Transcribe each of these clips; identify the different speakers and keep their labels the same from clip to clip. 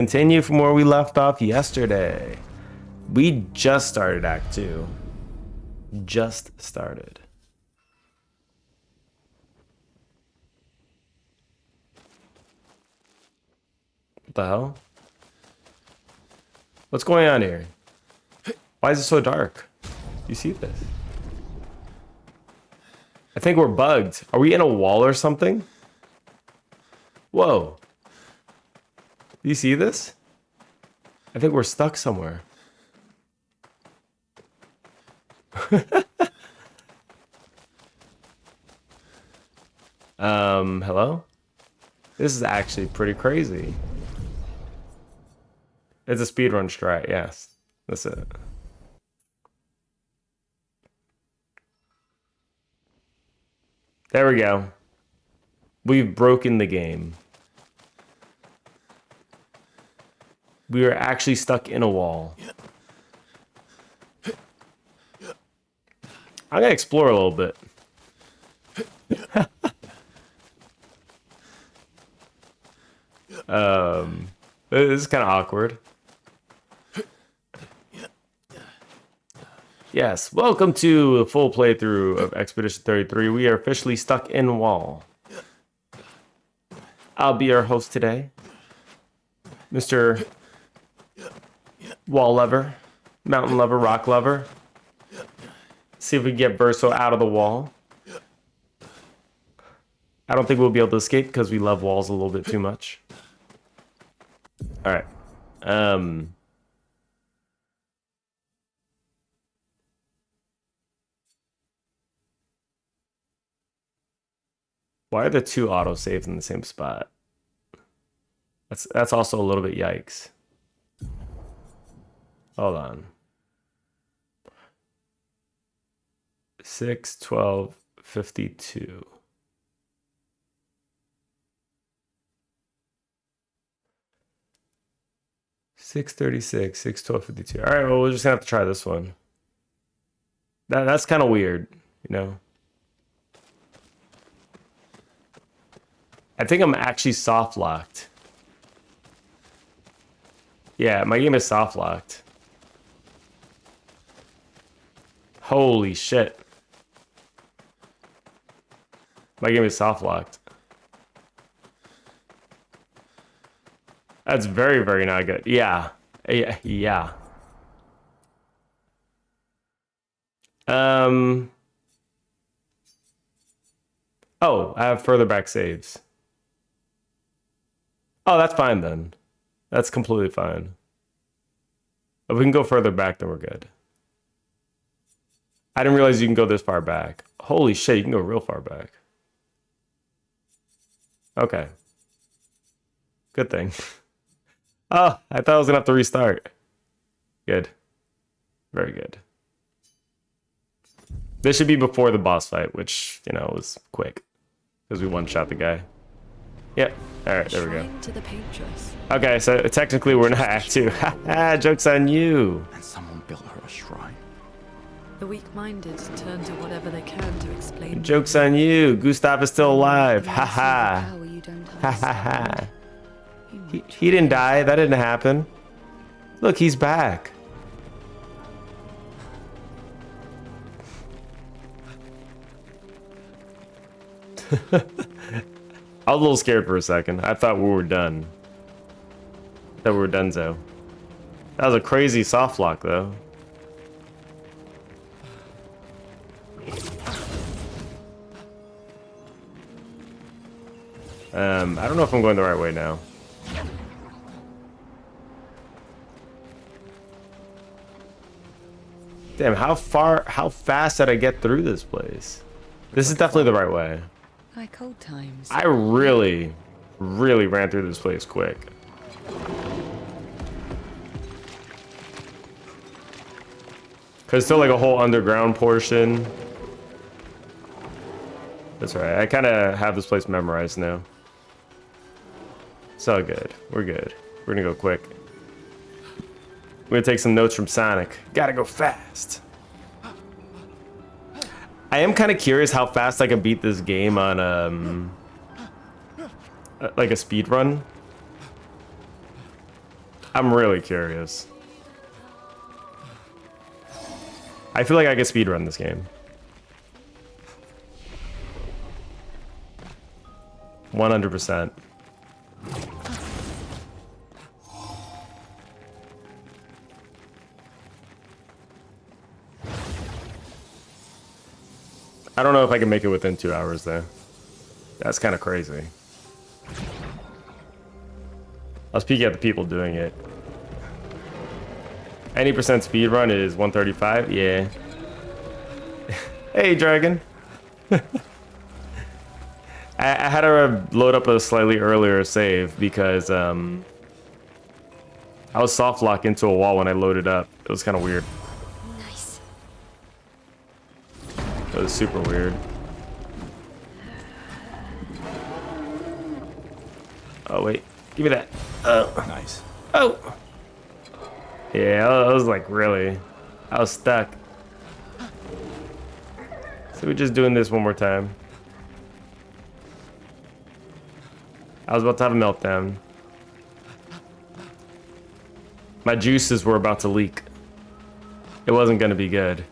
Speaker 1: Continue from where we left off yesterday. We just started Act 2. Just started. What the hell? What's going on here? Why is it so dark? You see this? I think we're bugged. Are we in a wall or something? Whoa. Do you see this? I think we're stuck somewhere. Hello? This is actually pretty crazy. It's a speedrun strat, yes. That's it. There we go. We've broken the game. We are actually stuck in a wall. I'm gonna explore a little bit. This is kind of awkward. Yes, welcome to the full playthrough of Expedition 33. We are officially stuck in wall. I'll be your host today, Mr. Wall Lover, Mountain Lover, Rock Lover. See if we can get Verso out of the wall. I don't think we'll be able to escape because we love walls a little bit too much. All right. Why are the two autosaves in the same spot? That's also a little bit yikes. Hold on. 6, 12, 52. Six 36, 6, 12, 52. All right, well, we're just gonna have to try this one. That's kind of weird, you know. I think I'm actually soft locked. Yeah, my game is soft locked. Holy shit. My game is soft locked. That's very, very not good. Yeah. Yeah. Oh, I have further back saves. Oh, that's fine then. That's completely fine. If we can go further back, then we're good. I didn't realize you can go this far back. Holy shit, you can go real far back. Okay. Good thing. Oh, I thought I was gonna have to restart. Good. Very good. This should be before the boss fight, which, you know, was quick. Because we one-shot the guy. Yep. Alright, there we go. Okay, so technically we're not Act 2. Haha, joke's on you.
Speaker 2: And someone built her a shrine.
Speaker 3: The weak-minded turn to whatever they can to explain.
Speaker 1: Joke's on you. Gustav is still alive. Haha. Haha. He didn't die. That didn't happen. Look, he's back. I was a little scared for a second. I thought we were done. That we were donezo. That was a crazy soft lock, though. I don't know if I'm going the right way now. Damn, how fast did I get through this place? This is definitely the right way.
Speaker 3: Like old times.
Speaker 1: I really ran through this place quick. Cause still like a whole underground portion. That's right. I kind of have this place memorized now. It's all good. We're good. We're gonna go quick. We're gonna take some notes from Sonic. Gotta go fast. I am kind of curious how fast I can beat this game on like a speed run. I'm really curious. I feel like I could speedrun this game. 100%. I don't know if I can make it within 2 hours though. That's kind of crazy. I was peeking at the people doing it. Any percent speed run is 135. Yeah. Hey, Dragon. I had to load up a slightly earlier save because I was soft locked into a wall when I loaded up. It was kind of weird.
Speaker 3: Nice.
Speaker 1: It was super weird. Oh wait, give me that. Oh,
Speaker 2: Nice.
Speaker 1: oh. Yeah, I was like, really? I was stuck. So we're just doing this one more time. I was about to have a meltdown. My juices were about to leak. It wasn't gonna be good.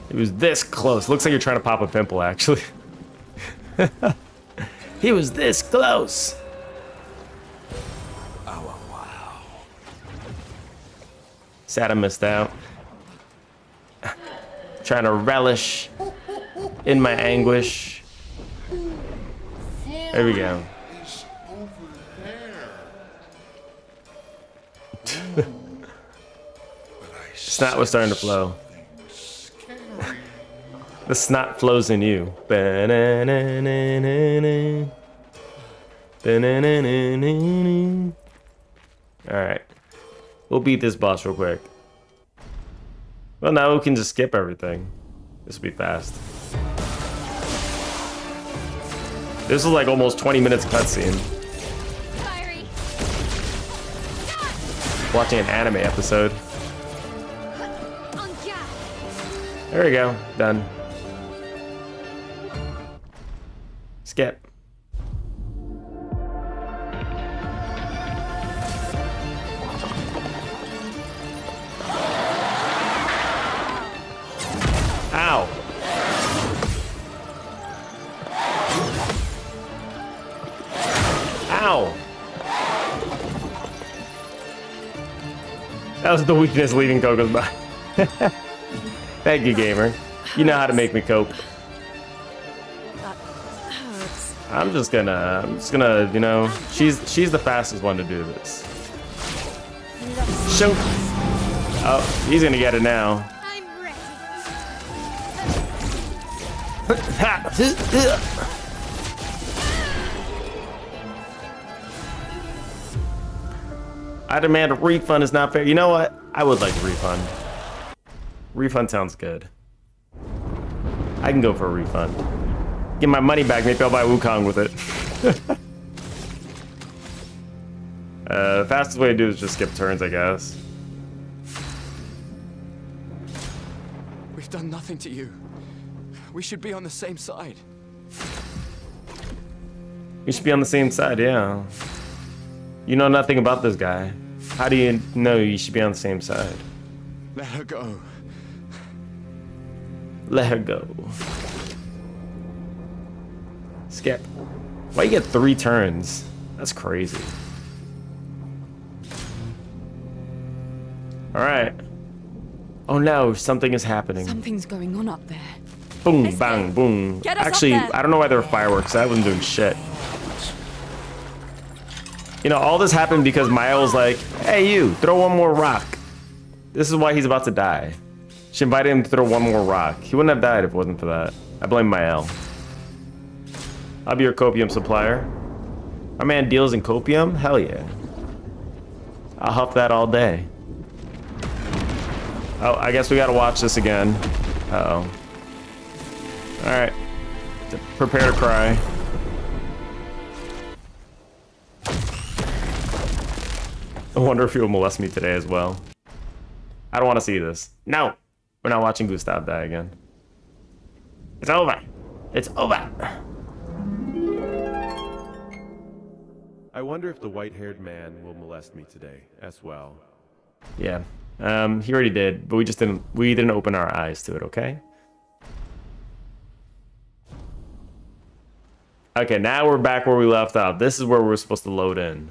Speaker 1: It was this close. Looks like you're trying to pop a pimple, actually. He was this close.
Speaker 2: Oh, wow.
Speaker 1: Sad I missed out. Trying to relish in my anguish. There we go. Snot was starting to flow. The snot flows in you. Alright. We'll beat this boss real quick. Well, now we can just skip everything. This will be fast. This was like almost 20 minutes cutscene. Watching an anime episode. There we go. Done. Skip. Ow. Ow. That was the weakness leaving Coco's body. Thank you, gamer. You know how to make me cope.
Speaker 3: That hurts.
Speaker 1: I'm just gonna, you know, she's the fastest one to do this. Shoot. Oh, he's gonna get it now.
Speaker 3: I'm ready.
Speaker 1: I demand a refund is not fair. You know what? I would like a refund. Refund sounds good. I can go for a refund. Get my money back, maybe I'll buy Wukong with it. The fastest way to do it is just skip turns, I guess.
Speaker 2: We've done nothing to you. We should be on the same side.
Speaker 1: We should be on the same side, yeah. You know nothing about this guy. How do you know you should be on the same side?
Speaker 2: Let her go.
Speaker 1: Let her go. Skip. Why you get 3 turns? That's crazy. Alright. Oh no, something is happening.
Speaker 3: Something's going on up there.
Speaker 1: Boom,
Speaker 3: Let's
Speaker 1: bang,
Speaker 3: go.
Speaker 1: boom.
Speaker 3: Get us up
Speaker 1: Actually,
Speaker 3: there.
Speaker 1: I don't know why there were fireworks. I wasn't doing shit. You know, all this happened because Maya was like, hey you, throw one more rock. This is why he's about to die. She invited him to throw one more rock. He wouldn't have died if it wasn't for that. I blame Mael. I'll be your copium supplier. My man deals in copium? Hell yeah. I'll huff that all day. Oh, I guess we gotta watch this again. Uh-oh. Alright. Prepare to cry. I wonder if he'll molest me today as well. I don't want to see this. No! We're not watching Gustav die again. It's over! It's over!
Speaker 4: I wonder if the white-haired man will molest me today as well.
Speaker 1: Yeah. He already did, but we didn't open our eyes to it, okay? Okay, now we're back where we left off. This is where we're supposed to load in.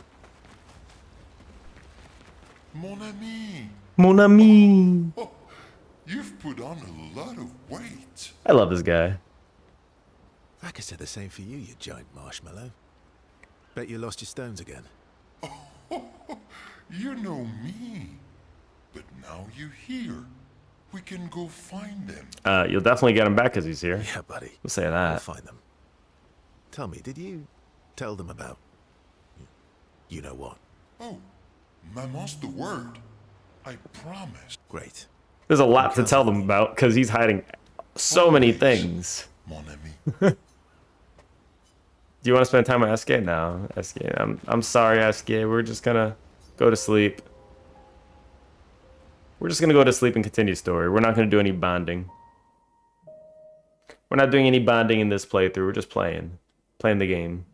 Speaker 5: Mon ami.
Speaker 1: Mon ami.
Speaker 5: Oh, you've put on a lot of weight.
Speaker 1: I love this guy.
Speaker 6: I could say the same for you, you giant marshmallow. Bet you lost your stones again.
Speaker 5: You know me. But now you're here. We can go find them.
Speaker 1: You'll definitely get him back because he's here.
Speaker 6: Yeah, buddy.
Speaker 1: We'll say
Speaker 6: I'll
Speaker 1: that.
Speaker 6: find them. Tell me, did you tell them about... you know what?
Speaker 5: Oh, Maman's the word. I promise.
Speaker 6: Great.
Speaker 1: There's a lot to tell them about because he's hiding so many things.
Speaker 5: Mon ami.
Speaker 1: Do you want to spend time with SK? No, SK. I'm sorry, SK. We're just gonna go to sleep. We're just gonna go to sleep and continue story. We're not gonna do any bonding. We're not doing any bonding in this playthrough. We're just playing the game.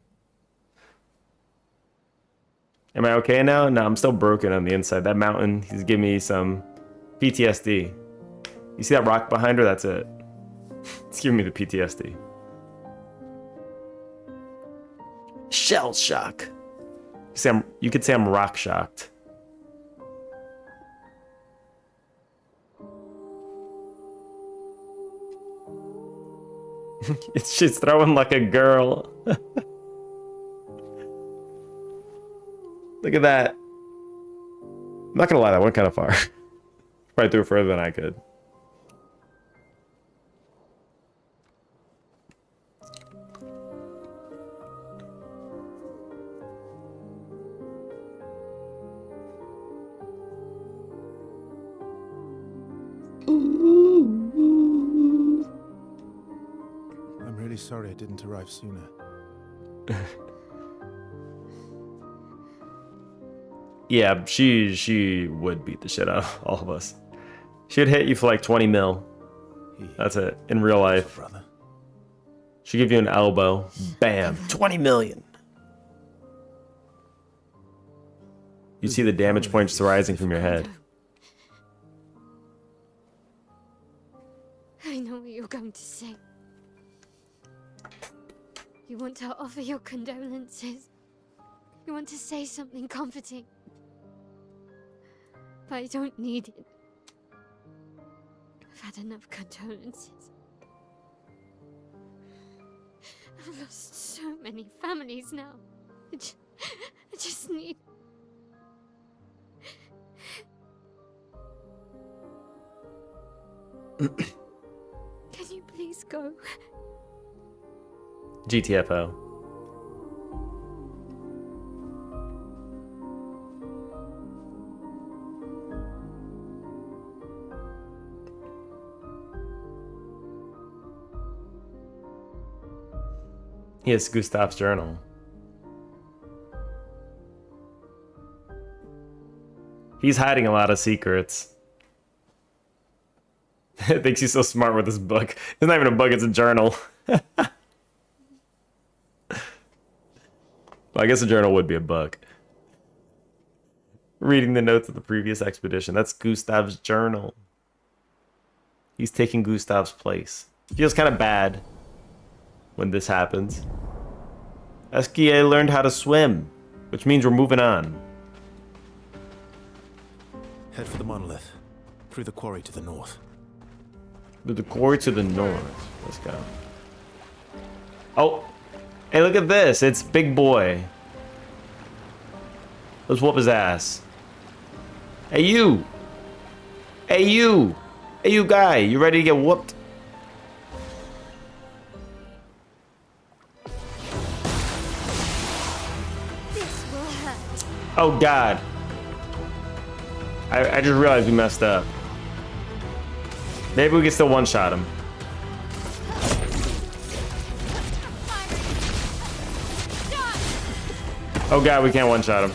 Speaker 1: Am I okay now? No, I'm still broken on the inside. That mountain, he's giving me some PTSD. You see that rock behind her? That's it. It's giving me the PTSD. Shell shock. You could say I'm rock shocked. She's throwing like a girl. Look at that. I'm not gonna lie, that went kind of far. Probably threw it further than I could.
Speaker 6: I'm really sorry I didn't arrive sooner.
Speaker 1: Yeah, she would beat the shit out of all of us. She'd hit you for like 20 mil. That's it. In real life.
Speaker 6: Brother.
Speaker 1: She'd give you an elbow. Bam. 20 million. You see the damage points rising from your head.
Speaker 7: I know what you're going to say. You want to offer your condolences. You want to say something comforting. But I don't need it. I've had enough condolences. I've lost so many families now. I just need... Can you please go?
Speaker 1: GTFO. Yes, Gustav's journal. He's hiding a lot of secrets. Thinks he's so smart with this book. It's not even a book, it's a journal. Well, I guess a journal would be a book. Reading the notes of the previous expedition. That's Gustav's journal. He's taking Gustav's place. Feels kind of bad when this happens. SKA learned how to swim, which means we're moving on.
Speaker 6: Head for the monolith. Through the quarry to the north.
Speaker 1: To the quarry to the north. Let's go. Oh! Hey, look at this. It's Big Boy. Let's whoop his ass. Hey, you! Hey, you! Hey, you guy. You ready to get whooped?
Speaker 7: This will hurt.
Speaker 1: Oh, God. I just realized we messed up. Maybe we can still one-shot him. Oh God, we can't one-shot him.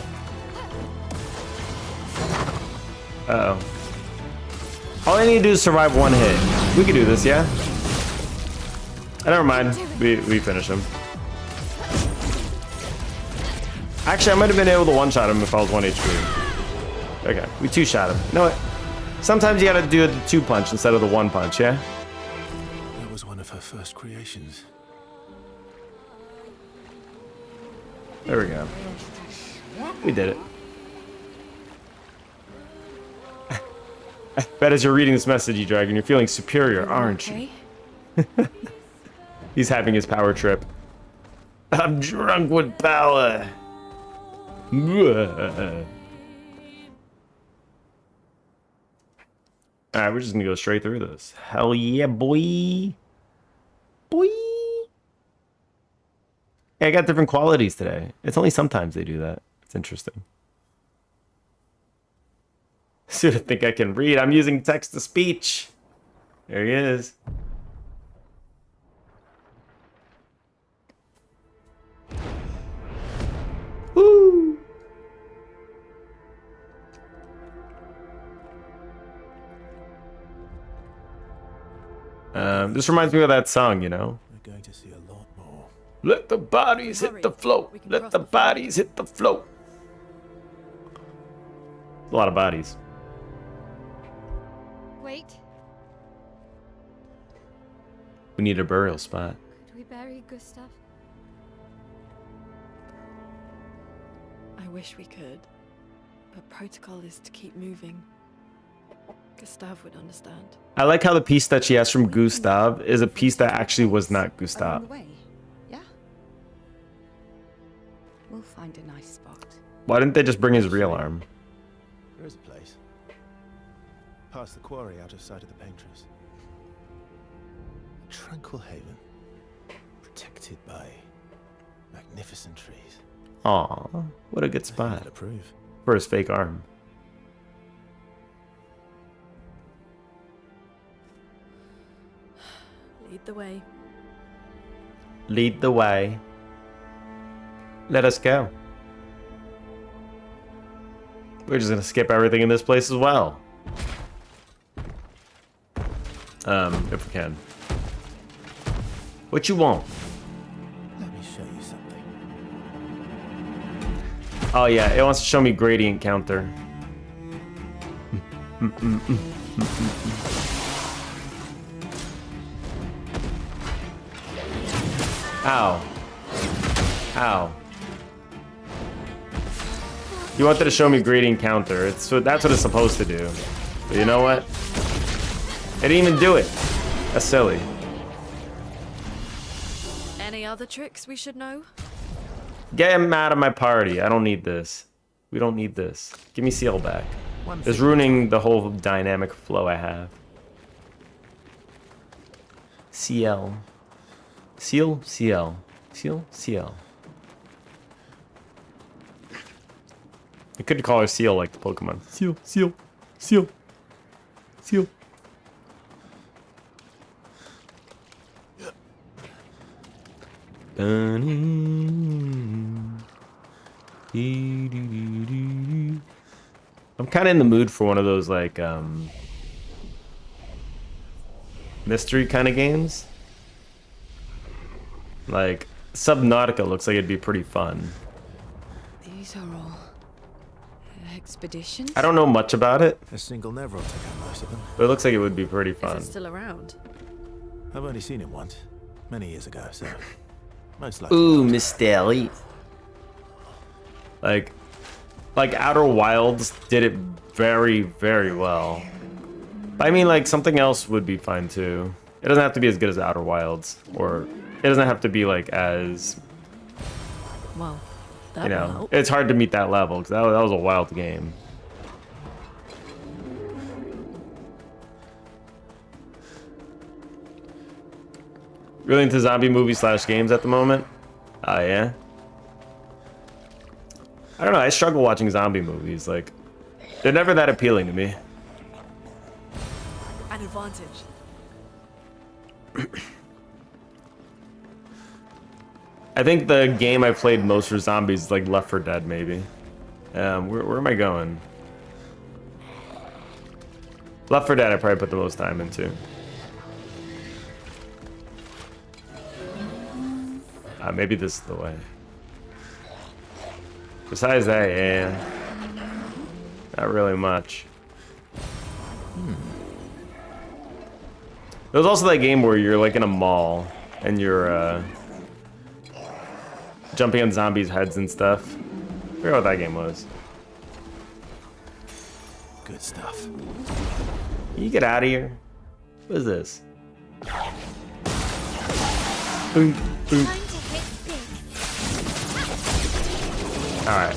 Speaker 1: Uh-oh. All I need to do is survive one hit. We can do this, yeah? Never mind. We finish him. Actually, I might have been able to one-shot him if I was 1 HP. Okay, we two-shot him. You know what? Sometimes you gotta do the 2-punch instead of the 1-punch, yeah?
Speaker 6: That was one of her first creations.
Speaker 1: There we go. We did it. I bet as you're reading this message, you Dragon, you're feeling superior, aren't you? He's having his power trip. I'm drunk with power. Alright, we're just gonna go straight through this. Hell yeah, boy. Boy. Yeah, I got different qualities today. It's only sometimes they do that. It's interesting. Soon I think I can read. I'm using text to speech. There he is. Woo! This reminds me of that song, you know?
Speaker 6: We're going to see a lot more.
Speaker 1: Let the bodies hit the floor. Let the bodies hit the floor. A lot of bodies.
Speaker 7: Wait,
Speaker 1: We need a burial spot.
Speaker 7: could we bury Gustav?
Speaker 3: I wish we could, but protocol is to keep moving. Gustav would understand.
Speaker 1: I like how the piece that she has from Gustav is a piece that actually was not
Speaker 8: Along
Speaker 1: Gustav.
Speaker 8: the way, yeah? We'll find a nice spot.
Speaker 1: Why didn't they just bring his real arm?
Speaker 6: There is a place. Past the quarry, out of sight of the painters. A tranquil haven. Protected by magnificent trees.
Speaker 1: Aw, what a good
Speaker 6: I think
Speaker 1: spot
Speaker 6: I'd approve.
Speaker 1: for his fake arm.
Speaker 3: Lead the way.
Speaker 1: Lead the way. Let us go. We're just gonna skip everything in this place as well. If we can. What you want?
Speaker 6: Let me show you something.
Speaker 1: Oh yeah, it wants to show me gradient counter. Ow. Ow. You wanted to show me gradient counter. That's what it's supposed to do. But you know what? It didn't even do it. That's silly.
Speaker 3: Any other tricks we should know?
Speaker 1: Get him out of my party. I don't need this. We don't need this. Give me Seal back. It's ruining the whole dynamic flow I have. CL. Seal, CL. Seal, CL. I could call her Seal like the Pokemon. Seal, Seal, Seal, Seal. I'm kind of in the mood for one of those like mystery kind of games. Like Subnautica looks like it'd be pretty fun.
Speaker 8: These are all expeditions?
Speaker 1: I don't know much about it,
Speaker 6: A single Never will take out most of them.
Speaker 1: but it looks like it would be pretty
Speaker 3: Is
Speaker 1: fun.
Speaker 3: it still around?
Speaker 6: I've only seen it once. Many years ago, so... Most likely.
Speaker 1: Ooh, Mr. Elite. Like Outer Wilds did it very, very well. I mean, like, something else would be fine, too. It doesn't have to be as good as Outer Wilds, or it doesn't have to be, like, as,
Speaker 3: Well, that
Speaker 1: you
Speaker 3: will
Speaker 1: know,
Speaker 3: help.
Speaker 1: it's hard to meet that level, because that was a wild game. Really into zombie movies / games at the moment? Oh, yeah? I don't know, I struggle watching zombie movies, like, they're never that appealing to me.
Speaker 3: An advantage.
Speaker 1: I think the game I played most for zombies is like Left 4 Dead, maybe. Where am I going? Left 4 Dead I probably put the most time into. Maybe this is the way. Besides that, yeah. Not really much. There was also that game where you're like in a mall and you're jumping on zombies' heads and stuff. I forgot what that game was.
Speaker 6: Good stuff.
Speaker 1: Can you get out of here? What is this? Boom, boom.
Speaker 7: Time to hit big.
Speaker 1: Alright.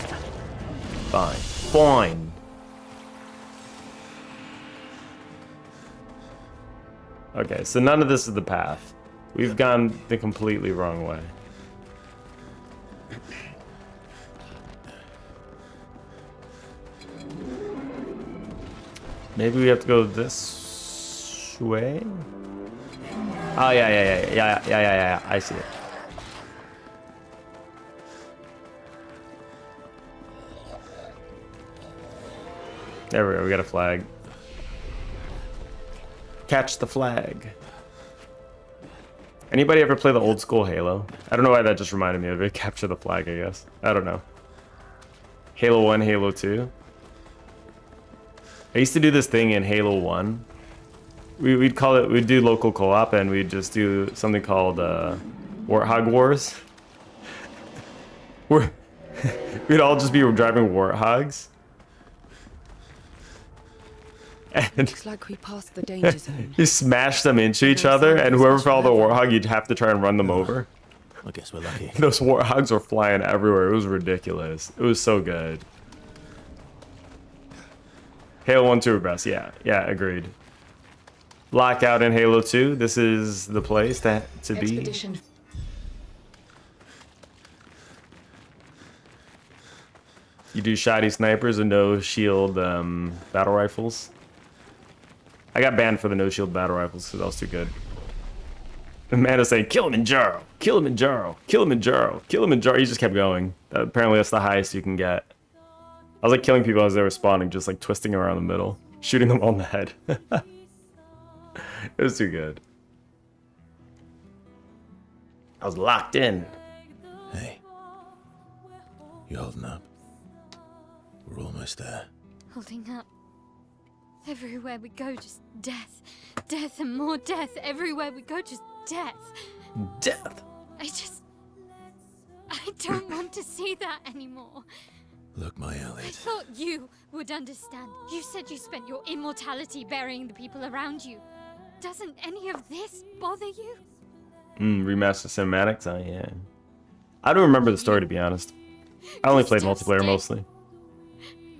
Speaker 1: Fine. Fine. Okay, so none of this is the path. We've gone the completely wrong way. Maybe we have to go this way? Oh, yeah. I see it. There we go, we got a flag. Catch the flag. Anybody ever play the old school Halo? I don't know why that just reminded me of it. Capture the flag, I guess. I don't know. Halo 1, Halo 2. I used to do this thing in Halo 1. We'd call it, we'd do local co-op and we'd just do something called Warthog Wars. We'd all just be driving Warthogs. And
Speaker 8: Looks like we passed the danger zone.
Speaker 1: you smash them into each other, and whoever followed the Warthog, you'd have to try and run them over.
Speaker 6: I guess we're lucky.
Speaker 1: Those Warthogs were flying everywhere. It was ridiculous. It was so good. Halo 1, 2 were best. Yeah, agreed. Lockout in Halo 2. This is the place to be.
Speaker 8: Expedition.
Speaker 1: You do shoddy snipers and no shield battle rifles. I got banned for the no shield battle rifles because that was too good. The man is saying, Kilimanjaro, Kilimanjaro, Kilimanjaro, Kilimanjaro. He just kept going. Apparently that's the highest you can get. I was like killing people as they were spawning, just like twisting around the middle, shooting them all in the head. It was too good. I was locked in.
Speaker 6: Hey. You holding up? We're almost there.
Speaker 7: Holding up. Everywhere we go, just death. Death and more death. Everywhere we go, just death.
Speaker 1: Death.
Speaker 7: I don't want to see that anymore.
Speaker 6: Look, my
Speaker 7: I
Speaker 6: Elliot.
Speaker 7: thought you would understand. You said you spent your immortality burying the people around you. Doesn't any of this bother you?
Speaker 1: Remaster cinematics? Oh, yeah. I don't remember the story, to be honest. I only played multiplayer mostly.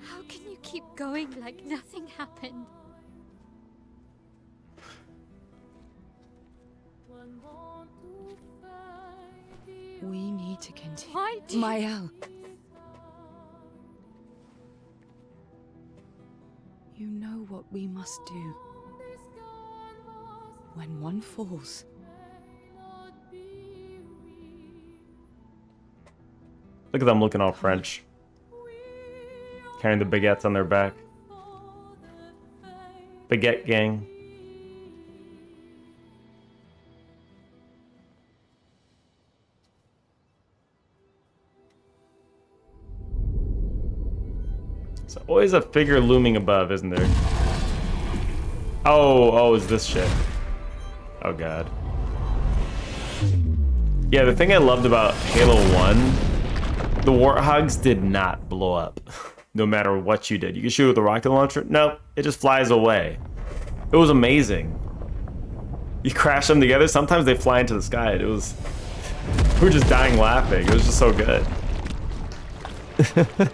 Speaker 7: How can you keep going like nothing happened?
Speaker 8: We need to continue.
Speaker 7: Why do
Speaker 8: Mael. You know what we must do. When one falls,
Speaker 1: Look at them looking all French. Carrying the baguettes on their back. Baguette gang. There's always a figure looming above, isn't there? Oh, is this shit. Oh god. Yeah, the thing I loved about Halo 1, the Warthogs did not blow up. No matter what you did. You could shoot with a rocket launcher. Nope, it just flies away. It was amazing. You crash them together, sometimes they fly into the sky. We were just dying laughing. It was just so good. It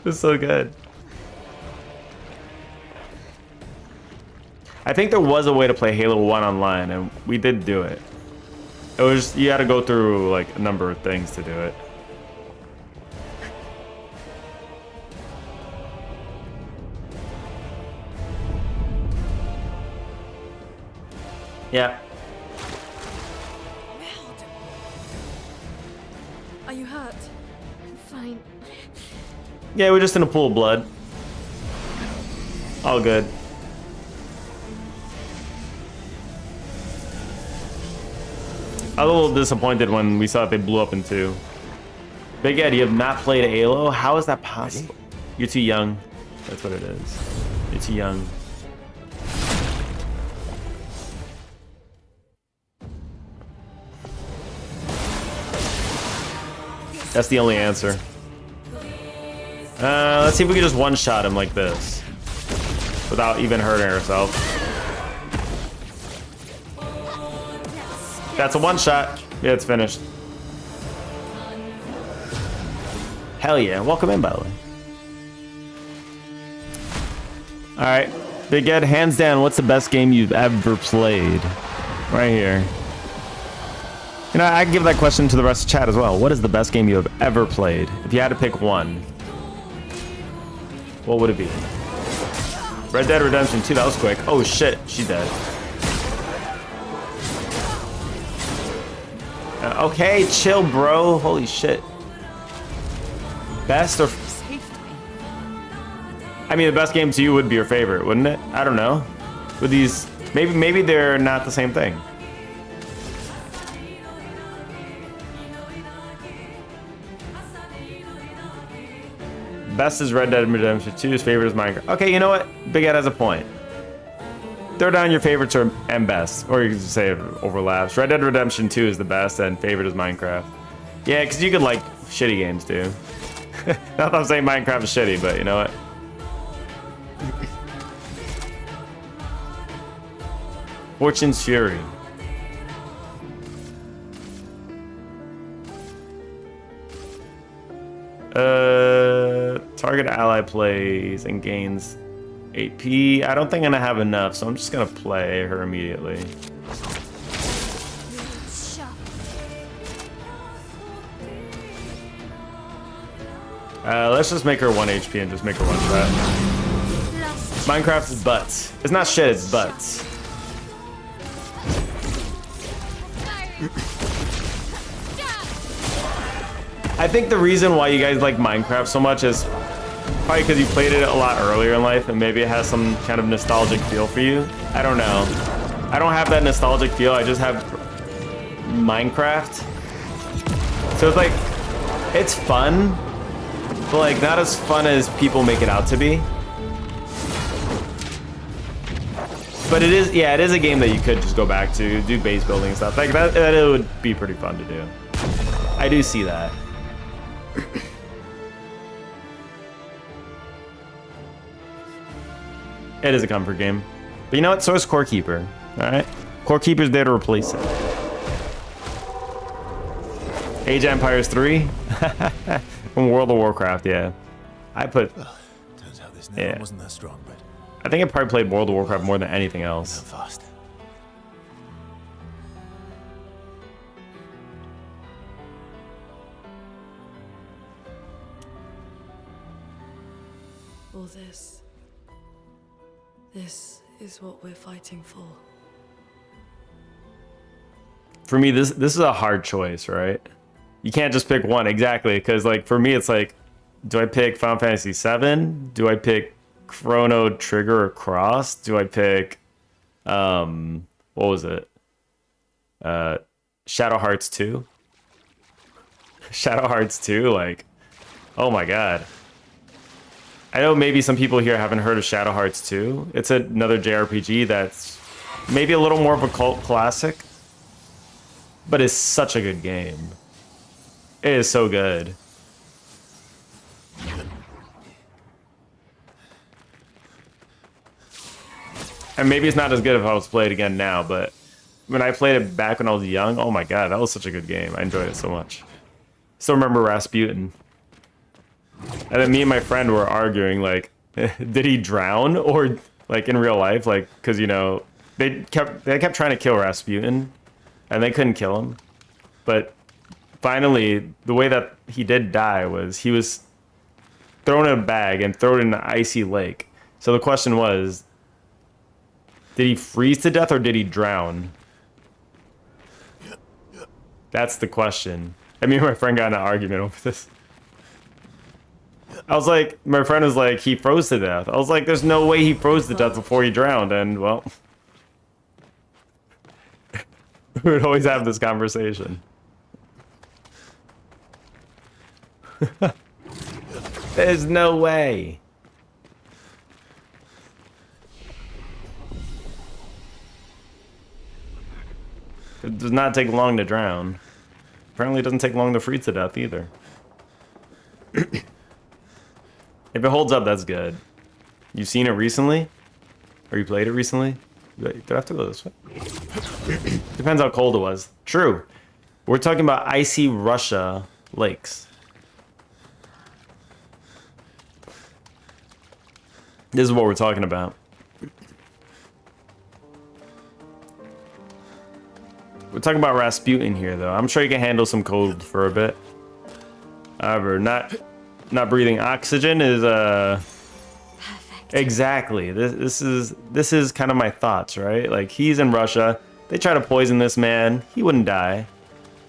Speaker 1: was so good. I think there was a way to play Halo 1 online, and we did do it. It was, you had to go through like a number of things to do it. Yeah.
Speaker 3: Are you hurt?
Speaker 7: I'm fine.
Speaker 1: Yeah, we're just in a pool of blood. All good. I was a little disappointed when we saw that they blew up in 2. Big Ed, you have not played Halo? How is that possible? You're too young. That's what it is. You're too young. That's the only answer. Let's see if we can just one-shot him like this. Without even hurting ourselves. That's a one-shot. Yeah, it's finished. Hell yeah. Welcome in, by the way. Alright. Big Ed, hands down, what's the best game you've ever played? Right here. You know, I can give that question to the rest of the chat as well. What is the best game you have ever played? If you had to pick one, what would it be? Red Dead Redemption 2, that was quick. Oh shit, she dead. Okay, chill, bro. Holy shit. Best or... I mean, the best game to you would be your favorite, wouldn't it? I don't know. With these... Maybe they're not the same thing. Best is Red Dead Redemption 2. His favorite is Minecraft. Okay, you know what? Big Ed has a point. Throw down your favorites and best. Or you can just say it overlaps. Red Dead Redemption 2 is the best, and favorite is Minecraft. Yeah, because you could like shitty games too. Not that I'm saying Minecraft is shitty, but you know what? Fortune's Fury. Target ally plays and gains AP. I don't think I'm gonna have enough, so I'm just gonna play her immediately. Let's just make her 1 HP and just make her one shot. Minecraft is butts. It's not shit, it's butts. I think the reason why you guys like Minecraft so much is probably because you played it a lot earlier in life and maybe it has some kind of nostalgic feel for you. I don't know. I don't have that nostalgic feel. I just have Minecraft. So it's like, it's fun, but like not as fun as people make it out to be. But it is, yeah, it is a game that you could just go back to, do base building and stuff. Like that it would be pretty fun to do. I do see that. It is a comfort game. But you know what? So is Core Keeper. Alright? Core Keeper's there to replace it. Age of Empires 3? From World of Warcraft, yeah. I put...
Speaker 6: Well, turns out this nether wasn't that strong, but...
Speaker 1: I think I probably played World of Warcraft more than anything else.
Speaker 6: Fast.
Speaker 3: All this is what we're fighting for.
Speaker 1: For me, this is a hard choice, right? You can't just pick one, exactly, because like for me, it's like, do I pick Final Fantasy VII? Do I pick Chrono Trigger or Cross? Do I pick, what was it? Shadow Hearts 2? Shadow Hearts 2, like, oh my god. I know maybe some people here haven't heard of Shadow Hearts 2. It's another JRPG that's maybe a little more of a cult classic, but it's such a good game. It is so good. And maybe it's not as good if I was playing it again now, but when I played it back when I was young, oh my god, that was such a good game. I enjoyed it so much. Still remember Rasputin. And then me and my friend were arguing, like, did he drown? Or, like, in real life, like, because, you know, they kept trying to kill Rasputin, and they couldn't kill him. But finally, the way that he did die was he was thrown in a bag and thrown in an icy lake. So the question was, did he freeze to death or did he drown? That's the question. And me and my friend got in an argument over this. I was like, my friend was like, he froze to death. I was like, there's no way he froze to death before he drowned. And, well, we would always have this conversation. There's no way. It does not take long to drown. Apparently it doesn't take long to freeze to death either. If it holds up, that's good. You've seen it recently? Or you played it recently? Do I have to go this way? Depends how cold it was. True. We're talking about icy Russia lakes. This is what we're talking about. We're talking about Rasputin here, though. I'm sure you can handle some cold for a bit. However, not breathing oxygen is
Speaker 7: Perfect.
Speaker 1: exactly. This is kind of my thoughts, right? Like, he's in Russia. They try to poison this man. He wouldn't die.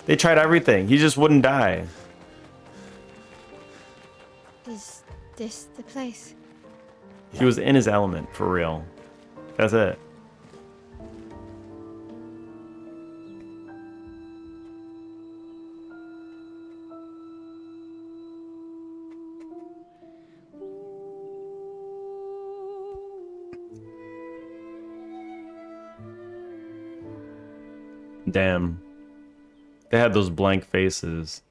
Speaker 1: They tried everything. He just wouldn't die.
Speaker 7: Is this the place?
Speaker 1: He was in his element, for real. That's it. Damn. They had those blank faces.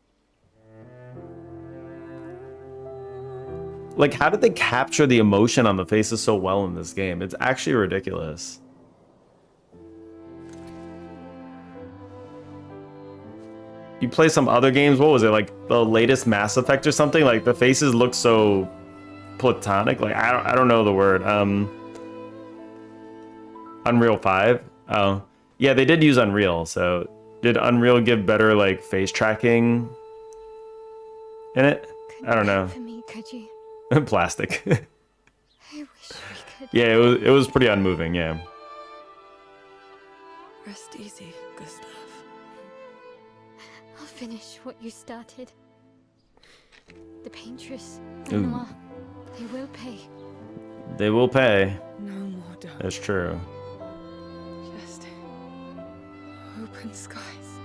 Speaker 1: Like, how did they capture the emotion on the faces so well in this game? It's actually ridiculous. You play some other games, what was it, like the latest Mass Effect or something? Like, the faces look so platonic. Like, I don't know the word. Unreal 5? Oh. Yeah, they did use Unreal, so did Unreal give better, like, face tracking in it? I don't know.
Speaker 7: For me, could you?
Speaker 1: Plastic.
Speaker 7: I wish we could.
Speaker 1: Yeah, it was pretty unmoving, yeah.
Speaker 3: Rest easy, Gustav.
Speaker 7: I'll finish what you started. The paintress,
Speaker 1: Ooh.
Speaker 7: Noir, they will pay.
Speaker 1: They will pay.
Speaker 8: No more dark.
Speaker 1: That's true.
Speaker 8: Just open skies.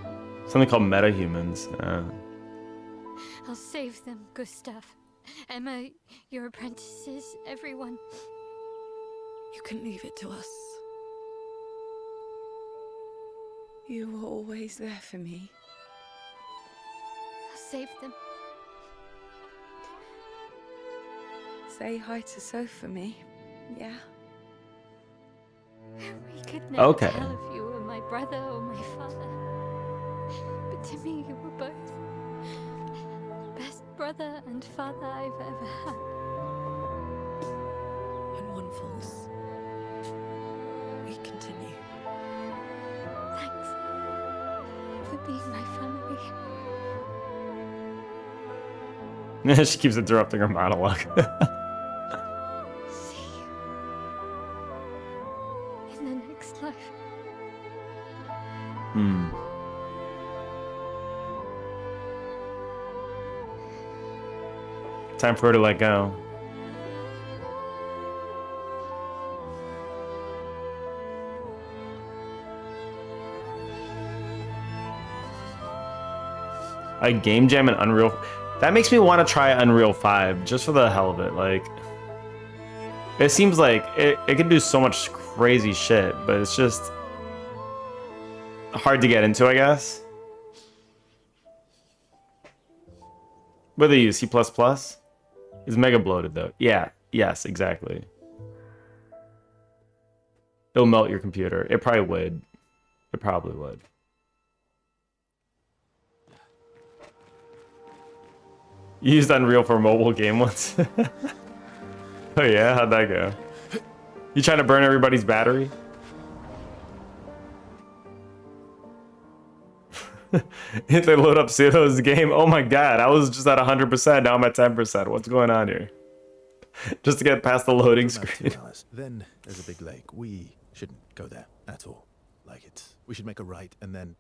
Speaker 1: Something called metahumans.
Speaker 7: I'll save them, Gustav. Emma, your apprentices, everyone.
Speaker 3: You can leave it to us.
Speaker 8: You were always there for me.
Speaker 7: I'll save them.
Speaker 8: Say hi to Soph for me. Yeah?
Speaker 7: We could never
Speaker 1: Okay.
Speaker 7: tell if you were my brother or my father. But to me, you were both. Best brother and father I've ever had.
Speaker 3: When one falls, we continue.
Speaker 7: Thanks for being my family.
Speaker 1: She keeps interrupting her monologue.
Speaker 7: See you in the next life.
Speaker 1: Time for her to let go. A game jam in Unreal. That makes me want to try Unreal 5 just for the hell of it. Like, it seems like it can do so much crazy shit, but it's just hard to get into, I guess. What do they use? C++? It's mega bloated though. Yeah. Yes, exactly. It'll melt your computer. It probably would. It probably would. You used Unreal for a mobile game once? Oh yeah? How'd that go? You trying to burn everybody's battery? If they load up Pseudo's game, oh my god, I was just at 100%, now I'm at 10%. What's going on here? Just to get past the loading
Speaker 6: About 2
Speaker 1: screen.
Speaker 6: hours. Then there's a big lake. We shouldn't go there at all. We should make a right, and then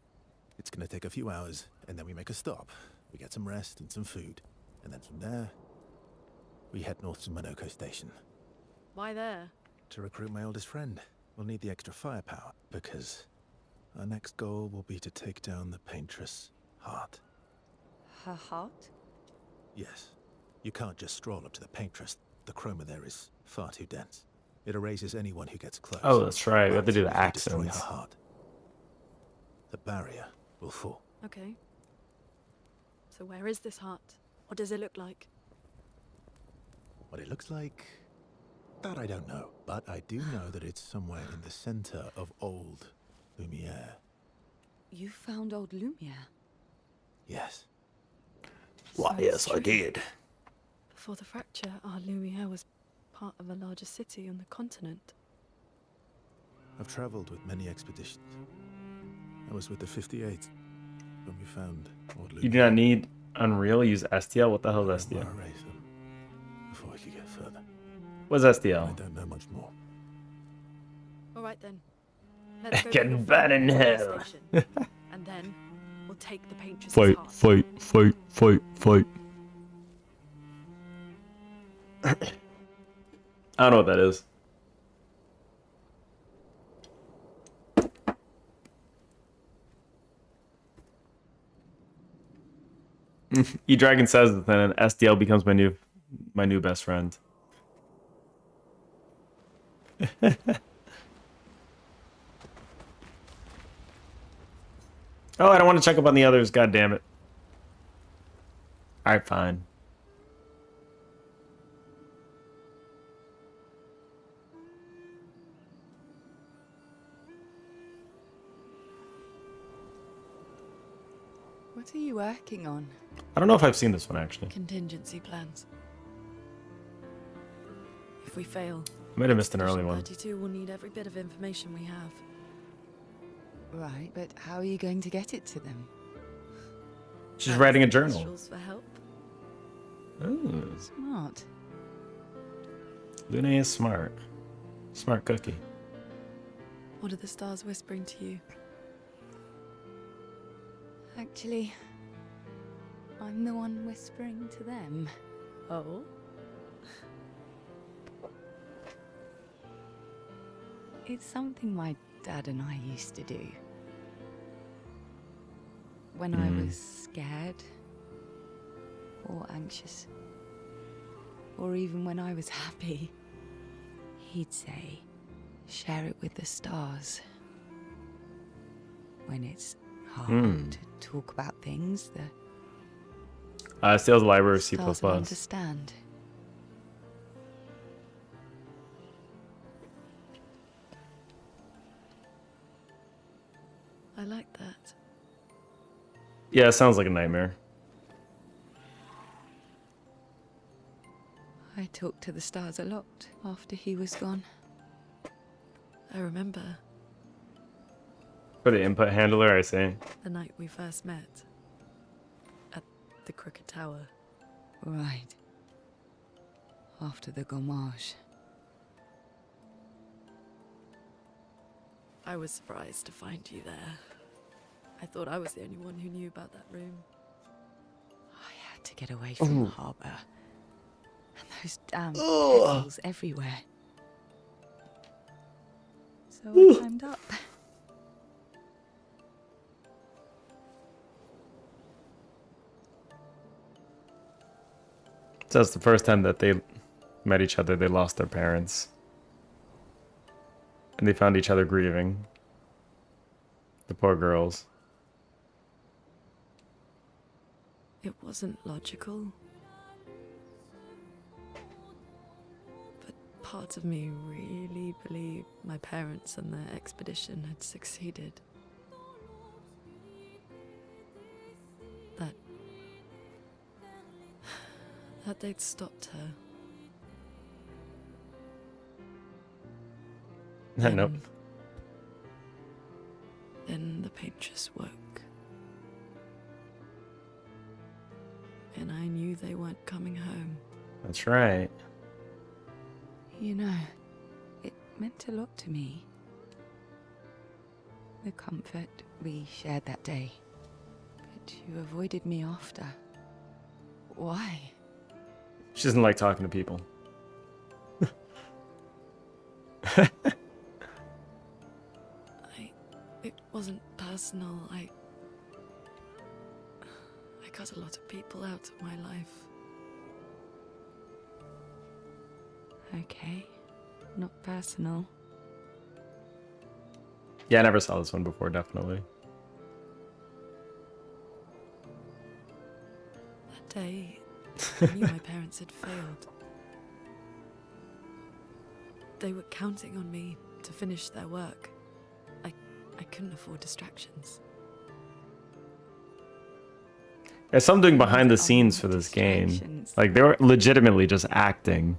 Speaker 6: it's gonna take a few hours, and then we make a stop. We get some rest and some food, and then from there, we head north to Monoko Station
Speaker 3: Why there?
Speaker 6: to recruit my oldest friend. We'll need the extra firepower because our next goal will be to take down the paintress Heart.
Speaker 8: Her heart?
Speaker 6: Yes. You can't just stroll up to the paintress. The chroma there is far too dense. It erases anyone who gets close.
Speaker 1: Oh, that's right. We have to do the
Speaker 6: If you destroy her
Speaker 1: accents.
Speaker 6: heart, the barrier will fall.
Speaker 3: Okay. So where is this heart? What does it look like?
Speaker 6: What it looks like, that I don't know. But I do know that it's somewhere in the center of old Lumiere.
Speaker 8: You found old Lumiere?
Speaker 6: Yes.
Speaker 1: Why,
Speaker 3: So
Speaker 1: yes,
Speaker 3: it's
Speaker 1: I
Speaker 3: true.
Speaker 1: did.
Speaker 3: Before the fracture, our Lumiere was part of a larger city on the continent.
Speaker 6: I've traveled with many expeditions. I was with the 58th when we found old Lumiere.
Speaker 1: You do not need Unreal. Use STL. What the hell is STL?
Speaker 6: Erase them before we could get further.
Speaker 1: What's
Speaker 6: I
Speaker 1: STL?
Speaker 6: don't know much more.
Speaker 3: All right then. Let's go
Speaker 1: Getting
Speaker 3: to your
Speaker 1: bad in
Speaker 3: friend at the
Speaker 1: hell.
Speaker 3: station. And then we'll take the paintress's
Speaker 1: Fight,
Speaker 3: heart.
Speaker 1: fight, fight, fight, fight. I don't know what that is. E-Dragon says that then SDL becomes my new best friend. Oh, I don't want to check up on the others. God damn it. All right, fine.
Speaker 8: What are you working on?
Speaker 1: I don't know if I've seen this one actually.
Speaker 3: Contingency plans. If we fail,
Speaker 1: I might have missed an early
Speaker 3: Expedition
Speaker 1: one.
Speaker 3: 32 will need every bit of information we have.
Speaker 8: Right, but how are you going to get it to them?
Speaker 1: She's writing a
Speaker 3: Ask the
Speaker 1: journal.
Speaker 3: Minstrels for help.
Speaker 1: Ooh,
Speaker 8: Smart.
Speaker 1: Luna is smart. Smart cookie.
Speaker 3: What are the stars whispering to you?
Speaker 8: Actually, I'm the one whispering to them.
Speaker 3: Oh?
Speaker 8: It's something my dad and I used to do. When I was scared, or anxious, or even when I was happy, he'd say, share it with the stars. When it's hard to talk about things, the
Speaker 1: Sales Library C++.
Speaker 8: stars will understand.
Speaker 3: I like that.
Speaker 1: Yeah, it sounds like a nightmare.
Speaker 8: I talked to the stars a lot after he was gone.
Speaker 3: I remember
Speaker 1: For the input handler, I see.
Speaker 3: the night we first met. At the Crooked Tower.
Speaker 8: Right. After the gommage.
Speaker 3: I was surprised to find you there. I thought I was the only one who knew about that room.
Speaker 8: I had to get away from the harbour. And those damn petals everywhere. So I climbed up.
Speaker 1: So that's the first time that they met each other, they lost their parents. And they found each other grieving. The poor girls.
Speaker 3: It wasn't logical. But parts of me really believed my parents and their expedition had succeeded. That they'd stopped her.
Speaker 1: Nope.
Speaker 3: Then the paintress woke. And I knew they weren't coming home.
Speaker 1: That's right.
Speaker 8: You know, it meant a lot to me. The comfort we shared that day. But you avoided me after. Why?
Speaker 1: She doesn't like talking to people.
Speaker 3: It wasn't personal. I cut a lot of people out of my life.
Speaker 8: okay. Not personal.
Speaker 1: Yeah, I never saw this one before, definitely.
Speaker 3: That day, I knew my parents had failed. They were counting on me to finish their work. I couldn't afford distractions.
Speaker 1: There's something behind the scenes for this game.
Speaker 8: Distractions.
Speaker 1: Like, they were legitimately just acting.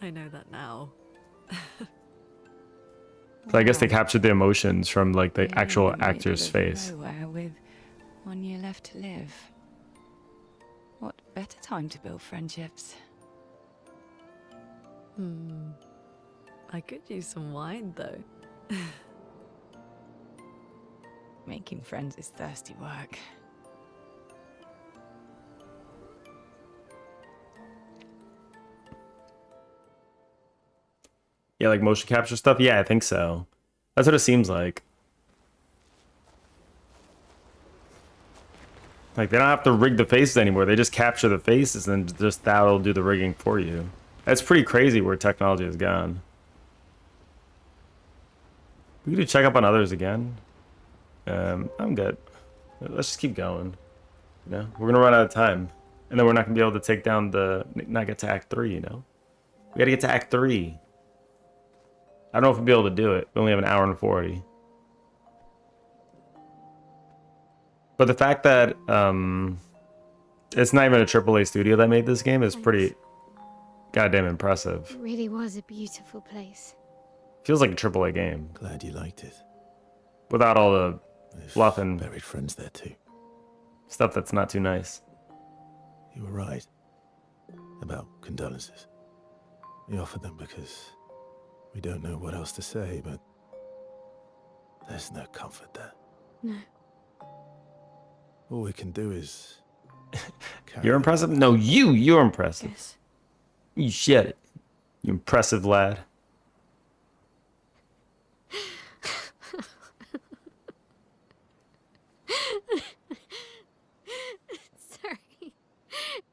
Speaker 3: I know that now.
Speaker 1: So I guess they captured the emotions from, like, the
Speaker 8: You're
Speaker 1: actual
Speaker 8: in the middle
Speaker 1: actor's
Speaker 8: of
Speaker 1: face.
Speaker 8: nowhere with 1 year left to live. What better time to build friendships?
Speaker 3: I could use some wine, though.
Speaker 8: Making friends is thirsty work.
Speaker 1: Yeah, like motion capture stuff? Yeah, I think so. That's what it seems like. Like, they don't have to rig the faces anymore. They just capture the faces and just that'll do the rigging for you. That's pretty crazy where technology has gone. We could check up on others again. I'm good. Let's just keep going. You know, we're gonna run out of time. And then we're not gonna be able to take down not get to Act 3, you know? We gotta get to Act 3. I don't know if we'll be able to do it. We only have an hour and 40. But the fact that it's not even a AAA studio that made this game is pretty goddamn impressive.
Speaker 7: It really was a beautiful place.
Speaker 1: Feels like a AAA game
Speaker 6: Glad you liked it.
Speaker 1: without all the
Speaker 6: We've
Speaker 1: fluff and
Speaker 6: buried friends there too.
Speaker 1: stuff that's not too nice.
Speaker 6: You were right about condolences. We offered them because we don't know what else to say, but there's no comfort there.
Speaker 7: No.
Speaker 6: All we can do is carry
Speaker 1: You're impressive? No, you're impressive.
Speaker 7: Yes.
Speaker 1: You said it. You impressive lad.
Speaker 7: Sorry.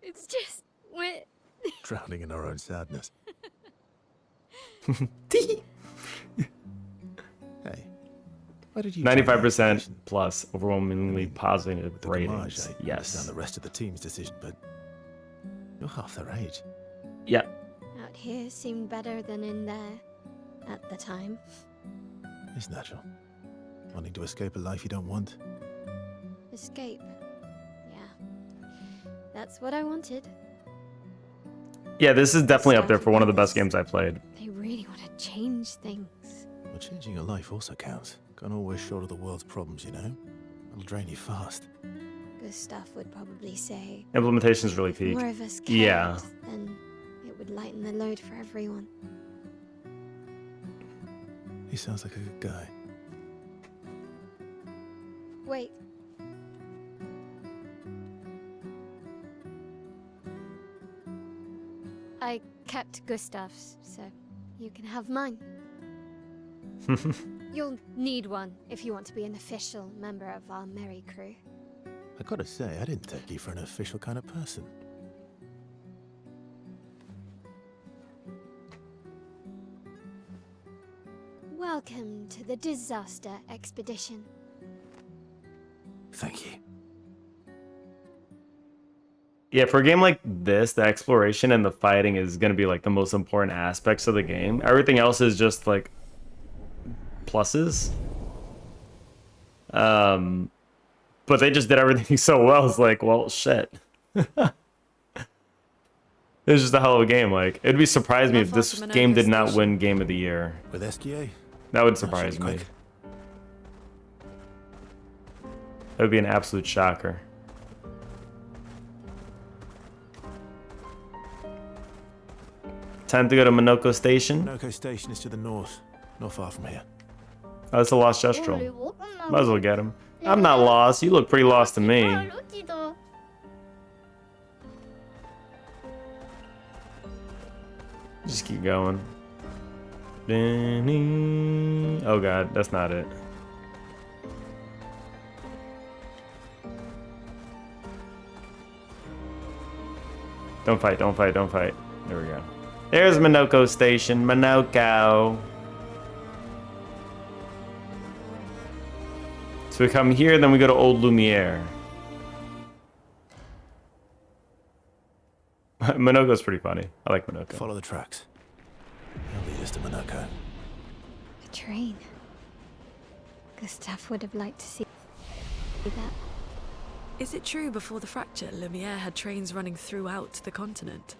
Speaker 7: It's just we're
Speaker 6: drowning in our own sadness. Hey, why did you?
Speaker 1: 95% plus, overwhelmingly positive
Speaker 6: The Gamage,
Speaker 1: ratings.
Speaker 6: I
Speaker 1: Yes.
Speaker 6: understand the rest of the team's decision, but you're half their age.
Speaker 1: Yeah.
Speaker 7: out here seemed better than in there at the time.
Speaker 6: It's natural. Wanting to escape a life you don't want.
Speaker 7: Escape. Yeah. That's what I wanted.
Speaker 1: Yeah, this is definitely up there for one of the best games I played.
Speaker 7: They really want to change things.
Speaker 6: Well, changing your life also counts. Can't always shoulder the world's problems, you know? It'll drain you fast.
Speaker 7: Gustav would probably say,
Speaker 1: Implementation's really
Speaker 7: if
Speaker 1: peak.
Speaker 7: more of us cared,
Speaker 1: Yeah.
Speaker 7: then it would lighten the load for everyone.
Speaker 6: He sounds like a good guy.
Speaker 7: Wait. I kept Gustav's, so you can have mine. You'll need one if you want to be an official member of our merry crew.
Speaker 6: I gotta say, I didn't take you for an official kind of person.
Speaker 7: Welcome to the Disaster Expedition.
Speaker 6: Thank you.
Speaker 1: Yeah, for a game like this, the exploration and the fighting is going to be like the most important aspects of the game. Everything else is just like pluses. But they just did everything so well. It's like, well, shit. It's just a hell of a game. Like, it'd be surprised me if this game did not win Game of the Year.
Speaker 6: With SGA?
Speaker 1: That would surprise me.
Speaker 6: quick.
Speaker 1: That would be an absolute shocker. Time to go to Minoko Station.
Speaker 6: Minoko Station is to the north, not far from here.
Speaker 1: Oh, that's a lost Gestrel. Might as well get him. I'm not lost. You look pretty lost to me. Just keep going. Oh god, that's not it. Don't fight, don't fight, don't fight. There we go. There's Minoko Station. Minoko. So we come here, then we go to Old Lumiere. Minoko's pretty funny. I like Minoko.
Speaker 6: Follow the tracks. They'll lead us to Minoko.
Speaker 7: A train. Gustav would have liked to see that.
Speaker 3: Is it true before the fracture, Lumiere had trains running throughout the continent?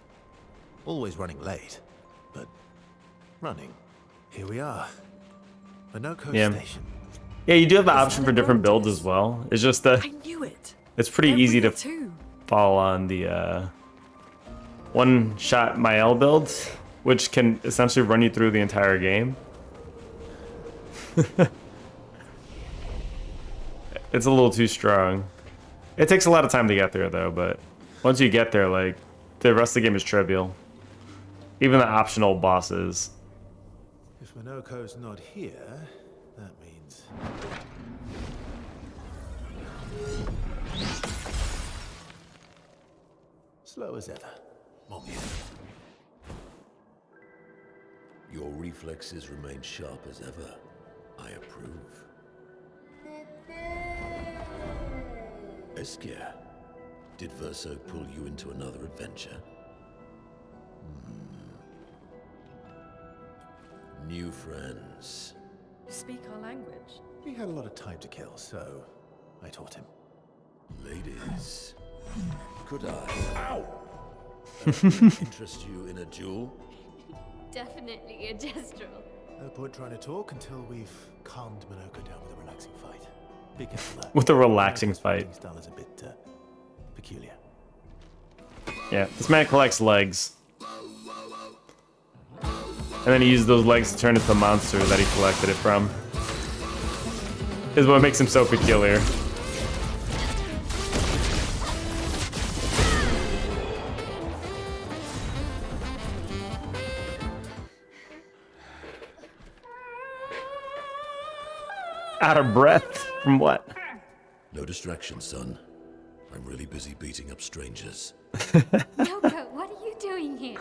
Speaker 6: Always running late, but running. Here we are. Minoko
Speaker 1: Yeah.
Speaker 6: Station.
Speaker 1: Yeah, you do have the
Speaker 3: Is
Speaker 1: option
Speaker 3: that
Speaker 1: for
Speaker 3: a
Speaker 1: different builds
Speaker 3: Brontes?
Speaker 1: as well. It's just the
Speaker 3: I knew it.
Speaker 1: it's pretty
Speaker 3: They're
Speaker 1: easy to
Speaker 3: real too.
Speaker 1: fall on the one-shot Mael build, which can essentially run you through the entire game. It's a little too strong. It takes a lot of time to get there though, but once you get there, like, the rest of the game is trivial. Even the optional bosses.
Speaker 6: If Minoko's not here, that means... slow as ever. More music.
Speaker 9: Your reflexes remain sharp as ever. I approve. Esquire, did Verso pull you into another adventure? New friends.
Speaker 3: Speak our language.
Speaker 6: We had a lot of time to kill, so I taught him.
Speaker 9: Ladies, could I interest you in a duel?
Speaker 7: Definitely a gestural.
Speaker 6: No point trying to talk until we've calmed Minoko down with a relaxing fight. Be careful.
Speaker 1: With a relaxing
Speaker 6: Minoko's
Speaker 1: fight.
Speaker 6: fighting style is a bit peculiar.
Speaker 1: Yeah, this man collects legs. And then he uses those legs to turn into the monster that he collected it from. Is what makes him so peculiar. Out of breath from what?
Speaker 9: No distraction, son. I'm really busy beating up strangers.
Speaker 7: Yoko, what are you doing here?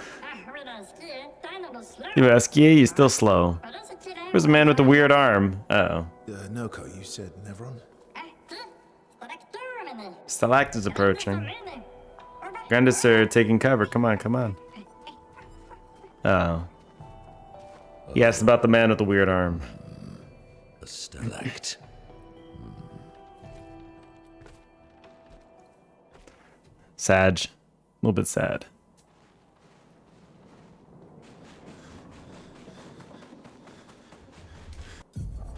Speaker 1: You ask you, you're still slow. Where's the man with the weird arm? Uh-oh.
Speaker 6: Noko, you said Nevron?
Speaker 1: Stalact is approaching. Grandis are taking cover. Come on, come on. Oh. He asked about the man with the weird arm.
Speaker 9: A stalact.
Speaker 1: Sag. A little bit sad.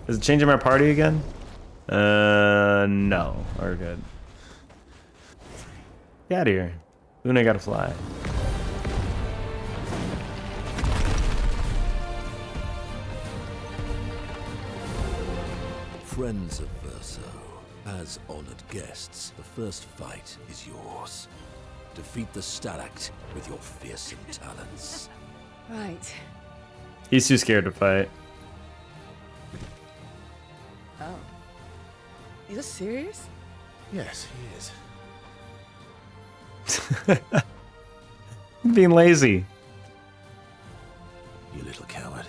Speaker 1: Is it changing my party again? No. We're good. Get out of here. Luna gotta fly.
Speaker 9: Friends of Verso, as honored guests, the first fight is yours. Defeat the Stalact with your fearsome talents.
Speaker 8: Right.
Speaker 1: He's too scared to fight.
Speaker 8: Oh. Is this serious?
Speaker 6: Yes, he is.
Speaker 1: Being lazy.
Speaker 6: You little coward.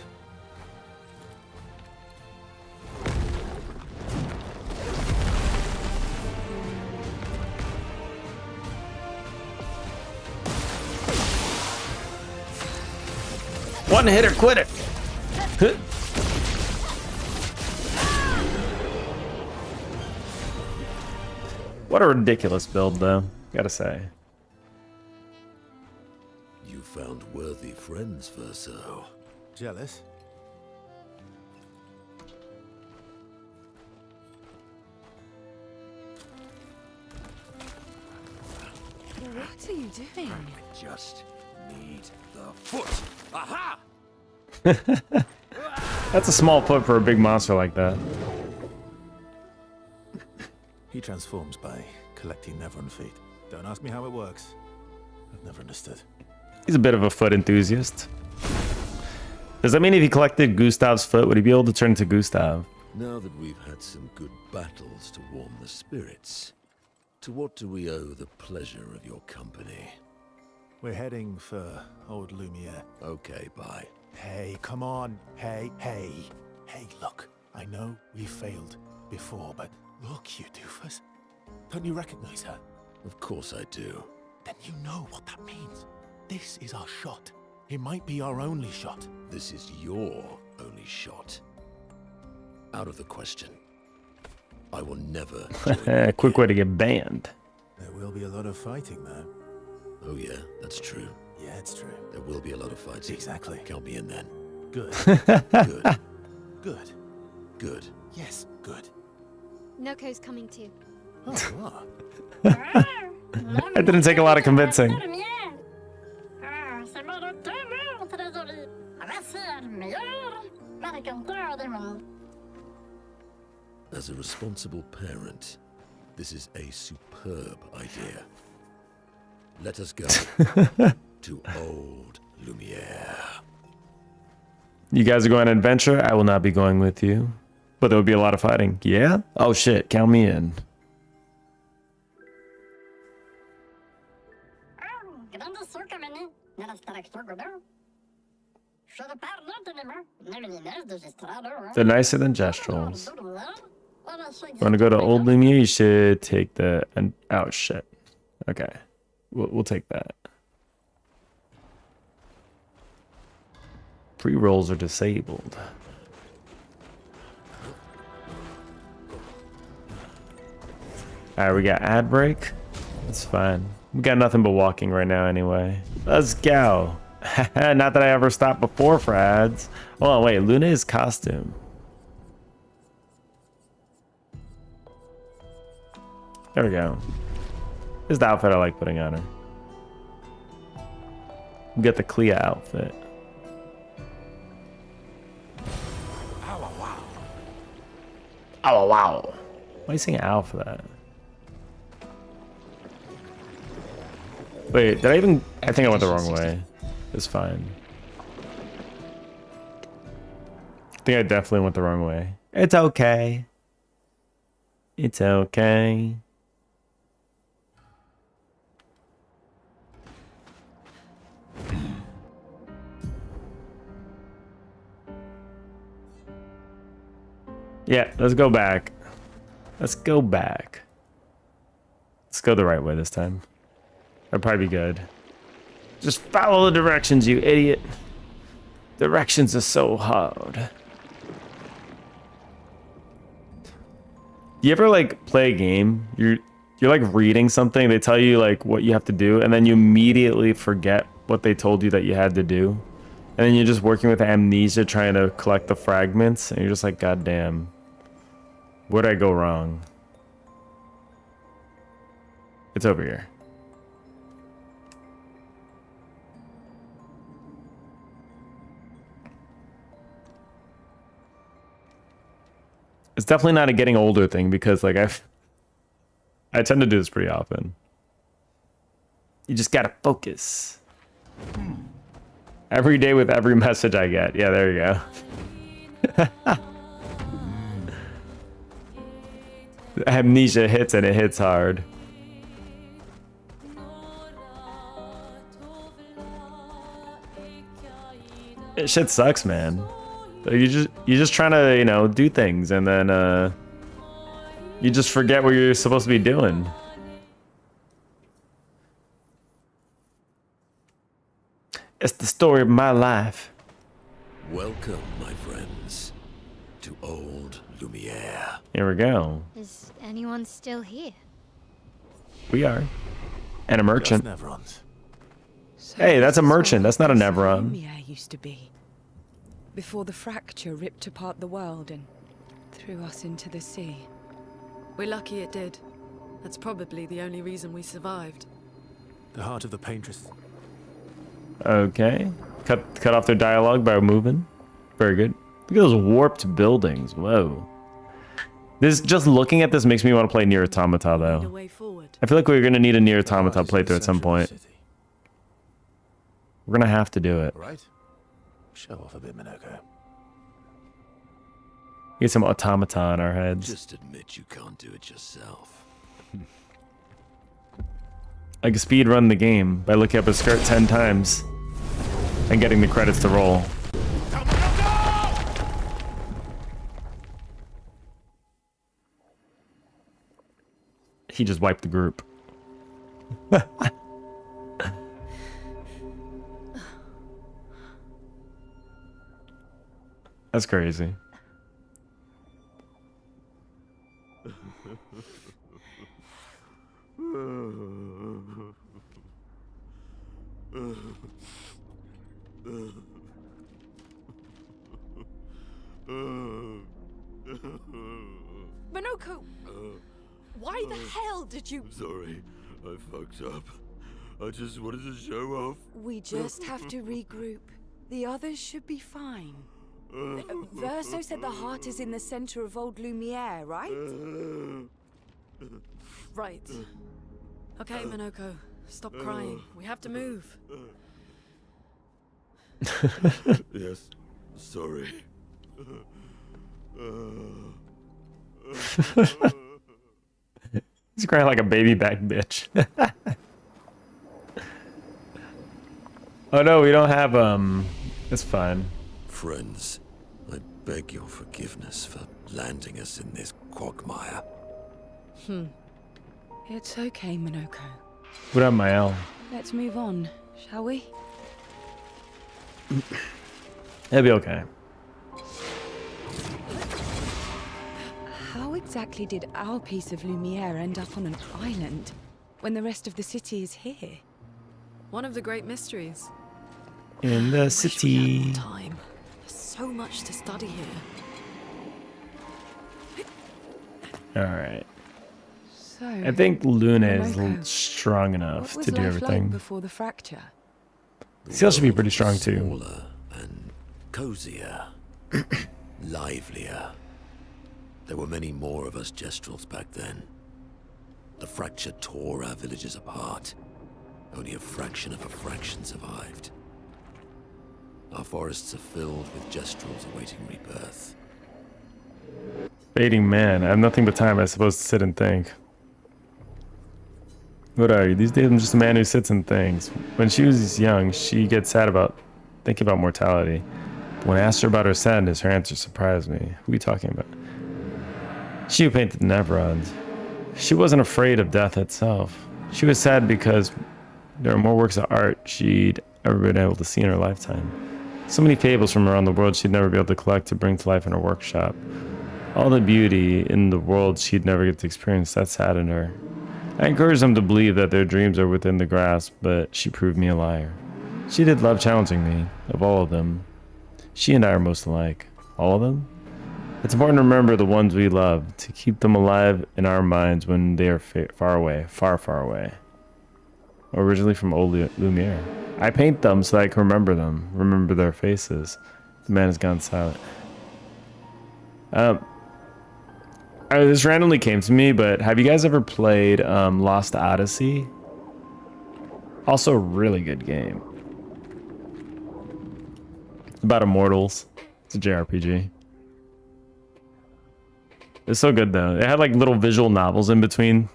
Speaker 1: One hitter quitter. What a ridiculous build, though. Gotta say.
Speaker 9: You found worthy friends, Verso.
Speaker 6: Jealous?
Speaker 8: What are you doing?
Speaker 9: I just need the foot. Aha!
Speaker 1: That's a small foot for a big monster like that.
Speaker 6: He transforms by collecting Nevron feet. Don't ask me how it works. I've never understood.
Speaker 1: He's a bit of a foot enthusiast. Does that mean if he collected Gustav's foot, would he be able to turn into Gustav?
Speaker 9: Now that we've had some good battles to warm the spirits, to what do we owe the pleasure of your company?
Speaker 6: We're heading for old Lumiere.
Speaker 9: Okay, bye.
Speaker 6: Hey, come on. Hey. Hey, look. I know we failed before, but look, you doofus. Don't you recognize her?
Speaker 9: Of course I do.
Speaker 6: Then you know what that means. This is our shot. It might be our only shot.
Speaker 9: This is your only shot. Out of the question. I will never join you
Speaker 1: Quick way to
Speaker 9: again.
Speaker 1: get banned.
Speaker 6: There will be a lot of fighting, though.
Speaker 9: Oh yeah, that's true.
Speaker 6: Yeah, it's true.
Speaker 9: There will be a lot of fighting.
Speaker 6: Exactly.
Speaker 9: Count me in then.
Speaker 6: Good.
Speaker 9: Good.
Speaker 6: Good.
Speaker 9: Good.
Speaker 6: Yes, good.
Speaker 7: Noko's coming too.
Speaker 6: Oh, you are.
Speaker 1: It didn't take a lot of convincing.
Speaker 9: As a responsible parent, this is a superb idea. Let us go to old Lumiere.
Speaker 1: You guys are going on an adventure. I will not be going with you. But there will be a lot of fighting. Yeah? Oh shit, count me in. They're nicer than Gestrels. Want to go to Old Lumiere? You should take the... oh shit. Okay. We'll take that. Pre-rolls are disabled. Alright, we got ad break. That's fine. We got nothing but walking right now anyway. Let's go. Not that I ever stopped before for ads. Hold on, wait. Luna's costume. There we go. This is the outfit I like putting on her. We got the Clea outfit. Oh wow. Why are you saying ow for that? Wait, did I even... I think I went the wrong way. It's fine. I think I definitely went the wrong way. It's okay. It's okay. Yeah, let's go back. Let's go back. Let's go the right way this time. That'd probably be good. Just follow the directions, you idiot. Directions are so hard. You ever like play a game? You're like reading something, they tell you like what you have to do, and then you immediately forget what they told you that you had to do. And then you're just working with amnesia trying to collect the fragments, and you're just like, God damn. Where'd I go wrong? It's over here. It's definitely not a getting older thing because like I tend to do this pretty often. You just gotta focus. Every day with every message I get. Yeah, there you go. Amnesia hits and it hits hard. It shit sucks, man. Like you're just trying to, you know, do things and then you just forget what you're supposed to be doing. It's the story of my life.
Speaker 9: Welcome, my friends, to old Lumiere.
Speaker 1: Here we go.
Speaker 7: Is anyone still here?
Speaker 1: We are. And a merchant.
Speaker 6: Just Nevrons.
Speaker 8: So
Speaker 1: Hey, that's a
Speaker 8: this is
Speaker 1: merchant.
Speaker 8: where
Speaker 1: That's not a
Speaker 8: this
Speaker 1: Nevron.
Speaker 8: Lumiere used to be. Before the fracture ripped apart the world and threw us into the sea.
Speaker 3: We're lucky it did. That's probably the only reason we survived.
Speaker 6: The heart of the paintress.
Speaker 1: Okay. Cut off their dialogue by moving. Very good. Look at those warped buildings. Whoa. This just looking at this makes me want to play Nier Automata
Speaker 3: A
Speaker 1: though.
Speaker 3: way forward.
Speaker 1: I feel like we're gonna need a Nier Automata
Speaker 6: Ours is the
Speaker 1: playthrough at some
Speaker 6: centre of the
Speaker 1: point.
Speaker 6: city.
Speaker 1: We're gonna have to do it.
Speaker 6: All right. Show off a bit, Minoko.
Speaker 1: Get some automata on our heads.
Speaker 9: Just admit you can't do it yourself.
Speaker 1: like speed run the game by looking up his skirt 10 times and getting the credits to roll. He just wiped the group. That's crazy.
Speaker 3: Minoko! Why the hell did you...
Speaker 9: Sorry, I fucked up. I just wanted to show off.
Speaker 8: We just have to regroup. The others should be fine. Verso said the heart is in the center of old Lumiere, right?
Speaker 3: Right. Okay, Minoko. Stop crying. We have to move.
Speaker 9: Yes, sorry.
Speaker 1: He's crying like a baby back bitch. Oh no, we don't have it's fine.
Speaker 9: Friends, I beg your forgiveness for landing us in this quagmire.
Speaker 8: It's okay, Minoko.
Speaker 1: What up, Mael?
Speaker 8: Let's move on, shall we?
Speaker 1: It'll be okay.
Speaker 8: How exactly did our piece of Lumiere end up on an island when the rest of the city is here?
Speaker 3: One of the great mysteries.
Speaker 1: In the
Speaker 3: Wish we had
Speaker 1: city.
Speaker 3: more time. There's so much to study here.
Speaker 1: Alright.
Speaker 8: So,
Speaker 1: I think Luna is
Speaker 8: Minoko,
Speaker 1: strong
Speaker 8: what
Speaker 1: enough
Speaker 8: was
Speaker 1: to do
Speaker 8: life
Speaker 1: everything.
Speaker 8: like before the fracture?
Speaker 1: Seal should be pretty strong too.
Speaker 9: Smaller and cozier, livelier. There were many more of us Gestrels back then. The fracture tore our villages apart. Only a fraction of a fraction survived. Our forests are filled with Gestrels awaiting rebirth.
Speaker 1: Fading man. I have nothing but time, I suppose, to sit and think. What are you? These days I'm just a man who sits and thinks. When she was young, she gets sad about thinking about mortality. But when I asked her about her sadness, her answer surprised me. Who are you talking about? She who painted the Neverons. She wasn't afraid of death itself. She was sad because there are more works of art she'd ever been able to see in her lifetime. So many fables from around the world she'd never be able to collect to bring to life in her workshop. All the beauty in the world she'd never get to experience, that saddened her. I encouraged them to believe that their dreams are within the grasp, but she proved me a liar. She did love challenging me, of all of them. She and I are most alike. All of them? It's important to remember the ones we love, to keep them alive in our minds when they are far away, far, far away. Originally from old Lumiere. I paint them so I can remember them, remember their faces. The man has gone silent. This randomly came to me, but have you guys ever played Lost Odyssey? Also a really good game. It's about immortals. It's a JRPG. It's so good though. It had like little visual novels in between,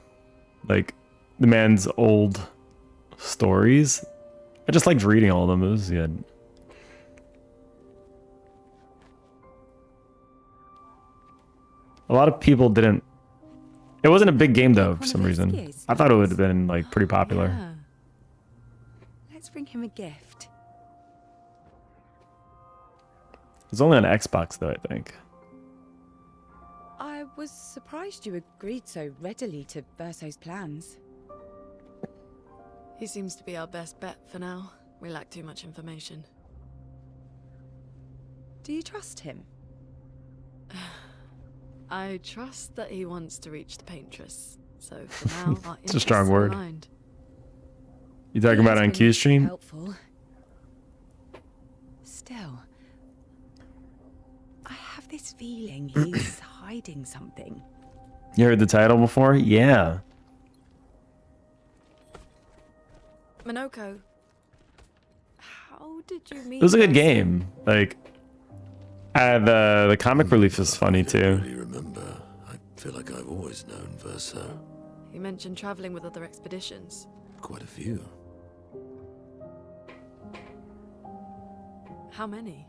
Speaker 1: like the man's old stories. I just liked reading all of them. It was good. A lot of people didn't. It wasn't a big game though for some reason. I thought it would have been like pretty popular.
Speaker 8: Yeah. Let's bring him a gift.
Speaker 1: It was only on Xbox though, I think.
Speaker 8: I was surprised you agreed so readily to Verso's plans.
Speaker 3: He seems to be our best bet for now. We lack too much information.
Speaker 8: Do you trust him?
Speaker 3: I trust that he wants to reach the Paintress. So for now, our
Speaker 1: It's a strong
Speaker 3: interests are
Speaker 1: word.
Speaker 3: aligned.
Speaker 1: You talking
Speaker 8: He
Speaker 1: about
Speaker 8: has
Speaker 1: on
Speaker 8: been
Speaker 1: Q-Stream?
Speaker 8: Helpful. Still, I have this feeling he's hiding something.
Speaker 1: You heard the title before? Yeah.
Speaker 3: Minoko, how did you meet?
Speaker 1: It was a good
Speaker 3: Verso?
Speaker 1: game. Like, the comic relief is funny
Speaker 9: I
Speaker 1: too.
Speaker 9: really remember. I feel like I've always known Verso.
Speaker 3: You mentioned traveling with other expeditions.
Speaker 9: quite a few.
Speaker 3: How many?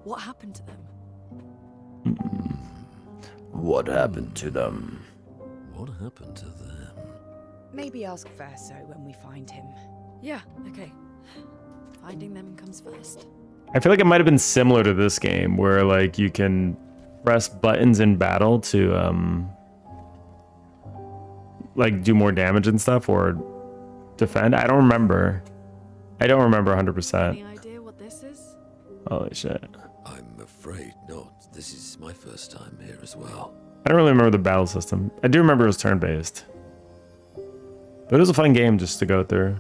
Speaker 3: What happened to them?
Speaker 1: What happened to them?
Speaker 9: What happened to them?
Speaker 8: Maybe ask Verso when we find him.
Speaker 3: Yeah, okay. Finding them comes first.
Speaker 1: I feel like it might have been similar to this game where like you can press buttons in battle to like do more damage and stuff or defend. I don't remember 100%.
Speaker 3: Any idea what this is?
Speaker 1: Holy shit.
Speaker 9: I'm afraid not. This is my first time here as well.
Speaker 1: I don't really remember the battle system. I do remember it was turn-based. But it was a fun game just to go through.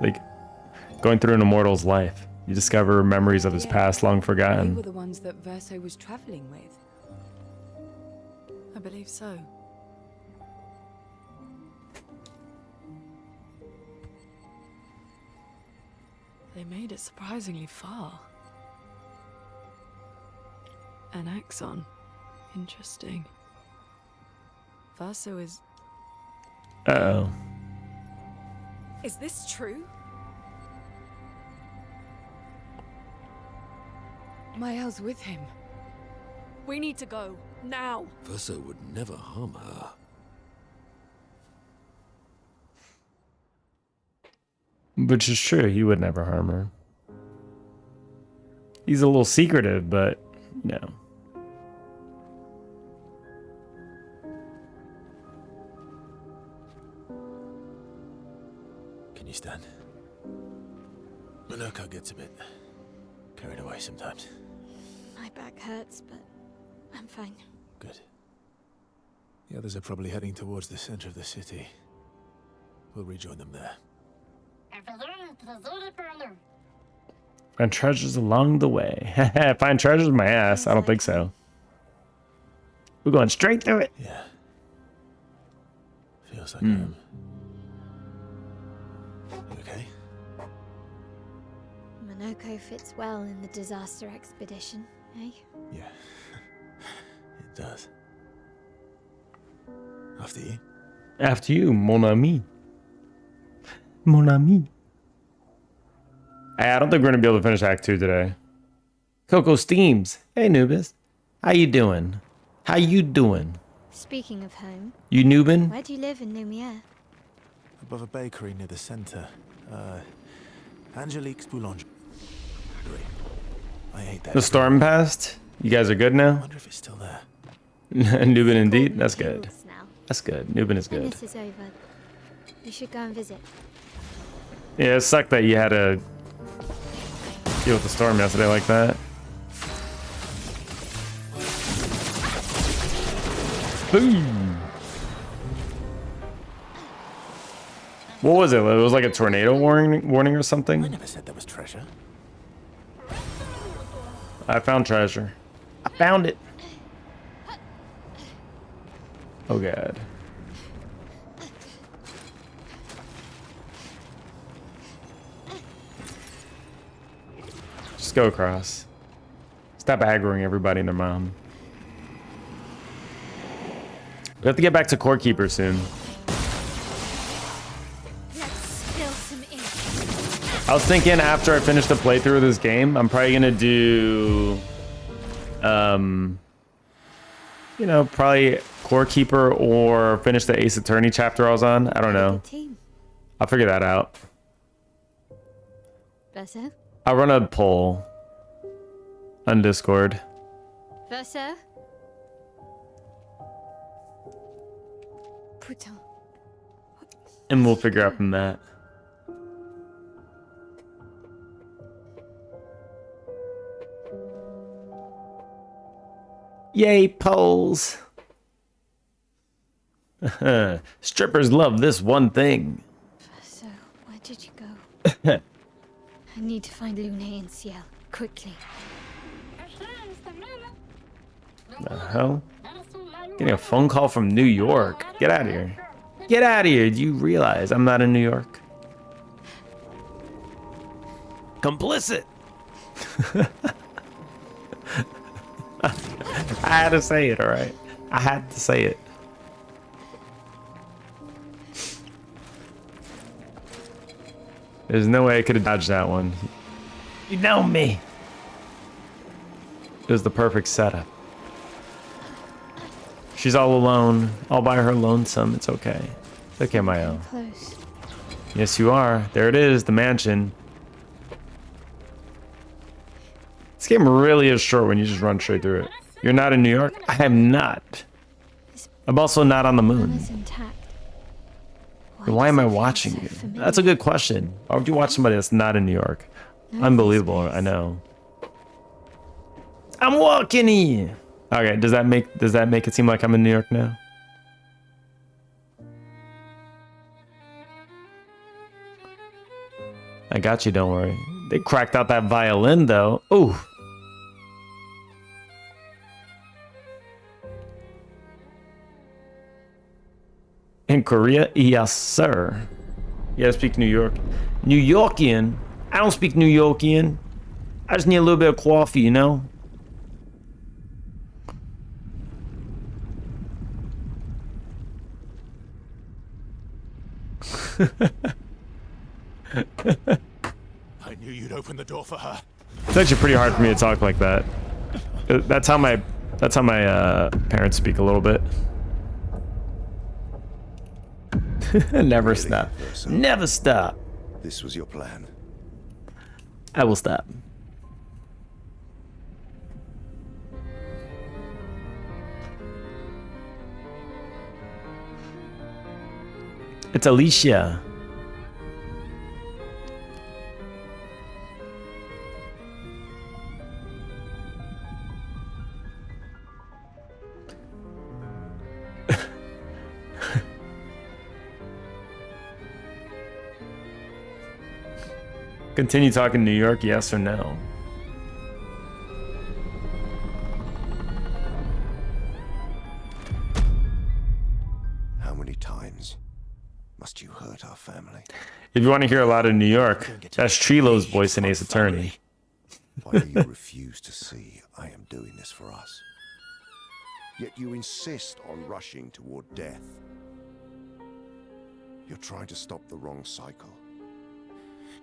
Speaker 1: Like, going through an immortal's life. You discover memories of his past long
Speaker 8: They
Speaker 1: forgotten.
Speaker 8: were the ones that Verso was traveling with.
Speaker 3: I believe so. They made it surprisingly far. An axon. Interesting. Verso is...
Speaker 1: Uh-oh.
Speaker 3: Is this true?
Speaker 8: Mael's with him.
Speaker 3: We need to go. Now.
Speaker 9: Verso would never harm her.
Speaker 1: Which is true, he would never harm her. He's a little secretive, but, you know.
Speaker 6: Can you stand? Minoko gets a bit carried away sometimes.
Speaker 7: My back hurts, but I'm fine.
Speaker 6: Good. The others are probably heading towards the center of the city. We'll rejoin them there.
Speaker 1: Find treasures along the way. Find treasures? My ass. I don't think so. We're going straight through it.
Speaker 6: Yeah. Feels like I am. You okay?
Speaker 7: Minoko fits well in the disaster expedition, eh?
Speaker 6: Yeah. It does. After you.
Speaker 1: After you, mon ami. Mon ami. I don't think we're gonna be able to finish Act 2 today. Coco Steams. Hey, Nubis. How you doing? How you doing?
Speaker 7: Speaking of home,
Speaker 1: You Nubin?
Speaker 7: where do you live in Lumiere?
Speaker 6: Above a bakery near the center. Angelique's Boulangerie. I hate that.
Speaker 1: The storm passed? You guys are good
Speaker 6: I
Speaker 1: now?
Speaker 6: wonder if it's still there.
Speaker 1: Nubin indeed? That's good.
Speaker 7: Hills now.
Speaker 1: That's good. Nubin is
Speaker 7: When
Speaker 1: good.
Speaker 7: this is over, you should go and visit.
Speaker 1: Yeah, it sucked that you had to deal with the storm yesterday like that. Boom! What was it? It was like a tornado warning or
Speaker 6: I
Speaker 1: something?
Speaker 6: never said there was treasure.
Speaker 1: I found treasure. I found it. Oh god. Just go across. Stop aggroing everybody and their mom. We have to get back to Core Keeper soon.
Speaker 7: Let's spill some ink.
Speaker 1: I was thinking after I finish the playthrough of this game, I'm probably gonna do, you know, probably Core Keeper or finish the Ace Attorney chapter I was on. I don't know.
Speaker 7: Good team.
Speaker 1: I'll figure that out.
Speaker 7: Verso?
Speaker 1: I'll run a poll on Discord.
Speaker 7: Verso? Putain.
Speaker 1: And we'll figure out from that. Yay, polls! Strippers love this one thing.
Speaker 7: Verso, where did you go? I need to find Lune and Ciel, quickly.
Speaker 1: The hell? Getting a phone call from New York. Get out of here. Get out of here. Do you realize I'm not in New York? Complicit. I had to say it, all right? I had to say it. There's no way I could have dodged that one. You know me. It was the perfect setup. She's all alone, all by her lonesome. It's okay. It's okay, Mayo.
Speaker 7: Close.
Speaker 1: Yes, you are. There it is, the mansion. This game really is short when you just run straight through it. You're not in New York? I am not. I'm also not on the moon.
Speaker 7: Mama's intact.
Speaker 1: Then why am I
Speaker 7: does it feel
Speaker 1: watching
Speaker 7: so
Speaker 1: you?
Speaker 7: familiar?
Speaker 1: That's a good question. Why would you watch somebody that's not in New York? Unbelievable, I know. I'm walking in. Okay, does that make it seem like I'm in New York now? I got you, don't worry. They cracked out that violin though. Ooh. In Korea? Yes, sir. You gotta speak New York. New Yorkian? I don't speak New Yorkian. I just need a little bit of coffee, you know?
Speaker 6: I knew you'd open the door for her.
Speaker 1: It's actually pretty hard for me to talk like that. That's how my parents speak a little bit. Never stop. Never stop.
Speaker 10: This was your plan.
Speaker 1: I will stop. It's Alicia. Continue talking New York, yes or no?
Speaker 10: How many times must you hurt our family?
Speaker 1: If you want to hear a lot of New York, that's Trilo's voice in Ace Attorney.
Speaker 10: Why do you refuse to see I am doing this for us? Yet you insist on rushing toward death. You're trying to stop the wrong cycle.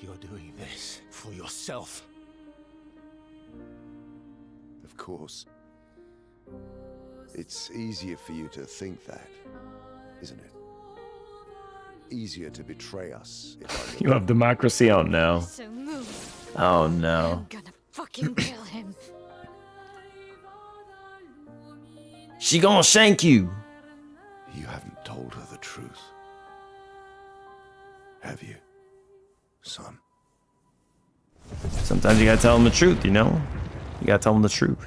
Speaker 6: You're doing this for yourself.
Speaker 10: Of course. It's easier for you to think that, isn't it? Easier to betray us if I
Speaker 1: You have democracy? Oh no.
Speaker 7: So moved.
Speaker 1: Oh no.
Speaker 7: I'm gonna fucking kill him.
Speaker 1: She gonna shank you.
Speaker 10: You haven't told her the truth. Have you, son?
Speaker 1: Sometimes you gotta tell them the truth, you know? You gotta tell them the truth.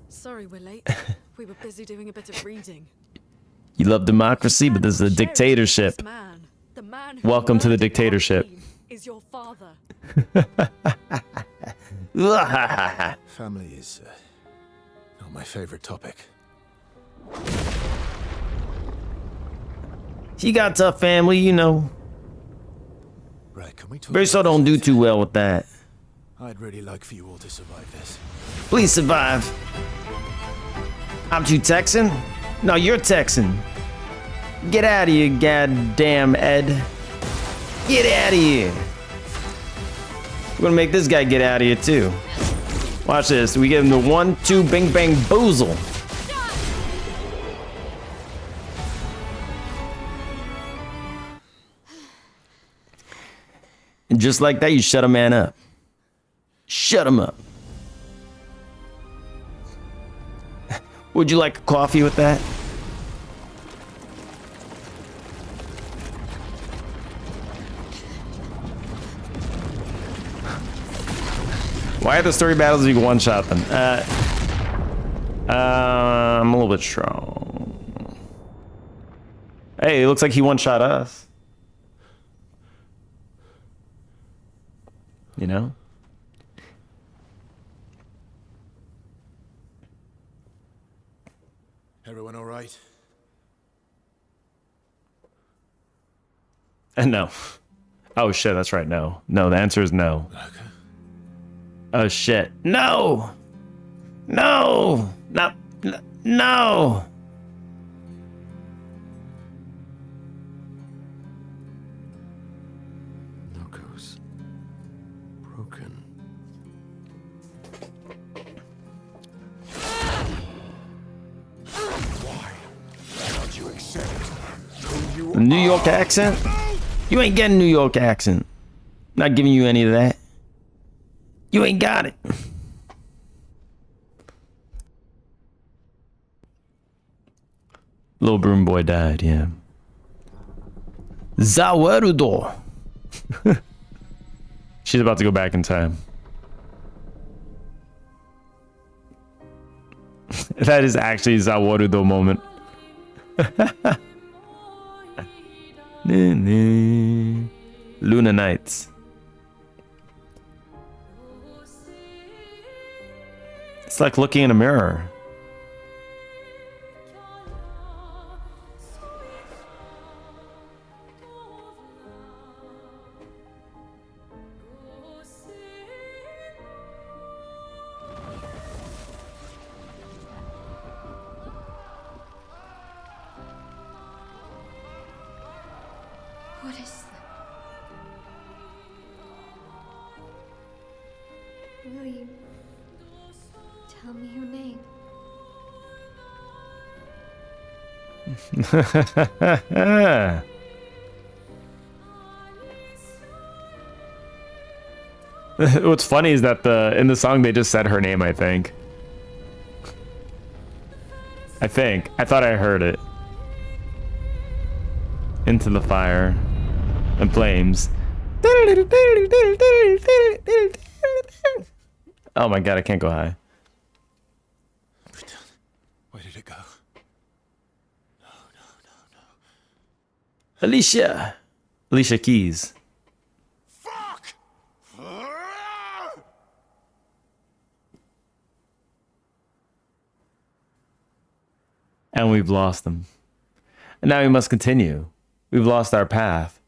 Speaker 3: Sorry we're late. We were busy doing a bit of reading.
Speaker 1: You love democracy, but this is a
Speaker 3: Sheriff,
Speaker 1: dictatorship.
Speaker 3: this man, the man who
Speaker 1: Welcome to the
Speaker 3: murdered our
Speaker 1: dictatorship.
Speaker 3: queen, is your father.
Speaker 6: Family is not my favorite topic.
Speaker 1: You got tough family, you know.
Speaker 6: Right, can we talk?
Speaker 1: Bruce don't do too well with that.
Speaker 6: I'd really like for you all to survive this.
Speaker 1: Please survive. I'm too Texan? No, you're Texan. Get out of here, goddamn Ed. Get out of here. We're gonna make this guy get out of here too. Watch this. We give him the 1-2 bing bang boozle. And just like that, you shut a man up. Shut him up. Would you like a coffee with that? Why are the story battles you can one-shot them? I'm a little bit strong. Hey, it looks like he one-shot us. You know?
Speaker 6: Everyone all right?
Speaker 1: And no. Oh shit, that's right, no. No, the answer is no.
Speaker 6: Okay.
Speaker 1: Oh shit. No! No! Not, no!
Speaker 9: broken.
Speaker 5: Why don't you accept who you
Speaker 1: New York accent? You ain't getting New York accent. Not giving you any of that. You ain't got it. Little broom boy died, yeah. Zawarudo. She's about to go back in time. That is actually Zawarudo moment. Luna Nights. It's like looking in a mirror.
Speaker 7: What is that? Will you tell me your name?
Speaker 1: What's funny is that in the song they just said her name, I think. I thought I heard it. Into the fire and flames. Oh my god, I can't go high.
Speaker 6: Where did it go?
Speaker 1: Alicia Keys.
Speaker 5: fuck?
Speaker 1: And we've lost them. And now we must continue. We've lost our path.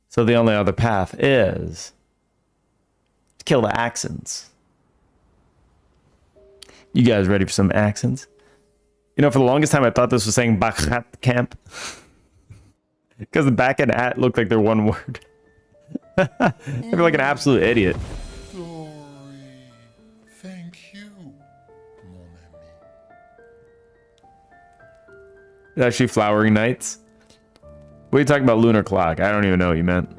Speaker 1: So the only other path is to kill the accents. You guys ready for some accents? You know, for the longest time I thought this was saying Bakhat Camp. Because the back and at looked like they're one word. I feel like an absolute idiot.
Speaker 5: Glory. Thank you, mon ami.
Speaker 1: It's actually Flowering Nights. What are you talking about, Lunar Clock? I don't even know what you meant.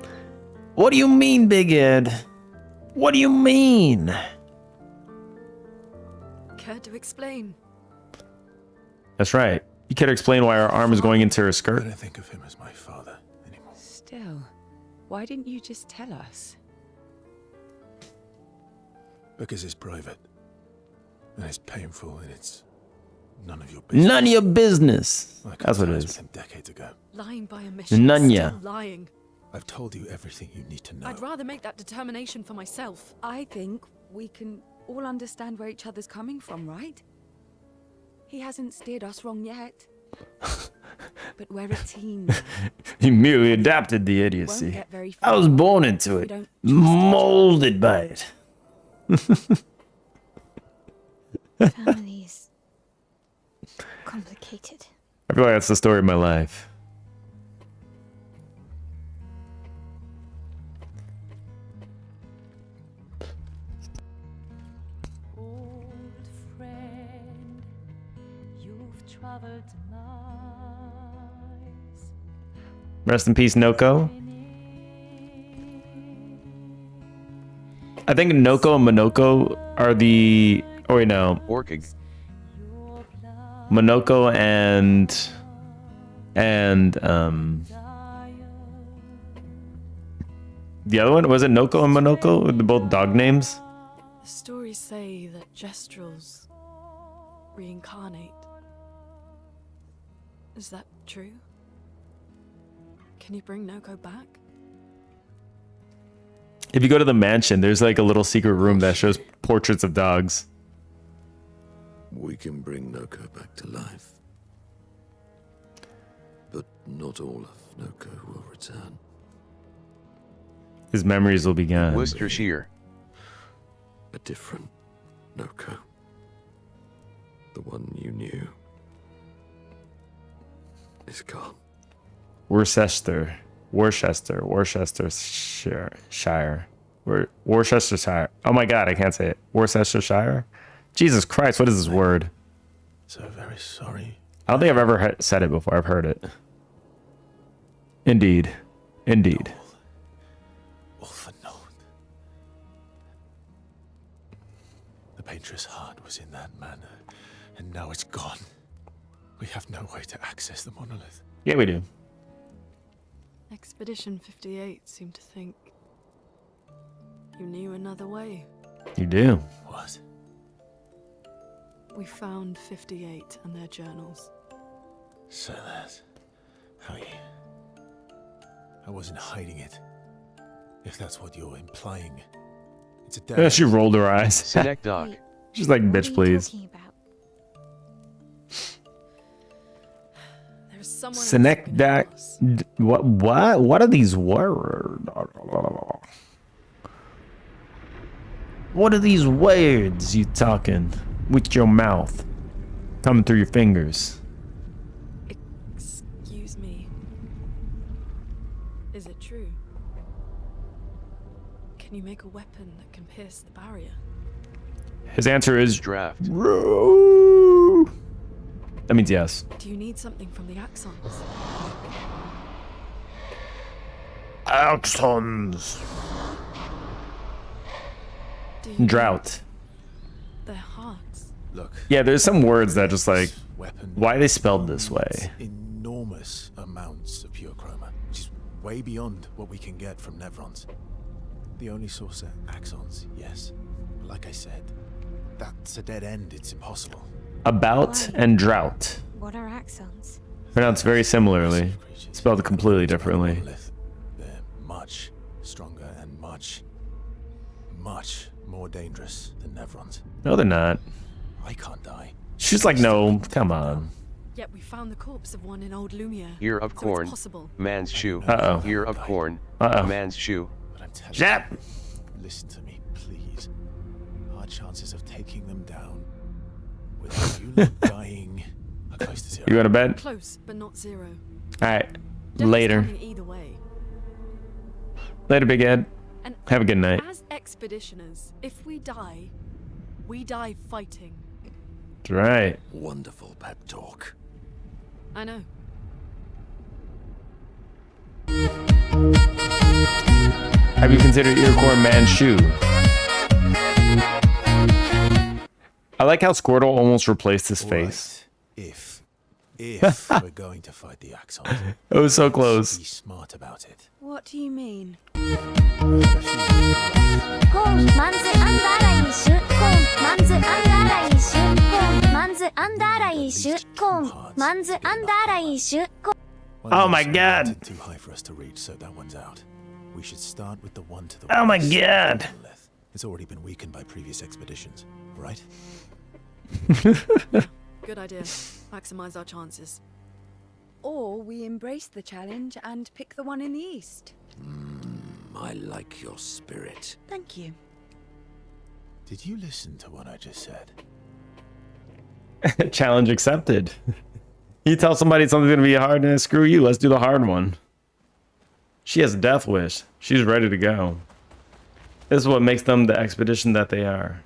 Speaker 1: What do you mean, Big Ed? What do you mean?
Speaker 3: Care to explain?
Speaker 1: That's right. You can't explain why her arm is going into her
Speaker 6: I
Speaker 1: skirt.
Speaker 6: don't think of him as my father anymore.
Speaker 8: Still, why didn't you just tell us?
Speaker 6: Because it's private. And it's painful and it's none of your business.
Speaker 1: None of your business.
Speaker 6: I cut
Speaker 1: That's what it
Speaker 6: ties
Speaker 1: is.
Speaker 6: with him decades ago.
Speaker 3: Lying by omission.
Speaker 1: None ya.
Speaker 3: Still lying.
Speaker 6: I've told you everything you need to know.
Speaker 3: I'd rather make that determination for myself.
Speaker 8: I think we can all understand where each other's coming from, right? He hasn't steered us wrong yet. But we're a team now.
Speaker 1: He merely adapted the
Speaker 8: Won't
Speaker 1: idiocy.
Speaker 8: get very
Speaker 1: I was
Speaker 8: far
Speaker 1: born into
Speaker 8: if we
Speaker 1: it.
Speaker 8: don't trust each other.
Speaker 1: Molded by it.
Speaker 7: Family's complicated.
Speaker 1: I feel like that's the story of my life.
Speaker 11: Old friend, you've traveled miles.
Speaker 1: Rest in peace, Noko. I think Noko and Monoko are the... Oh, wait, no.
Speaker 12: Orchid.
Speaker 1: Monoko and the other one, was it Noko and Monoko? They're both dog names.
Speaker 3: The stories say that Gestrels reincarnate. Is that true? Can you bring Noko back?
Speaker 1: If you go to the mansion, there's like a little secret room that shows portraits of dogs.
Speaker 9: We can bring Noko back to life. But not all of Noko will return.
Speaker 1: His memories will be gone.
Speaker 12: Worcestershire.
Speaker 9: A different Noko. The one you knew is gone.
Speaker 1: Worcestershire. Worcestershire. Oh my god, I can't say it. Worcestershire? Jesus Christ, what is this word?
Speaker 6: So very sorry.
Speaker 1: I don't think I've ever said it before. I've heard it. Indeed. Indeed.
Speaker 6: All for naught. The painter's heart was in that manor, and now it's gone. We have no way to access the monolith.
Speaker 1: Yeah, we do.
Speaker 3: Expedition 58 seemed to think you knew another way.
Speaker 1: You do.
Speaker 6: What?
Speaker 3: We found 58 and their journals.
Speaker 6: So that's how you... I wasn't hiding it. If that's what you're implying. It's a dead...
Speaker 1: She rolled her eyes.
Speaker 12: Sinek Doc.
Speaker 1: She's like, bitch, please.
Speaker 3: There's someone
Speaker 1: Sinek Doc. What are these words? What are these words you talking with your mouth? Coming through your fingers.
Speaker 3: Excuse me. Is it true? Can you make a weapon that can pierce the barrier?
Speaker 1: His answer is
Speaker 12: draft.
Speaker 1: That means yes.
Speaker 3: Do you need something from the axons?
Speaker 1: Axons. Drought.
Speaker 3: Their hearts.
Speaker 6: Look.
Speaker 1: Yeah, there's some words that just like,
Speaker 6: weapon
Speaker 1: why are they spelled this way?
Speaker 6: Enormous amounts of pure chroma, which is way beyond what we can get from Nevrons. The only source are axons, yes. But like I said, that's a dead end. It's impossible.
Speaker 1: About and drought.
Speaker 7: What are axons?
Speaker 1: Pronounced very similarly. Spelled completely differently.
Speaker 6: They're much stronger and much more dangerous than Nevrons.
Speaker 1: No, they're not.
Speaker 6: I can't die.
Speaker 1: She's like, no, come on.
Speaker 3: Yet we found the corpse of one in Old Lumiere.
Speaker 12: Ear of
Speaker 3: so
Speaker 12: corn.
Speaker 3: It's possible.
Speaker 12: Man's shoe.
Speaker 1: Uh-oh.
Speaker 12: Ear of corn.
Speaker 1: Uh-oh.
Speaker 12: Man's shoe.
Speaker 6: But I'm telling
Speaker 1: Zap!
Speaker 6: you, listen to me, please. Our chances of taking them down without you not dying are close to zero.
Speaker 1: You going to bed?
Speaker 3: Close, but not zero.
Speaker 1: Alright.
Speaker 3: Death
Speaker 1: Later.
Speaker 3: is coming either way.
Speaker 1: Later, Big Ed.
Speaker 3: And
Speaker 1: Have a good night.
Speaker 3: as expeditioners, if we die fighting.
Speaker 1: That's right.
Speaker 9: Wonderful pep talk.
Speaker 3: I know.
Speaker 1: Have you considered Iroquois man's shoe? I like how Squirtle almost replaced his face.
Speaker 6: If we're going to fight the axons,
Speaker 1: It was so close.
Speaker 6: be smart about it.
Speaker 8: What do you mean?
Speaker 1: Oh my god.
Speaker 6: Too high for us to reach, so that one's out. We should start with the one to the
Speaker 1: Oh my
Speaker 6: west.
Speaker 1: god.
Speaker 6: It's already been weakened by previous expeditions, right?
Speaker 3: Good idea. Maximize our chances.
Speaker 8: Or we embrace the challenge and pick the one in the east.
Speaker 9: I like your spirit.
Speaker 8: Thank you.
Speaker 6: Did you listen to what I just said?
Speaker 1: Challenge accepted. You tell somebody something's gonna be hard and screw you, let's do the hard one. She has a death wish. She's ready to go. This is what makes them the expedition that they are.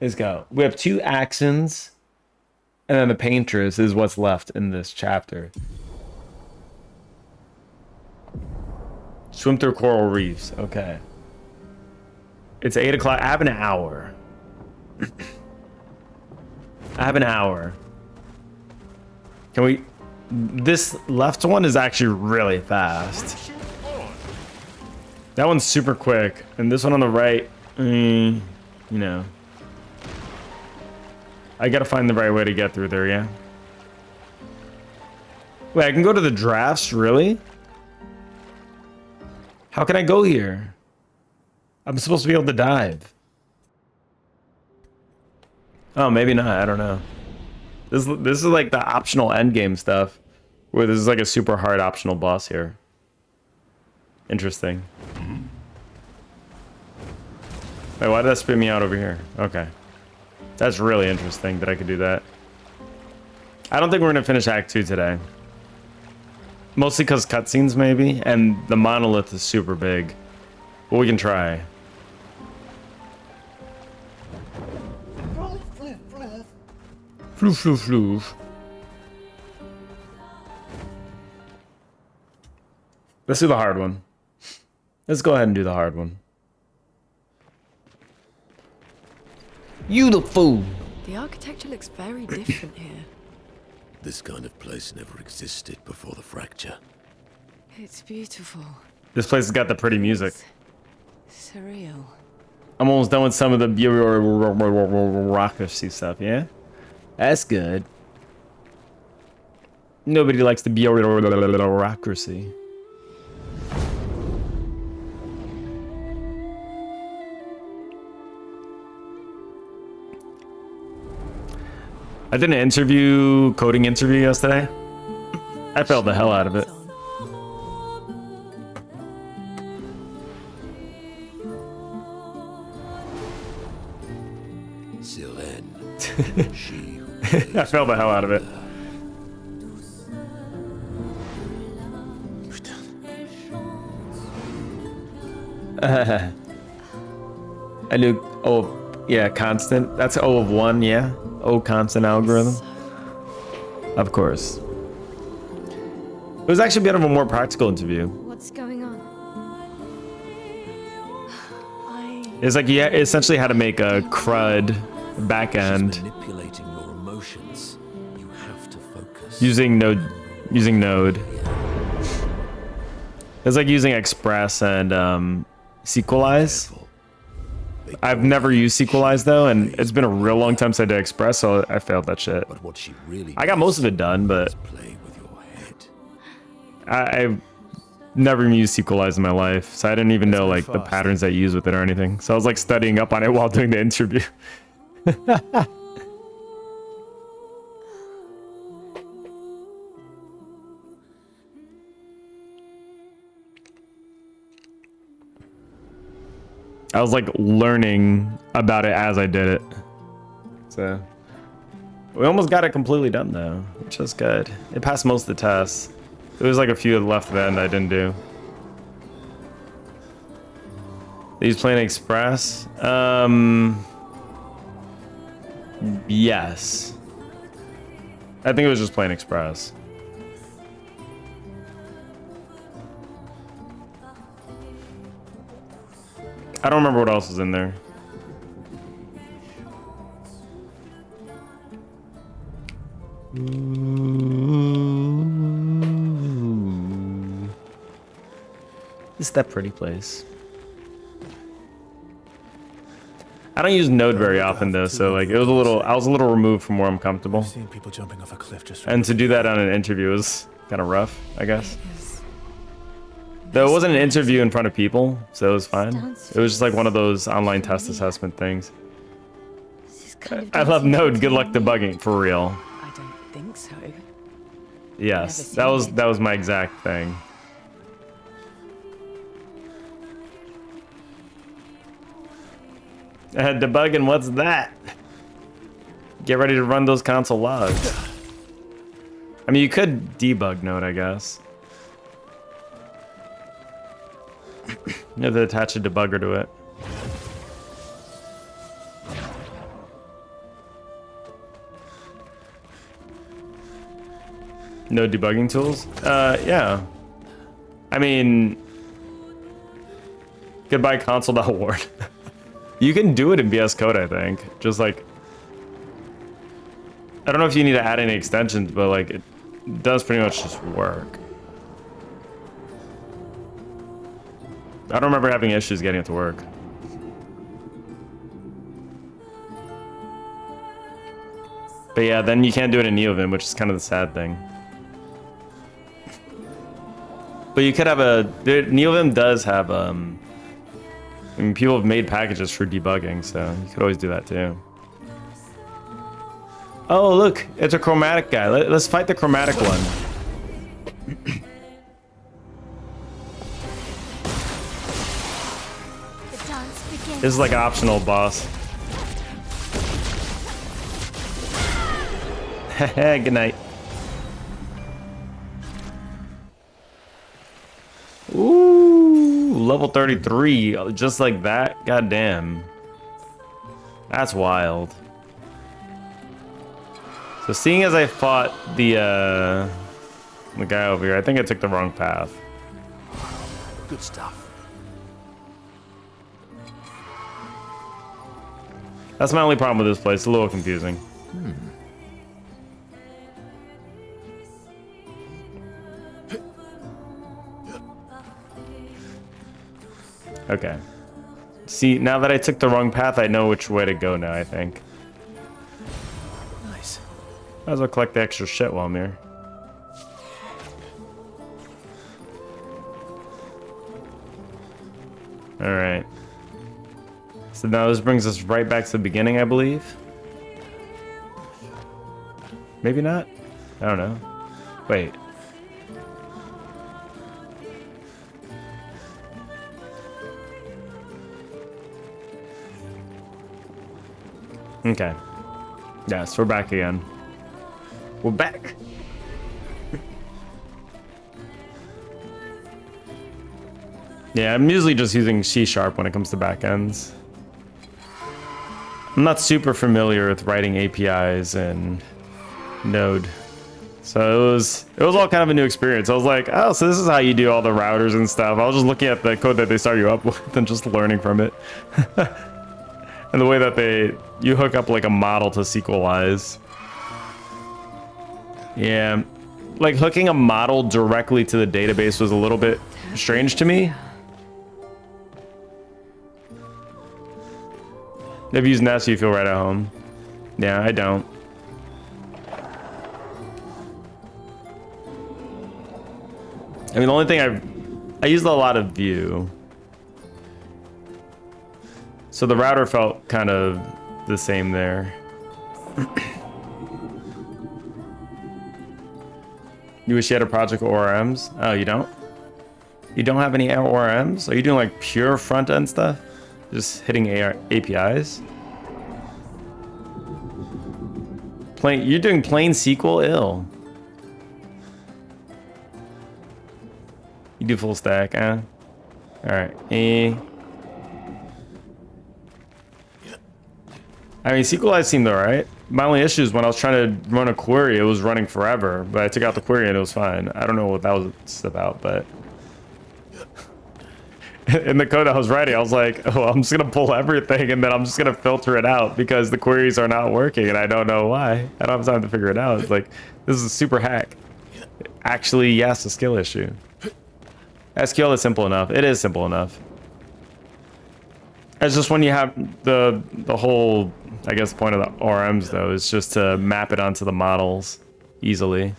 Speaker 1: Let's go. We have 2 axons, and then the paintress is what's left in this chapter. Swim through coral reefs. Okay. It's 8 o'clock. I have an hour. I have an hour. Can we... This left one is actually really fast. That one's super quick. And this one on the right, you know. I gotta find the right way to get through there, yeah? Wait, I can go to the drafts? Really? How can I go here? I'm supposed to be able to dive. Oh, maybe not. I don't know. This is like the optional endgame stuff, where this is like a super hard optional boss here. Interesting. Wait, why did that spit me out over here? Okay. That's really interesting that I could do that. I don't think we're gonna finish Act 2 today. Mostly because cutscenes, maybe, and the monolith is super big. But we can try. Floof, floof, floof. Let's do the hard one. Let's go ahead and do the hard one. You the fool.
Speaker 3: The architecture looks very different here.
Speaker 9: This kind of place never existed before the fracture.
Speaker 8: It's beautiful.
Speaker 1: This place has got the pretty music.
Speaker 8: It's surreal.
Speaker 1: I'm almost done with some of the bureaucracy stuff, yeah? That's good. Nobody likes the bureaucracy. I did an coding interview yesterday. I failed the hell out of it. I failed the hell out of it. I knew. Oh, yeah, constant. That's O of 1, yeah. O constant algorithm. Of course. It was actually a bit of a more practical interview.
Speaker 7: What's going on?
Speaker 1: It's like you essentially had to make a CRUD backend.
Speaker 9: Manipulating your emotions. You have to focus.
Speaker 1: Using Node. It's like using Express and Sequelize. I've never used Sequelize though, and it's been a real long time since I did Express, so I failed that shit.
Speaker 9: But what she really
Speaker 1: I got most of it done, but
Speaker 9: play with your head.
Speaker 1: I've never even used Sequelize in my life, so I didn't even know like the patterns I use with it or anything. So I was like studying up on it while doing the interview. I was like learning about it as I did it. So we almost got it completely done though, which is good. It passed most of the tests. There was like a few left then I didn't do. These playing Express? Yes. I think it was just plain Express. I don't remember what else was in there. This is that pretty place. I don't use Node very often though, so like I was a little removed from where I'm comfortable.
Speaker 6: Seeing people jumping off a cliff just
Speaker 1: and to do that on an interview was kind of rough, I guess. Though it wasn't an interview in front of people, so it was fine. It was just like one of those online test assessment things. I love Node. Good luck debugging, for real.
Speaker 8: I don't think so.
Speaker 1: Yes, that was my exact thing. Debugging, what's that? Get ready to run those console logs. I mean, you could debug Node, I guess. You have to attach a debugger to it. No debugging tools? Yeah. I mean, goodbye console.ward. You can do it in VS Code, I think. Just like, I don't know if you need to add any extensions, but like it does pretty much just work. I don't remember having issues getting it to work. But yeah, then you can't do it in NeoVim, which is kind of the sad thing. But you could have NeoVim does have, I mean, people have made packages for debugging, so you could always do that too. Oh, look, it's a chromatic guy. Let's fight the chromatic one. This is like an optional boss. Good night. level 33 just like that. God damn. That's wild. So seeing as I fought the guy over here, I think I took the wrong path.
Speaker 9: Good stuff.
Speaker 1: That's my only problem with this place. It's a little confusing. Okay. See, now that I took the wrong path, I know which way to go now, I think.
Speaker 6: Nice.
Speaker 1: Might as well collect the extra shit while I'm here. Alright. So now this brings us right back to the beginning, I believe. Maybe not? I don't know. Wait. Okay. Yes, we're back again. We're back. Yeah, I'm usually just using C# when it comes to backends. I'm not super familiar with writing APIs and Node. So it was all kind of a new experience. I was like, oh, so this is how you do all the routers and stuff. I was just looking at the code that they start you up with and just learning from it. And the way that you hook up like a model to SQLize. Yeah, like hooking a model directly to the database was a little bit strange to me. If you use Nest, you feel right at home. Yeah, I don't. I mean, the only thing I used a lot of Vue. So the router felt kind of the same there. You wish you had a project with ORMs? Oh, you don't? You don't have any ORMs? Are you doing like pure front-end stuff? Just hitting APIs? You're doing plain SQL? Ill. You do full stack, huh? Alright. I mean, SQLize seemed alright. My only issue is when I was trying to run a query, it was running forever. But I took out the query and it was fine. I don't know what that was about, but... in the code I was writing, I was like, oh, I'm just going to pull everything and then I'm just going to filter it out because the queries are not working and I don't know why. I don't have time to figure it out. It's like, this is a super hack. Actually, yes, a skill issue. SQL is simple enough. It is simple enough. It's just when you have the whole, I guess, point of the ORMs, though, is just to map it onto the models easily.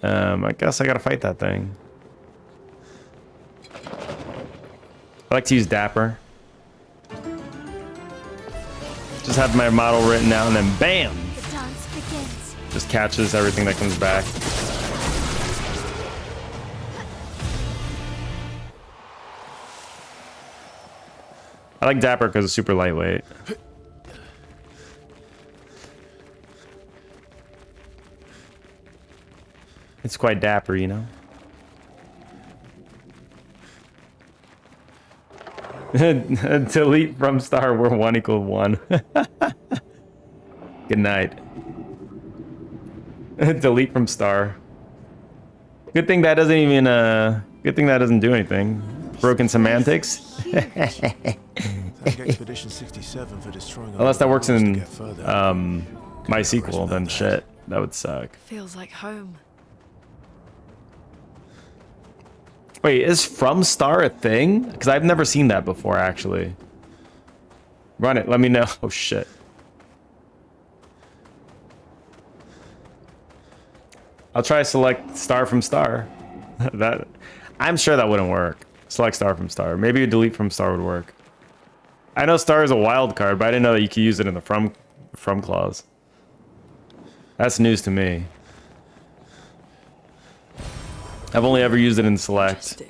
Speaker 1: I guess I gotta fight that thing. I like to use Dapper. Just have my model written out and then BAM!
Speaker 7: The dance begins.
Speaker 1: Just catches everything that comes back. I like Dapper because it's super lightweight. It's quite dapper, you know? Delete from star where 1 = 1. Good night. Delete from star. Good thing that doesn't even, good thing that doesn't do anything. Broken semantics.
Speaker 6: Expedition 67 for destroying
Speaker 1: Unless that works in,
Speaker 6: MySQL,
Speaker 1: MySQL, then shit. That would suck.
Speaker 3: Feels like home.
Speaker 1: Wait, is from star a thing? Because I've never seen that before, actually. Run it, let me know. Oh, shit. I'll try to select star from star. I'm sure that wouldn't work. Select star from star. Maybe a delete from star would work. I know star is a wild card, but I didn't know that you could use it in the from clause. That's news to me. I've only ever used it in select.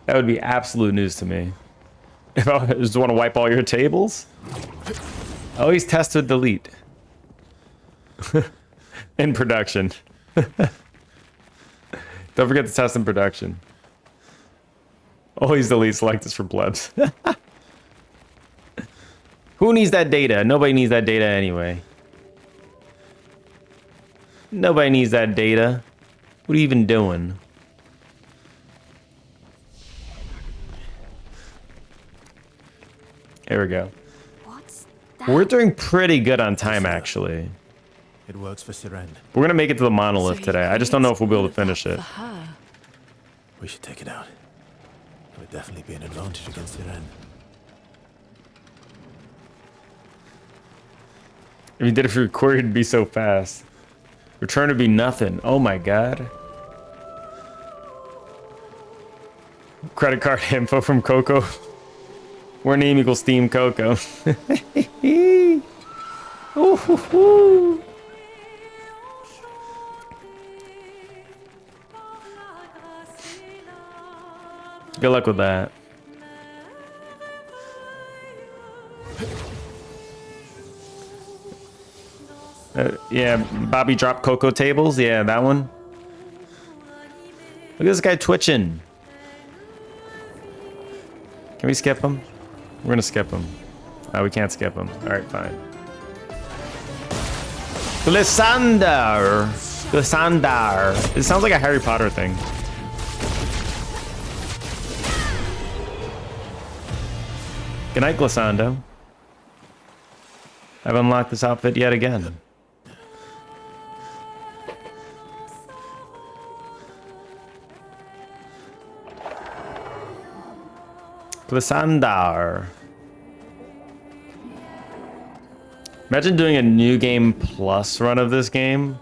Speaker 1: That would be absolute news to me. If I just want to wipe all your tables? Always test with delete. In production. Don't forget to test in production. Always delete select this for plebs. Who needs that data? Nobody needs that data anyway. Nobody needs that data. What are you even doing? There we go.
Speaker 7: What's that?
Speaker 1: We're doing pretty good on time, actually.
Speaker 6: It works for Siren.
Speaker 1: We're gonna make it to the monolith
Speaker 3: So
Speaker 1: today. I just don't know if we'll be able to finish it.
Speaker 3: For her.
Speaker 6: We should take it out. It would definitely be an advantage against Siren.
Speaker 1: If you did it for recording, it'd be so fast. Return would be nothing. Oh my god. Credit card info from Coco. We're name equals Steam Coco. Ooh, hoo, hoo. Good luck with that. Yeah, Bobby dropped Coco tables. Yeah, that one. Look at this guy twitching. Can we skip him? We're gonna skip him. We can't skip him. All right, fine. Glissander. Glissander. It sounds like a Harry Potter thing. Good night, Glissando. I've unlocked this outfit yet again. Glissandar. Imagine doing a new game plus run of this game.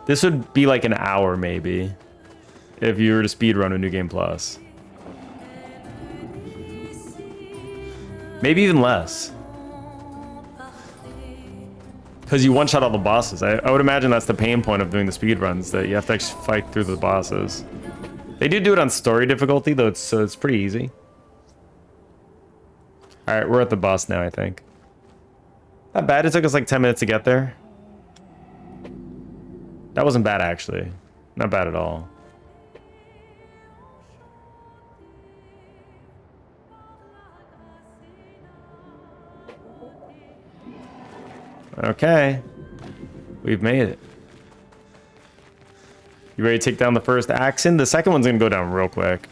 Speaker 1: This would be like an hour maybe if you were to speedrun a new game plus. Maybe even less. Because you one-shot all the bosses. I would imagine that's the pain point of doing the speedruns, that you have to actually fight through the bosses. They do it on story difficulty, though, so it's pretty easy. Alright, we're at the boss now, I think. Not bad, it took us like 10 minutes to get there. That wasn't bad, actually. Not bad at all. Okay. We've made it. You ready to take down the first Axon? The second one's gonna go down real quick.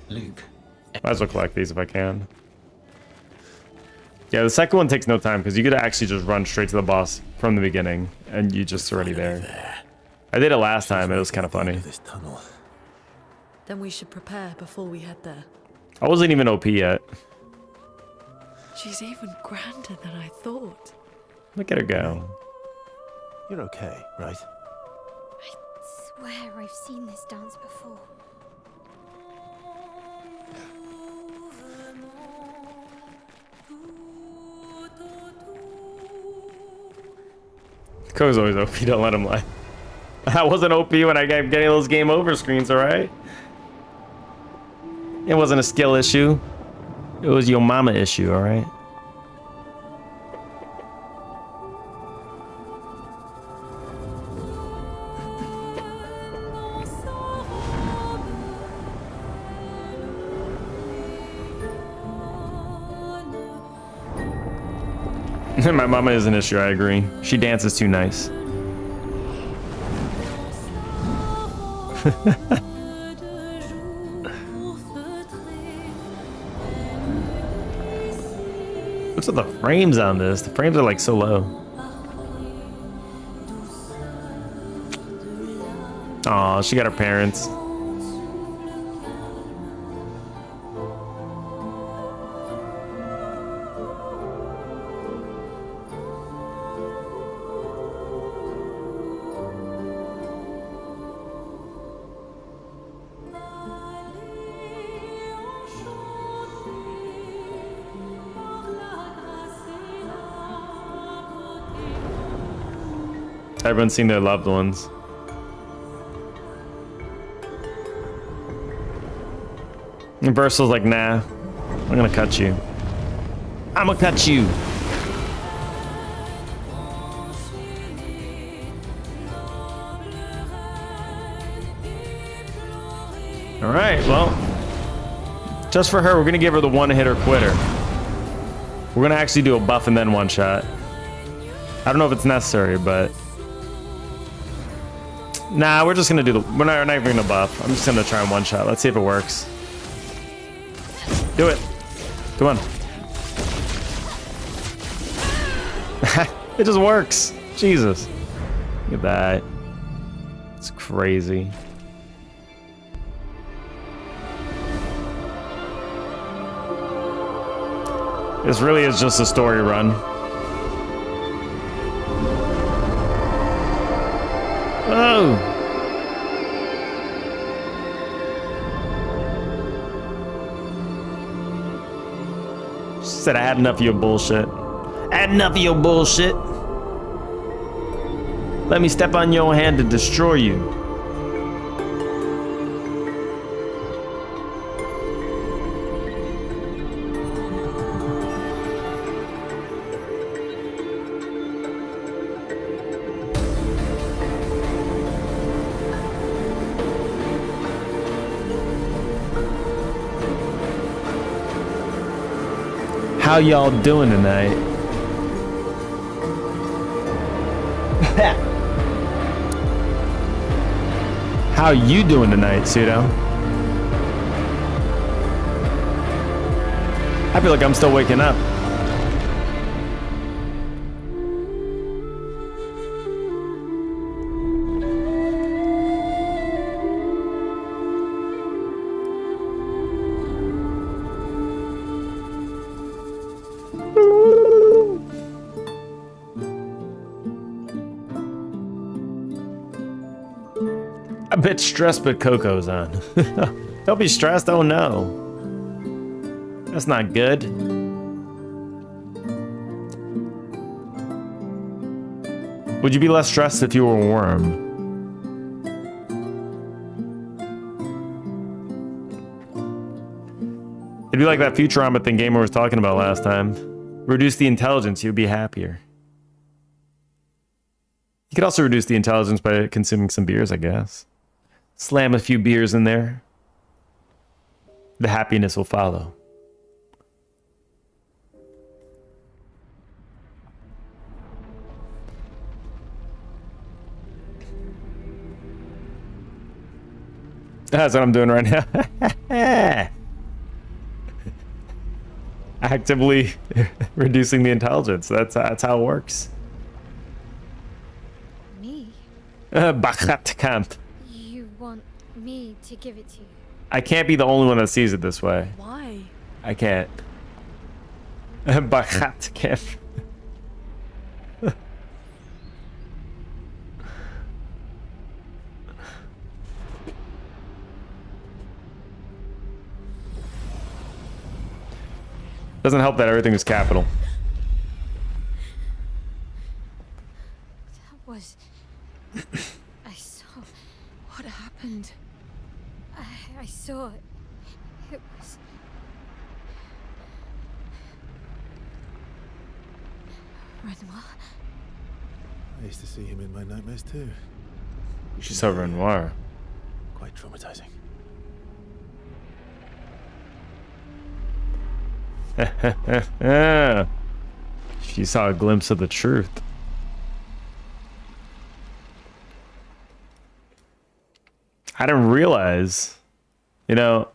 Speaker 12: Luke.
Speaker 1: Might as well collect these if I can. Yeah, the second one takes no time because you could actually just run straight to the boss from the beginning and you just already there. I did it last time, it was kind of funny.
Speaker 6: This tunnel.
Speaker 3: Then we should prepare before we head there.
Speaker 1: I wasn't even OP yet.
Speaker 3: She's even grander than I thought.
Speaker 1: Look at her go.
Speaker 6: You're okay, right?
Speaker 7: I swear I've seen this dance before.
Speaker 1: Ko's always OP, don't let him lie. I wasn't OP when I kept getting those game over screens, alright? It wasn't a skill issue. It was your mama issue, alright? My mama is an issue, I agree. She dances too nice. What's with the frames on this? The frames are like so low. Aw, she got her parents. Everyone's seen their loved ones. And Burstle's like, nah, I'm gonna cut you. I'm gonna cut you. All right, well, just for her, we're gonna give her the one-hitter quitter. We're gonna actually do a buff and then one shot. I don't know if it's necessary, but nah, we're just gonna do the. We're not even gonna buff. I'm just gonna try one shot. Let's see if it works. Do it. Come on. It just works. Jesus. Look at that. It's crazy. This really is just a story run. Oh! She said I had enough of your bullshit. I had enough of your bullshit. Let me step on your hand to destroy you. How y'all doing tonight? How you doing tonight, Pseudo? I feel like I'm still waking up. A bit stressed, but Coco's on. Don't be stressed. Oh no. That's not good. Would you be less stressed if you were a worm? It'd be like that Futurama thing Gamer was talking about last time. Reduce the intelligence, you'd be happier. You could also reduce the intelligence by consuming some beers, I guess. Slam a few beers in there. The happiness will follow. That's what I'm doing right now. Actively reducing the intelligence. That's how it works.
Speaker 7: Me?
Speaker 1: Bachat camp.
Speaker 7: You want me to give it to you?
Speaker 1: I can't be the only one that sees it this way.
Speaker 3: Why?
Speaker 1: I can't. Bachat camp. Doesn't help that everything is capital.
Speaker 7: That was... I saw...
Speaker 3: What happened?
Speaker 7: I saw it. It was... Renoir?
Speaker 6: I used to see him in my nightmares too.
Speaker 1: She saw Renoir.
Speaker 6: Quite traumatizing.
Speaker 1: She saw a glimpse of the truth. I didn't realize. You know,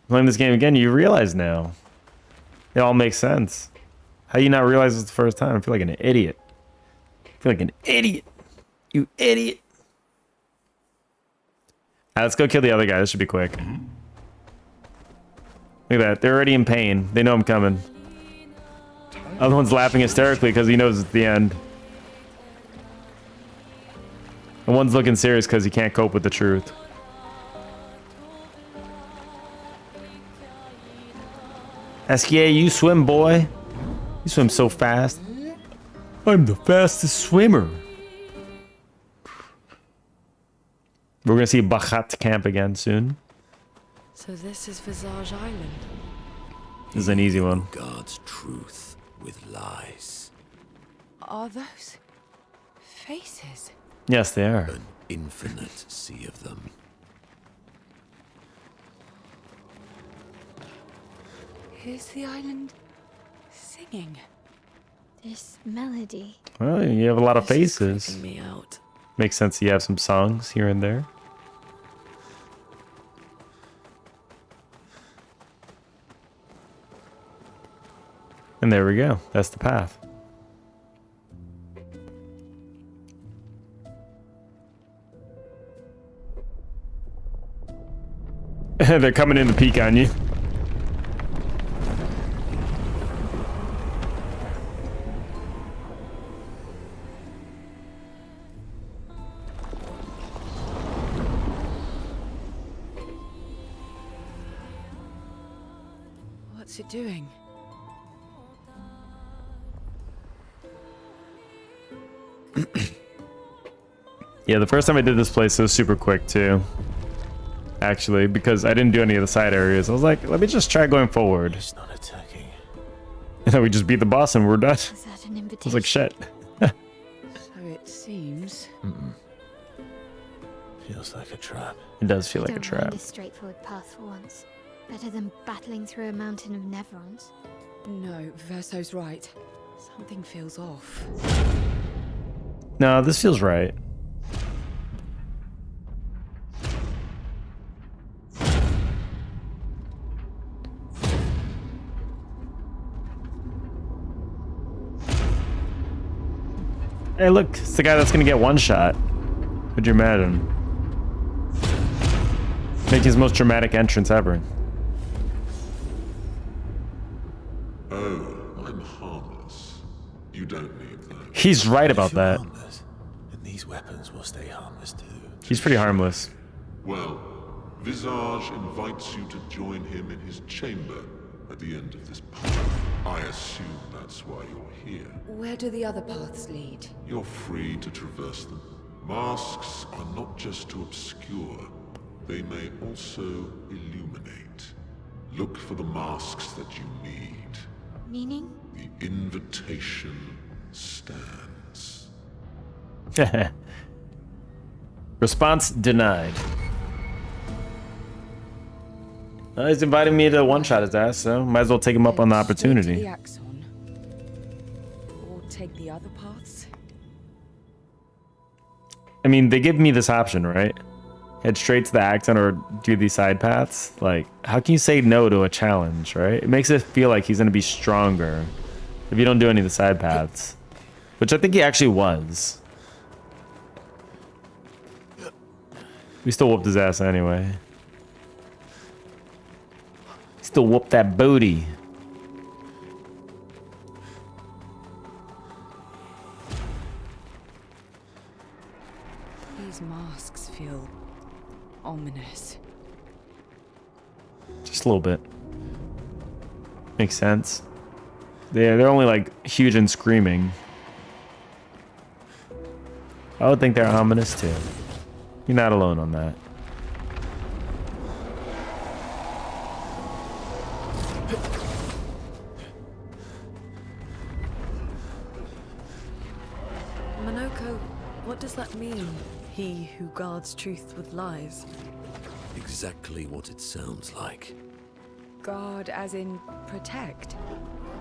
Speaker 1: playing this game again, you realize now. It all makes sense. How you not realize this the first time? I feel like an idiot. I feel like an idiot. You idiot. Alright, let's go kill the other guy. This should be quick. Look at that. They're already in pain. They know I'm coming. Other one's laughing hysterically because he knows it's the end. And one's looking serious because he can't cope with the truth. SKA, you swim, boy. You swim so fast. I'm the fastest swimmer. We're gonna see Bachat camp again soon.
Speaker 3: So this is Visage Island.
Speaker 1: This is an easy one.
Speaker 9: Guards truth with lies.
Speaker 8: Are those faces?
Speaker 1: Yes, they are.
Speaker 9: An infinite sea of them.
Speaker 8: Is the island singing?
Speaker 7: This melody.
Speaker 1: Well, you have a lot of
Speaker 3: This is
Speaker 1: faces.
Speaker 3: creeping me out.
Speaker 1: Makes sense you have some songs here and there. And there we go. That's the path. They're coming in to peek on you.
Speaker 8: What's it doing?
Speaker 1: Yeah, the first time I did this place, it was super quick too. Actually, because I didn't do any of the side areas. I was like, let me just try going forward.
Speaker 6: It's not attacking.
Speaker 1: And then we just beat the boss and we're done.
Speaker 7: Is that an
Speaker 1: I
Speaker 7: invitation?
Speaker 1: was like, shit.
Speaker 8: So it seems.
Speaker 6: Feels like a trap.
Speaker 1: It does feel
Speaker 7: I
Speaker 1: like a
Speaker 7: don't mind
Speaker 1: trap.
Speaker 7: a straightforward path for once. Better than battling through a mountain of nevrons.
Speaker 8: No, Verso's right. Something feels off.
Speaker 1: No, this feels right. Hey, look, it's the guy that's gonna get one shot. Could you imagine? Making his most dramatic entrance ever.
Speaker 5: Oh, I'm harmless. You don't need that.
Speaker 1: He's right about
Speaker 6: You're
Speaker 1: that.
Speaker 6: harmless, and these weapons will stay harmless too.
Speaker 1: He's pretty harmless.
Speaker 5: Well, Visage invites you to join him in his chamber at the end of this path. I assume that's why you're here.
Speaker 8: Where do the other paths lead?
Speaker 5: You're free to traverse them. Masks are not just to obscure, they may also illuminate. Look for the masks that you need.
Speaker 7: Meaning?
Speaker 5: The invitation stands.
Speaker 1: Response denied. He's inviting me to one-shot his ass, so might as well take him up on the
Speaker 8: Head straight to
Speaker 1: opportunity.
Speaker 8: the Axon. Or take the other paths?
Speaker 1: I mean, they give me this option, right? Head straight to the Axon or do these side paths. Like, how can you say no to a challenge, right? It makes it feel like he's gonna be stronger if you don't do any of the side paths. Which I think he actually was. We still whooped his ass anyway. Still whoop that booty.
Speaker 8: These masks feel ominous.
Speaker 1: Just a little bit. Makes sense. They're only like huge and screaming. I would think they're ominous too. You're not alone on that.
Speaker 3: Monoko, what does that mean? He who guards truth with lies.
Speaker 9: Exactly what it sounds like.
Speaker 8: Guard as in protect?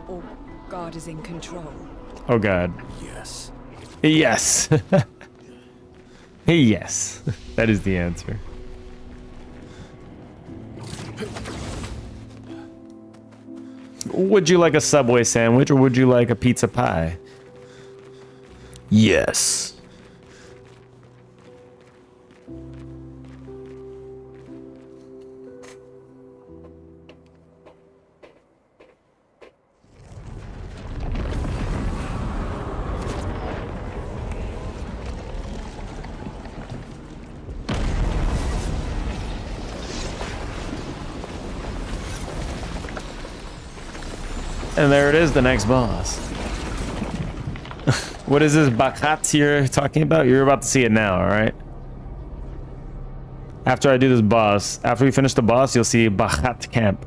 Speaker 8: Or guard as in control?
Speaker 1: Oh god.
Speaker 9: Yes.
Speaker 1: Yes. Yes. That is the answer. Would you like a Subway sandwich or would you like a pizza pie? Yes. And there it is, the next boss. What is this Bakat you're talking about? You're about to see it now, alright? After I do this boss, after we finish the boss, you'll see Bakat camp.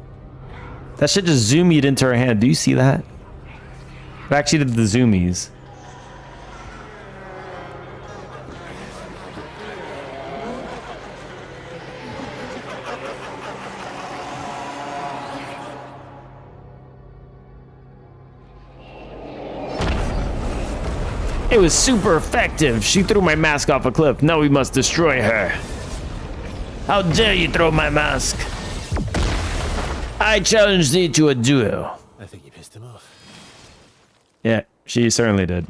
Speaker 1: That shit just zoomed into her hand. Do you see that? It actually did the zoomies. It was super effective. She threw my mask off a cliff. Now we must destroy her. How dare you throw my mask? I challenge thee to a duel.
Speaker 6: I think you pissed him off.
Speaker 1: Yeah, she certainly did.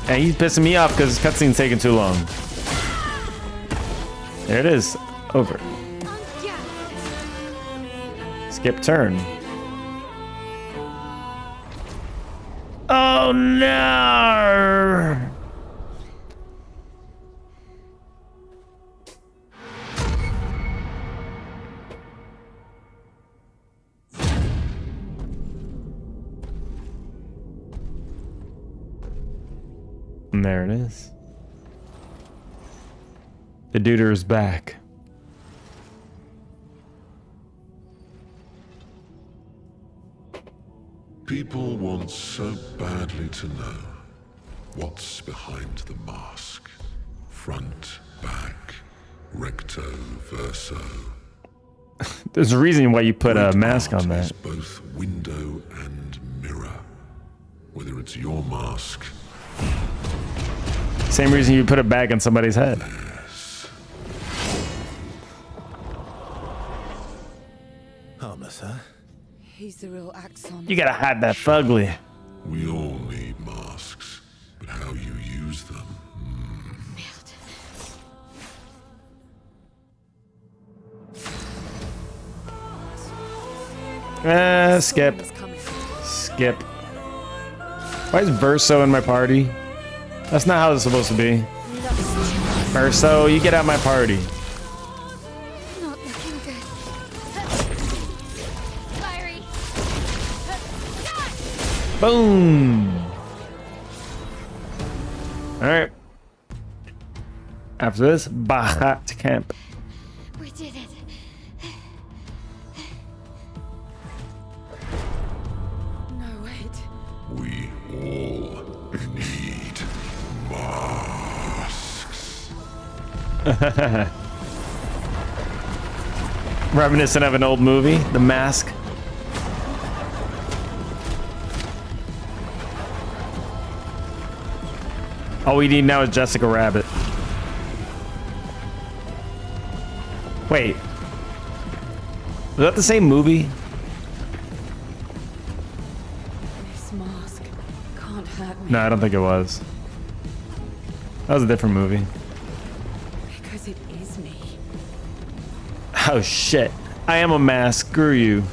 Speaker 1: And he's pissing me off because his cutscene's taking too long. There it is. Over. Skip turn. Oh no! And there it is. The duder is back.
Speaker 5: People want so badly to know what's behind the mask. Front, back, recto, verso.
Speaker 1: There's a reason why you put a mask on that.
Speaker 5: Is both window and mirror. Whether it's your mask.
Speaker 1: Same reason you put a bag on somebody's head.
Speaker 6: Harmless, huh?
Speaker 8: He's the real Axon.
Speaker 1: You gotta hide that fugly.
Speaker 5: We all need masks, but how you use them.
Speaker 1: Skip. Skip. Why is Verso in my party? That's not how it's supposed to be. Verso, you get out of my party.
Speaker 7: Not looking good. Fiery.
Speaker 1: Boom. All right. After this, back to camp.
Speaker 7: We did it.
Speaker 8: No, wait.
Speaker 5: We all need masks.
Speaker 1: Reminiscent of an old movie, The Mask. All we need now is Jessica Rabbit. Wait. Was that the same movie?
Speaker 8: This mask can't hurt me.
Speaker 1: No, I don't think it was. That was a different movie.
Speaker 8: Because it is me.
Speaker 1: Oh shit. I am a mask. Screw you.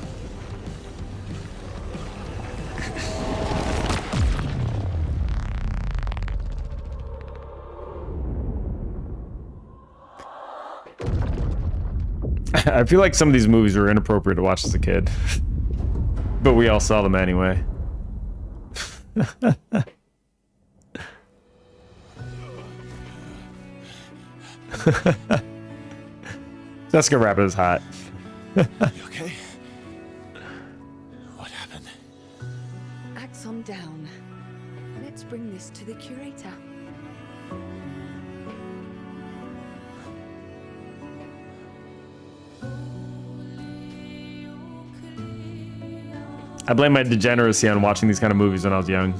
Speaker 1: I feel like some of these movies were inappropriate to watch as a kid. But we all saw them anyway. Jessica Rabbit is hot.
Speaker 6: You okay? What happened?
Speaker 8: Axon down. Let's bring this to the curator.
Speaker 1: I blame my degeneracy on watching these kind of movies when I was young.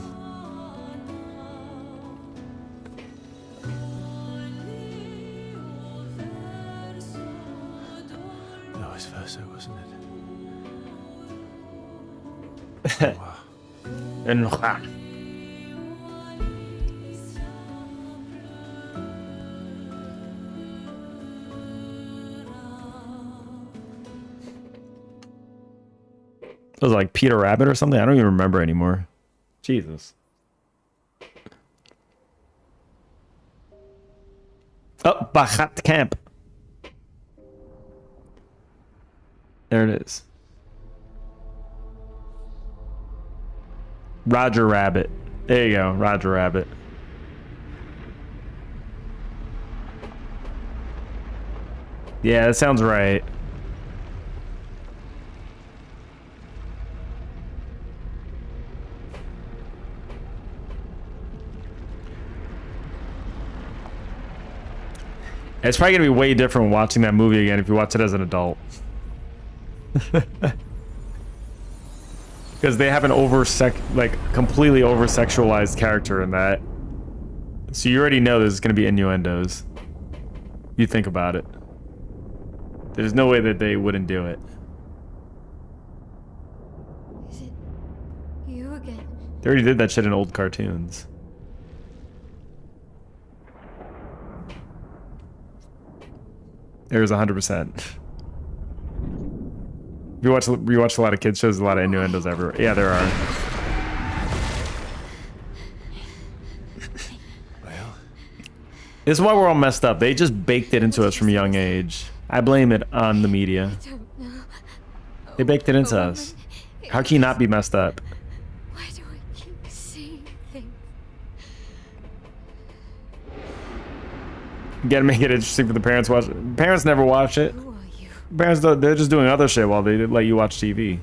Speaker 6: That was Verso, wasn't it? Wow.
Speaker 1: And it was like Peter Rabbit or something. I don't even remember anymore. Jesus. Oh, Bachat Camp. There it is. Roger Rabbit. There you go, Roger Rabbit. Yeah, that sounds right. It's probably gonna be way different watching that movie again if you watch it as an adult. Because they have an completely over-sexualized character in that. So you already know there's gonna be innuendos. You think about it. There's no way that they wouldn't do it.
Speaker 7: Is it you again?
Speaker 1: They already did that shit in old cartoons. There's 100%. If you watch a lot of kids shows, a lot of innuendos everywhere. Yeah, there are.
Speaker 6: Well,
Speaker 1: This is why we're all messed up. They just baked it into us from a young age. I blame it on the media.
Speaker 7: I don't know.
Speaker 1: They baked it into us. How can you not be messed up?
Speaker 7: Why do I keep seeing things?
Speaker 1: You gotta make it interesting for the parents to watch it. Parents never watch it.
Speaker 7: Who are you?
Speaker 1: Parents, they're just doing other shit while they let you watch TV.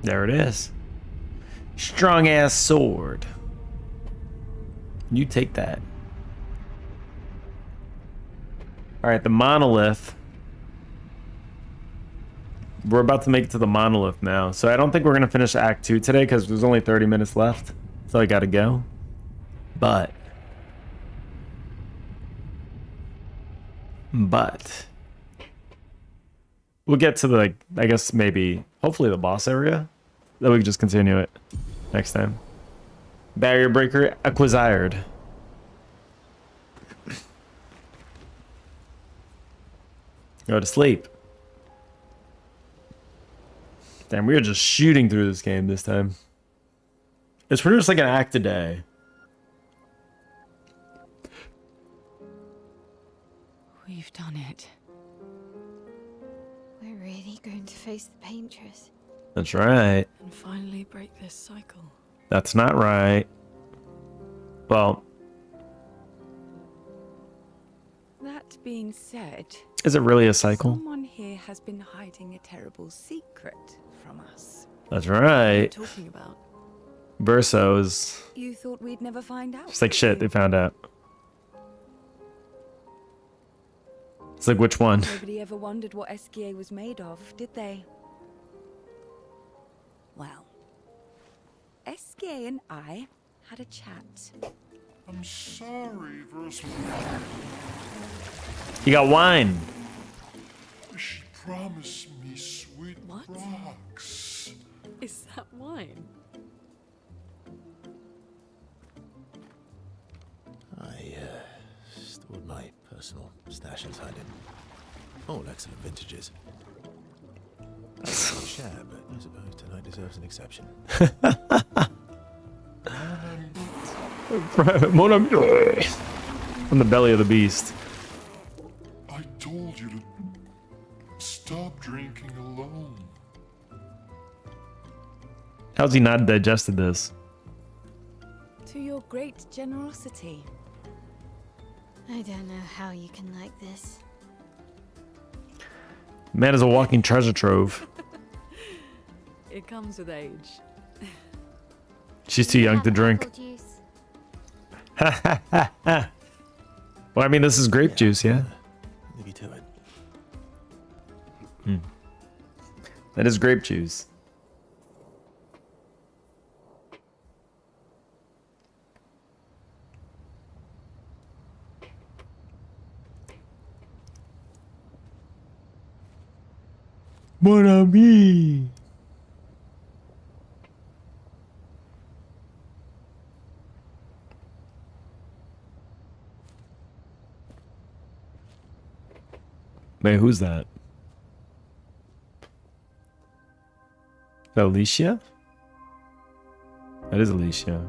Speaker 1: There it is. Strong ass sword. You take that. Alright, the monolith. We're about to make it to the monolith now. So I don't think we're going to finish Act 2 today because there's only 30 minutes left. So I got to go. But. We'll get to the, I guess maybe, hopefully the boss area. Then we can just continue it next time. Barrier breaker acquired. Go to sleep. Damn, we are just shooting through this game this time. It's pretty much like an act a day.
Speaker 8: We've done it.
Speaker 7: We're really going to face the paintress.
Speaker 1: That's right.
Speaker 3: And finally break this cycle.
Speaker 1: That's not right. Well,
Speaker 8: That being said,
Speaker 1: is it really a cycle?
Speaker 8: someone here has been hiding a terrible secret from us.
Speaker 1: That's
Speaker 3: What are you
Speaker 1: right.
Speaker 3: talking about?
Speaker 1: Verso is
Speaker 8: You thought we'd never find out?
Speaker 1: just like
Speaker 8: did
Speaker 1: shit.
Speaker 8: you?
Speaker 1: They found out. It's like, which one?
Speaker 8: Nobody ever wondered what Esquier was made of, did they? Well, Esquier and I had a chat.
Speaker 5: I'm sorry, Versa.
Speaker 1: You got wine.
Speaker 5: She promised me sweet
Speaker 3: What?
Speaker 5: rocks.
Speaker 3: Is that wine?
Speaker 6: I stored my personal stash inside it. All excellent vintages. I don't share, but I suppose tonight deserves an exception.
Speaker 1: Mon ami. From the belly of the beast.
Speaker 5: I told you to stop drinking alone.
Speaker 1: How's he not digested this?
Speaker 8: To your great generosity.
Speaker 7: I don't know how you can like this.
Speaker 1: Man is a walking treasure trove.
Speaker 3: It comes with age.
Speaker 1: She's too young to drink.
Speaker 7: Apple juice.
Speaker 1: Well, I mean, this is grape juice, yeah?
Speaker 6: Leave you to it.
Speaker 1: That is grape juice. Mon ami. Man, who's that? that Alicia? That is Alicia.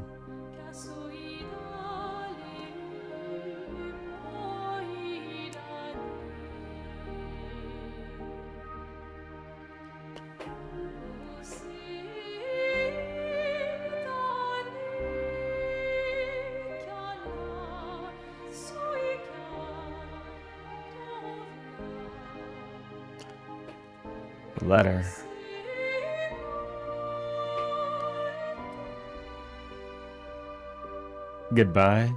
Speaker 1: Letter. Goodbye.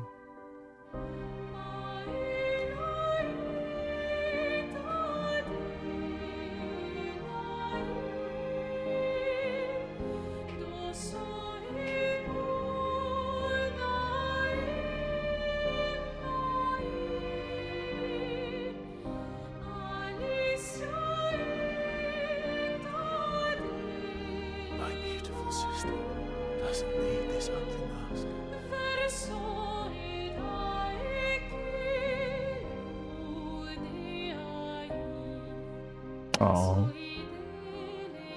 Speaker 6: My beautiful sister doesn't need this ugly mask.
Speaker 1: Oh.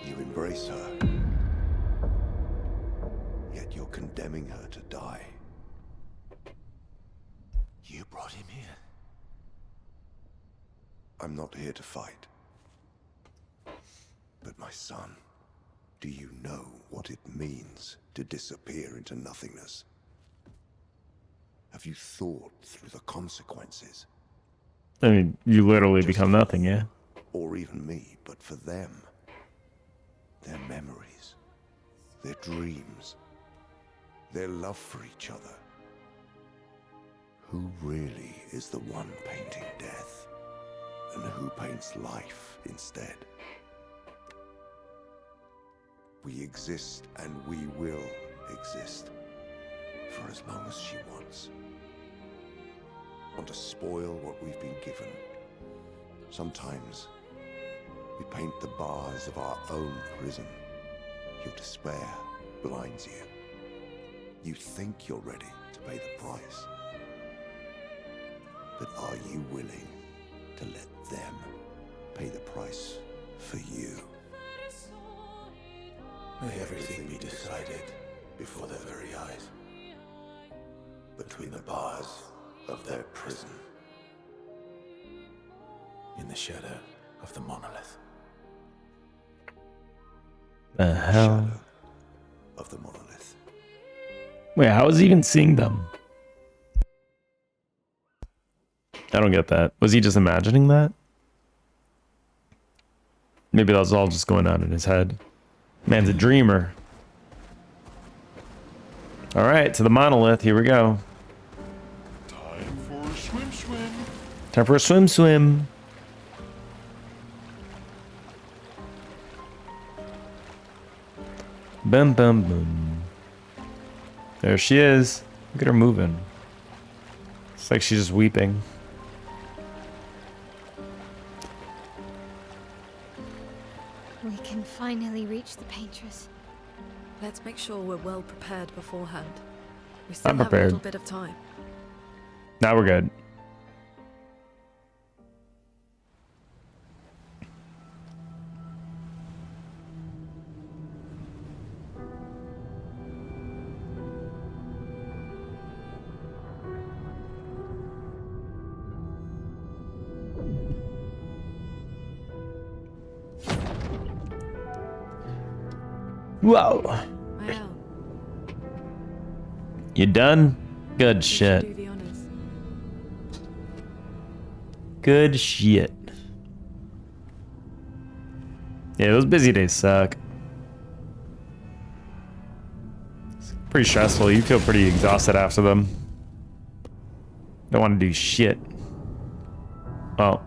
Speaker 10: You embrace her, yet you're condemning her to die.
Speaker 6: You brought him here.
Speaker 10: I'm not here to fight. But my son, do you know what it means to disappear into nothingness? Have you thought through the consequences?
Speaker 1: I mean, you literally become nothing, yeah?
Speaker 10: Or even me, but for them. Their memories, their dreams, their love for each other. Who really is the one painting death? And who paints life instead? We exist and we will exist for as long as she wants. Want to spoil what we've been given. Sometimes we paint the bars of our own prison. Your despair blinds you. You think you're ready to pay the price. But are you willing to let them pay the price for you?
Speaker 6: May everything be decided before their very eyes. Between the bars of their prison. In the shadow of the monolith.
Speaker 1: The hell?
Speaker 10: Shadow of the monolith.
Speaker 1: Wait, how is he even seeing them? I don't get that. Was he just imagining that? Maybe that was all just going on in his head. Man's a dreamer. Alright, to the monolith. Here we go.
Speaker 5: Time for a swim swim.
Speaker 1: Time for a swim swim. Bum bum bum. There she is. Look at her moving. It's like she's just weeping.
Speaker 7: We can finally reach the Paintress.
Speaker 3: Let's make sure we're well prepared beforehand. We still
Speaker 1: I'm
Speaker 3: have a
Speaker 1: prepared.
Speaker 3: little bit of time.
Speaker 1: Now we're good. Whoa.
Speaker 3: Wow.
Speaker 1: You done? Good
Speaker 3: You
Speaker 1: shit.
Speaker 3: should do the honors.
Speaker 1: Good shit. Yeah, those busy days suck. It's pretty stressful. You feel pretty exhausted after them. Don't want to do shit. Well,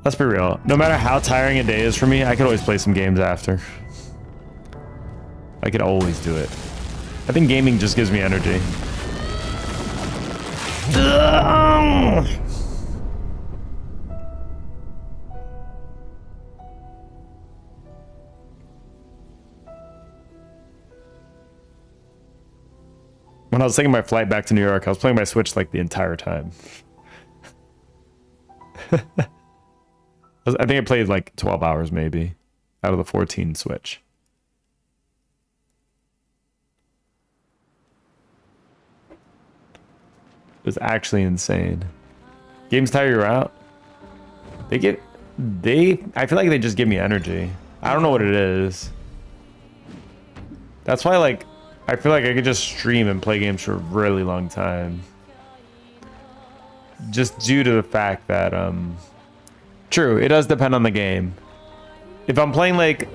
Speaker 1: let's be real. No matter how tiring a day is for me, I could always play some games after. I could always do it. I think gaming just gives me energy. When I was taking my flight back to New York, I was playing my Switch like the entire time. I think I played like 12 hours maybe out of the 14 Switch. was actually insane. Games tire you out? I feel like they just give me energy. I don't know what it is. That's why, like, I feel like I could just stream and play games for a really long time. Just due to the fact that, true, it does depend on the game. If I'm playing, like,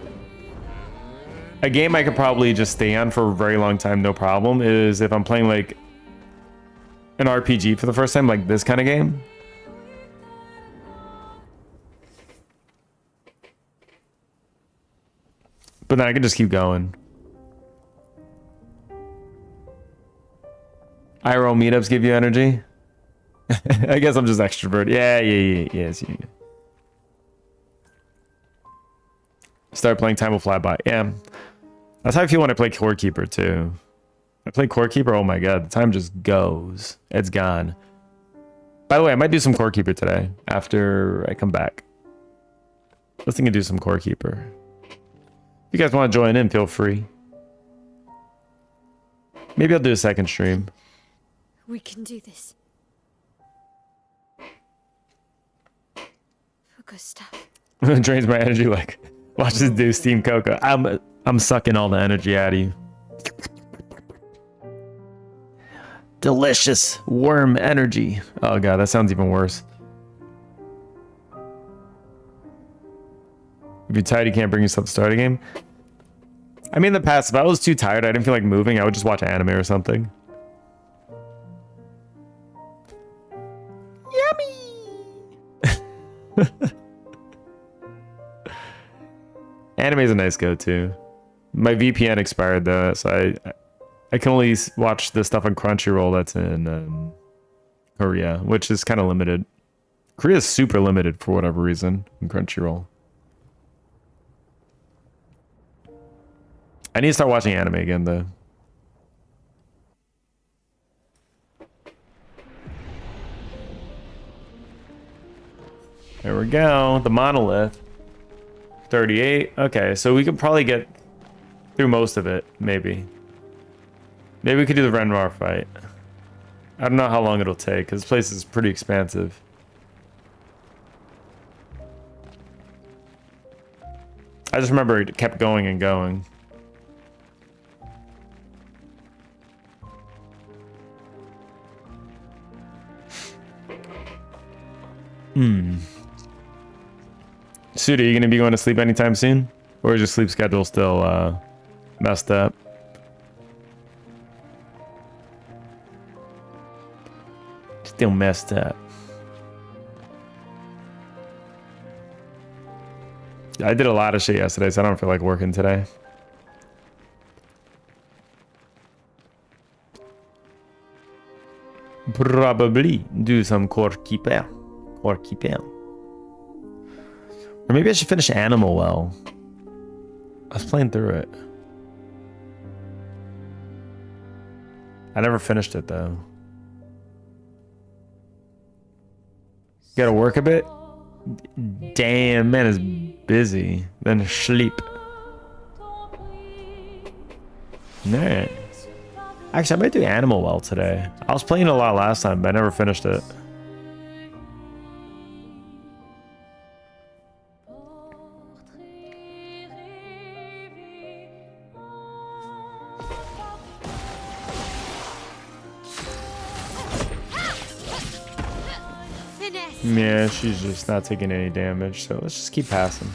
Speaker 1: a game I could probably just stay on for a very long time, no problem, is if I'm playing, like, an RPG for the first time, like this kind of game. But then I can just keep going. IRL meetups give you energy? I guess I'm just extrovert. Yes. Start playing, time will fly by. Yeah. That's how I feel when I play Core Keeper too. I play Core Keeper, oh my god, the time just goes. It's gone. By the way, I might do some Core Keeper today after I come back. Let's think of do some Core Keeper. If you guys want to join in, feel free. Maybe I'll do a second stream.
Speaker 7: We can do this. For Gustav.
Speaker 1: Drains my energy like watch this do Steam Cocoa. I'm sucking all the energy out of you. Delicious worm energy. Oh god, that sounds even worse. If you're tired, you can't bring yourself to start a game. I mean, in the past, if I was too tired, I didn't feel like moving, I would just watch anime or something. Yummy! Anime is a nice go-to. My VPN expired though, so I can only watch the stuff on Crunchyroll that's in Korea, which is kind of limited. Korea is super limited for whatever reason in Crunchyroll. I need to start watching anime again though. There we go. The monolith. 38. Okay, so we could probably get through most of it, maybe. Maybe we could do the Renmar fight. I don't know how long it'll take, because this place is pretty expansive. I just remember it kept going and going. Suda, are you going to be going to sleep anytime soon? Or is your sleep schedule still messed up? Still messed up. I did a lot of shit yesterday, so I don't feel like working today. Probably do some core keeper. Or keeper. Or maybe I should finish Animal Well. I was playing through it. I never finished it though. Gotta work a bit? Damn, man is busy. Then sleep. Alright. Actually, I might do Animal Well today. I was playing a lot last time, but I never finished it. Yeah, she's just not taking any damage, so let's just keep passing.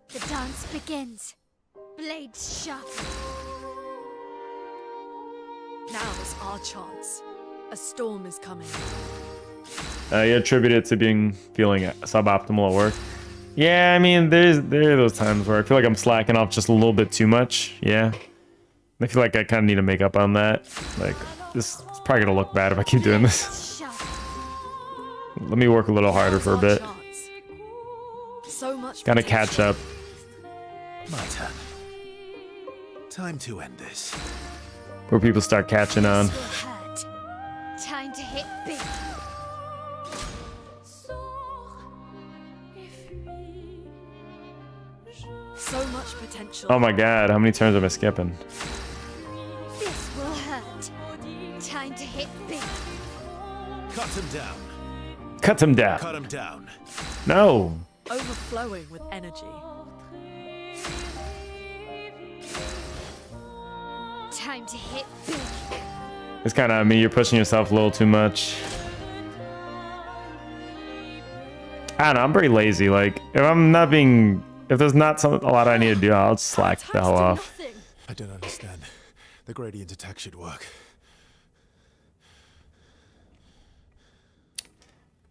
Speaker 7: The dance begins. Blades sharp.
Speaker 3: Now is our chance. A storm is coming.
Speaker 1: You attribute it to feeling suboptimal at work. Yeah, I mean, there are those times where I feel like I'm slacking off just a little bit too much. Yeah, I feel like I kind of need to make up on that. Like, this is probably gonna look bad if I keep doing this. Let me work a little harder for a bit.
Speaker 3: So much
Speaker 1: Gotta catch up.
Speaker 6: My turn. Time to end this.
Speaker 1: Where people start catching on.
Speaker 7: Time to hit big.
Speaker 3: So much potential.
Speaker 1: Oh my god, how many turns am I skipping?
Speaker 7: This will hurt. hit big.
Speaker 6: Cut him down.
Speaker 1: Cut him down.
Speaker 6: Cut him down.
Speaker 1: No.
Speaker 3: Overflowing with energy.
Speaker 7: Time to hit big.
Speaker 1: It's kind of me. You're pushing yourself a little too much. I don't know. I'm pretty lazy. Like, if there's not a lot I need to do, I'll slack the hell off.
Speaker 6: I don't understand. The gradient attack should work.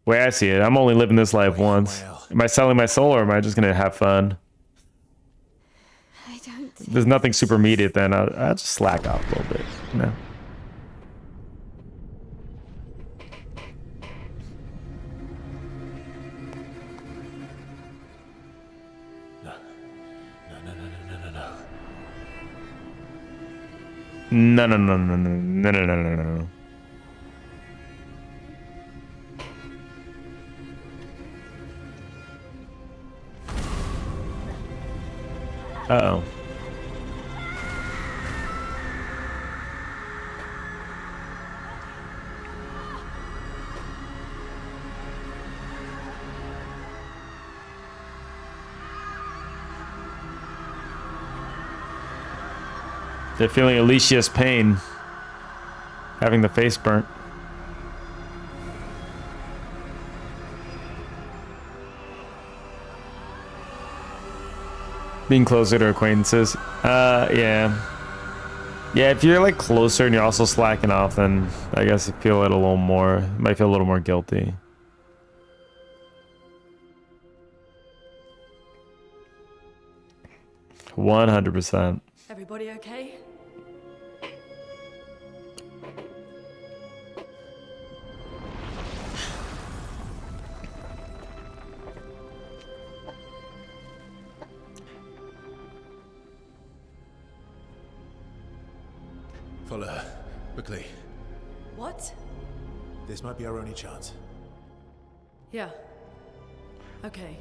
Speaker 1: Way I see it, I'm only living this life once. Am I selling my soul, or am I just gonna have fun?
Speaker 7: I don't think
Speaker 1: There's nothing super immediate, then I'll just slack off a little bit, you know? No, no, no, no, no, no, no, no, no, no. Uh-oh. They're feeling Alicia's pain, having the face burnt. Being closer to acquaintances. Yeah. Yeah, if you're like closer and you're also slacking off, then I guess you feel it a little more, might feel a little more guilty. %100%.
Speaker 3: Everybody okay?
Speaker 6: Follow her. Quickly.
Speaker 3: What?
Speaker 6: This might be our only chance.
Speaker 3: Yeah. Okay.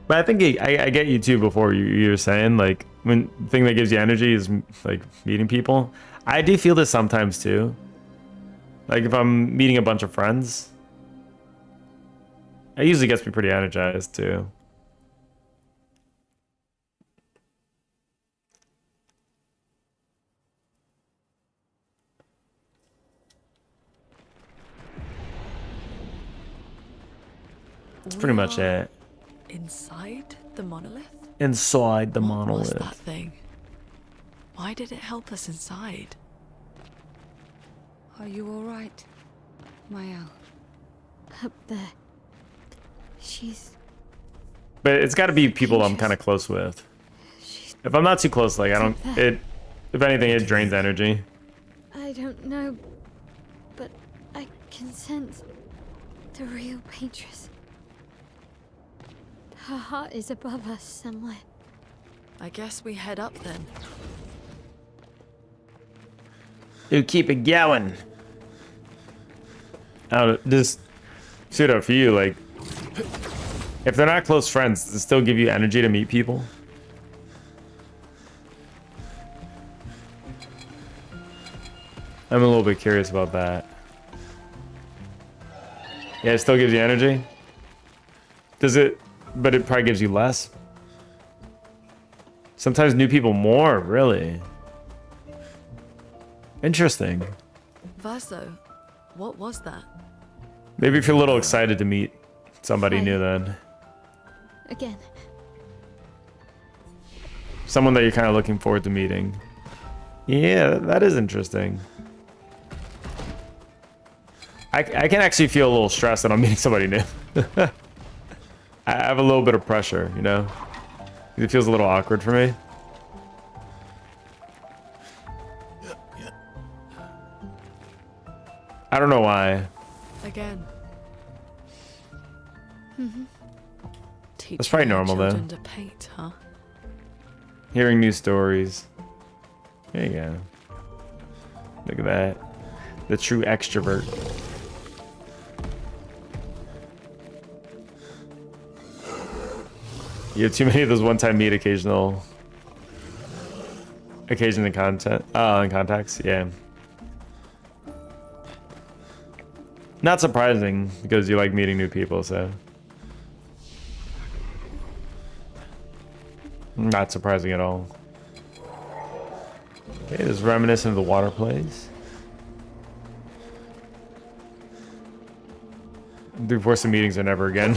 Speaker 1: But I think I get you too before you were saying, like, when the thing that gives you energy is, like, meeting people. I do feel this sometimes too. Like, if I'm meeting a bunch of friends, it usually gets me pretty energized too. That's pretty much it.
Speaker 3: Inside the monolith?
Speaker 1: Inside the monolith.
Speaker 3: What was that thing? Why did it help us inside?
Speaker 8: Are you all right, Mael?
Speaker 7: Up there. She's...
Speaker 1: But it's got to be people I'm kind of close with. If I'm not too close, like, I don't... If anything, it drains energy.
Speaker 7: I don't know, but I can sense the real Paintress. Her heart is above us somewhere.
Speaker 3: I guess we head up then.
Speaker 1: You keep it going. Just pseudo for you, like, if they're not close friends, does it still give you energy to meet people? I'm a little bit curious about that. Yeah, it still gives you energy? Does it? But it probably gives you less. Sometimes new people more, really. Interesting.
Speaker 3: Vaso, what was that?
Speaker 1: Maybe if you're a little excited to meet somebody new then.
Speaker 7: Again.
Speaker 1: Someone that you're kind of looking forward to meeting. Yeah, that is interesting. I can actually feel a little stressed that I'm meeting somebody new. I have a little bit of pressure, you know? It feels a little awkward for me. I don't know why.
Speaker 3: Again.
Speaker 1: That's probably normal though.
Speaker 3: Children to paint, huh?
Speaker 1: Hearing new stories. There you go. Look at that. The true extrovert. You have too many of those one-time meet occasional and content and contacts, yeah. Not surprising, because you like meeting new people, so. Not surprising at all. Okay, this is reminiscent of the water plays. Before some meetings are never again.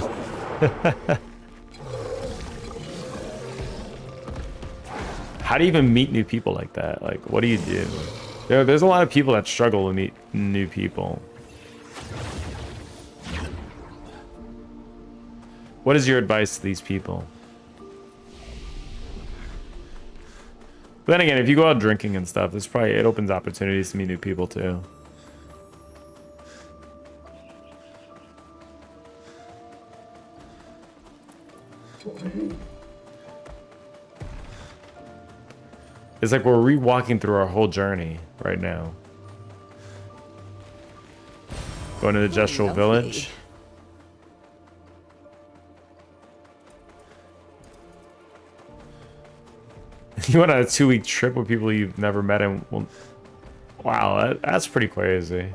Speaker 1: How do you even meet new people like that? Like, what do you do? There's a lot of people that struggle to meet new people. What is your advice to these people? But then again, if you go out drinking and stuff, it opens opportunities to meet new people too. It's like we're re-walking through our whole journey right now. Going to the Gestural Village. You went on a 2-week trip with people you've never met and well, wow, that's pretty crazy.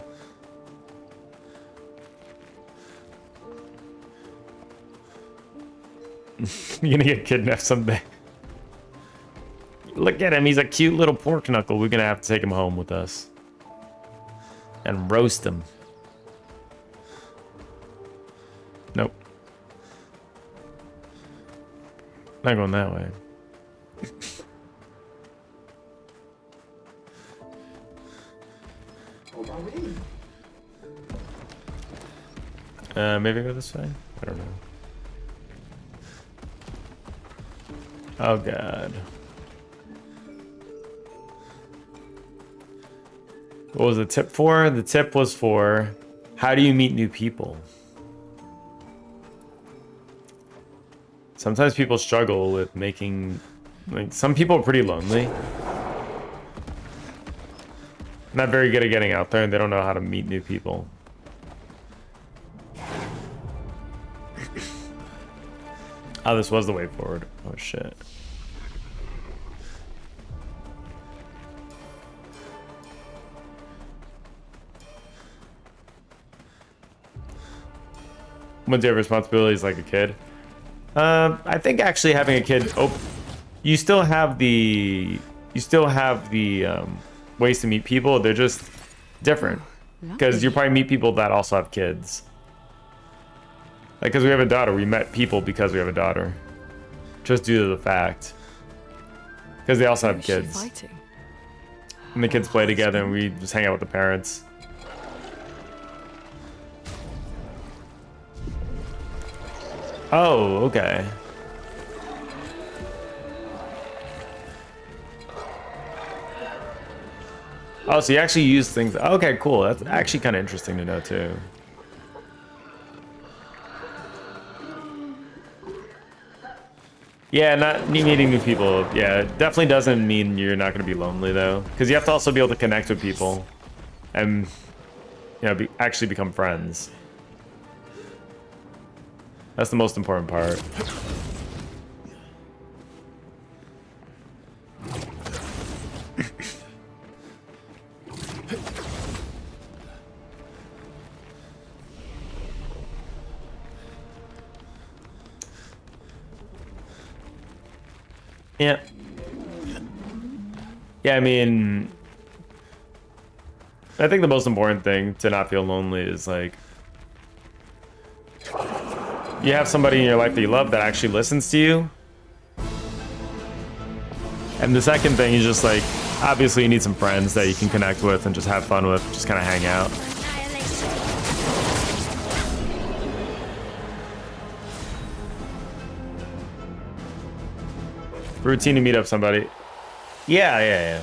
Speaker 1: You're gonna get kidnapped someday. Look at him, he's a cute little pork knuckle. We're gonna have to take him home with us. And roast him. Nope. Not going that way. Maybe go this way? I don't know. Oh god. What was the tip for? The tip was for how do you meet new people? Sometimes people struggle with making, like, some people are pretty lonely. Not very good at getting out there and they don't know how to meet new people. Oh, this was the way forward. Oh shit. When do you have responsibilities like a kid? I think actually having a kid, you still have the ways to meet people. They're just different because you probably meet people that also have kids. Like, because we have a daughter, we met people because we have a daughter, just due to the fact. Because they also have kids, and the kids play together, and we just hang out with the parents. Oh, okay. Oh, so you actually use things. Okay, cool. That's actually kind of interesting to know too. Yeah, not meeting new people. Yeah, it definitely doesn't mean you're not going to be lonely though, because you have to also be able to connect with people, and you know, actually become friends. That's the most important part. Yeah. Yeah, I mean, I think the most important thing to not feel lonely is like you have somebody in your life that you love that actually listens to you. And the second thing is just like, obviously you need some friends that you can connect with and just have fun with, just kind of hang out. Routine to meet up somebody. Yeah.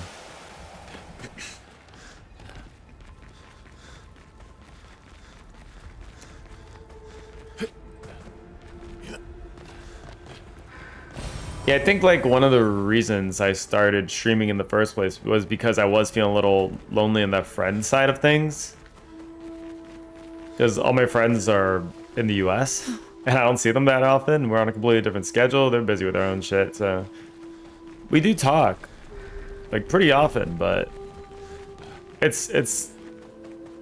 Speaker 1: Yeah, I think like one of the reasons I started streaming in the first place was because I was feeling a little lonely on that friend side of things. Because all my friends are in the US and I don't see them that often. We're on a completely different schedule. They're busy with their own shit, so we do talk like pretty often, but it's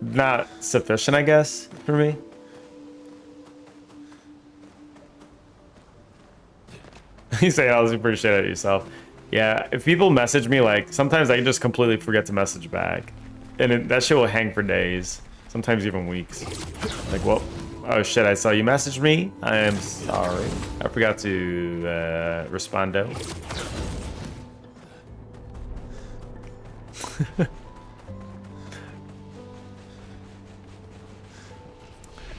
Speaker 1: not sufficient, I guess, for me. You say I was pretty shit at yourself. Yeah, if people message me, like, sometimes I just completely forget to message back. And that shit will hang for days. Sometimes even weeks. Like, well, oh shit, I saw you message me. I am sorry. I forgot to respond out.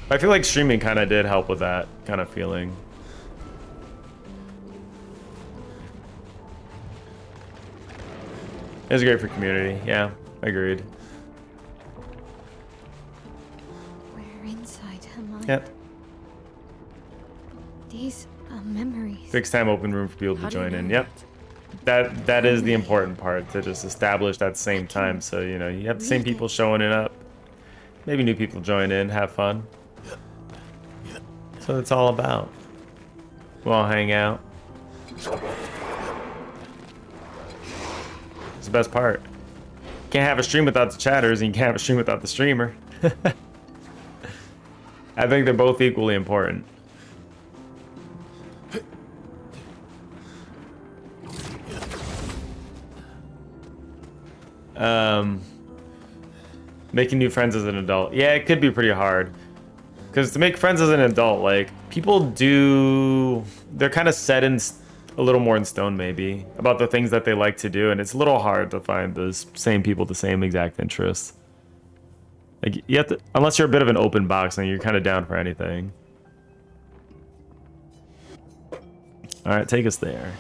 Speaker 1: I feel like streaming kind of did help with that kind of feeling. It's great for community. Yeah, agreed.
Speaker 7: We're inside her mind.
Speaker 1: Yep.
Speaker 7: These are memories.
Speaker 1: Fixed time open room for people to join in. Yep. That is the important part, to just establish that same time, so you know you have the same people showing it up. Maybe new people join in, have fun. So it's all about. We'll all hang out. It's the best part. Can't have a stream without the chatters, and you can't have a stream without the streamer. I think they're both equally important. Making new friends as an adult. Yeah, it could be pretty hard. Because to make friends as an adult, like, people do... They're kind of set in a little more in stone, maybe, about the things that they like to do, and it's a little hard to find those same people with the same exact interests. Like, you have to... Unless you're a bit of an open box, and you're kind of down for anything. Alright, take us there.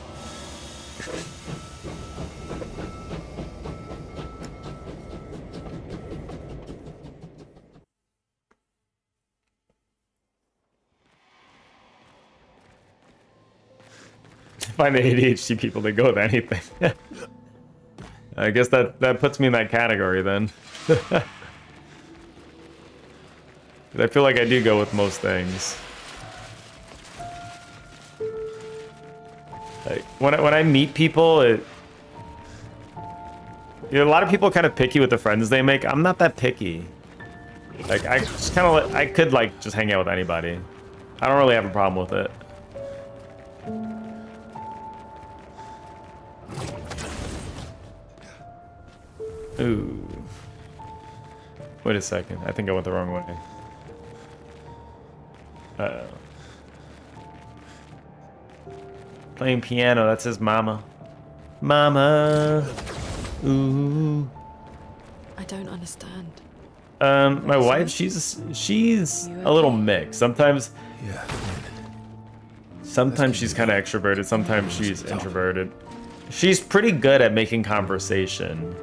Speaker 1: Find the ADHD people that go with anything. I guess that puts me in that category then. I feel like I do go with most things. Like when I meet people, you know, a lot of people kind of picky with the friends they make. I'm not that picky. Like I just kind of I could like just hang out with anybody. I don't really have a problem with it. Ooh. Wait a second. I think I went the wrong way. Uh-oh. Playing piano, that's his mama. Mama. Ooh.
Speaker 3: I don't understand.
Speaker 1: My wife, she's a little mixed. Sometimes she's kind of extroverted, sometimes she's introverted. She's pretty good at making conversation.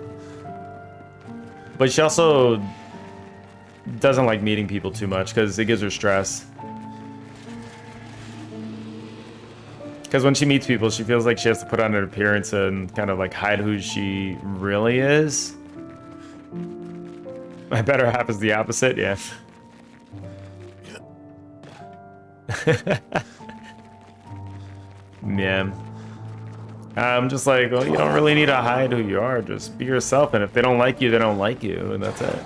Speaker 1: But she also doesn't like meeting people too much because it gives her stress. Because when she meets people, she feels like she has to put on an appearance and kind of like hide who she really is. My better half is the opposite, yeah. Yeah. I'm just like, well, you don't really need to hide who you are. Just be yourself, and if they don't like you, they don't like you, and that's it.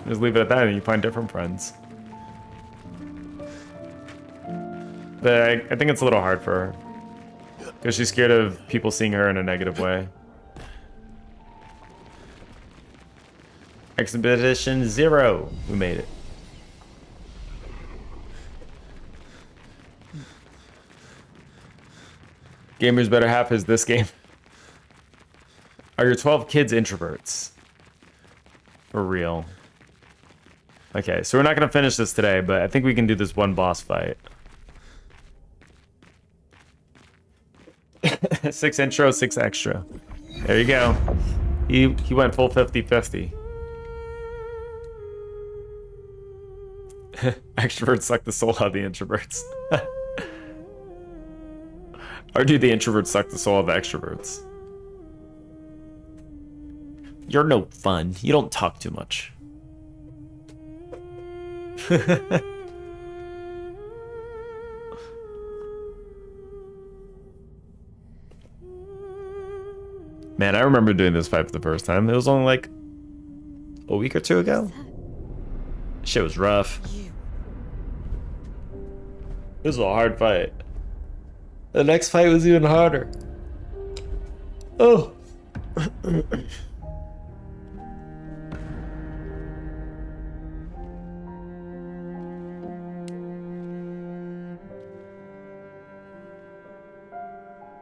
Speaker 1: Just leave it at that, and you find different friends. But I think it's a little hard for her. Because she's scared of people seeing her in a negative way. Expedition 0. We made it. Gamer's better half is this game. Are your 12 kids introverts? For real. Okay, so we're not going to finish this today, but I think we can do this one boss fight. 6 intro, 6 extra. There you go. He went full 50-50. Extroverts suck the soul out of the introverts. Or do the introverts suck the soul of the extroverts? You're no fun. You don't talk too much. Man, I remember doing this fight for the first time. It was only like a week or two ago. Shit was rough. This was a hard fight. The next fight was even harder. Oh.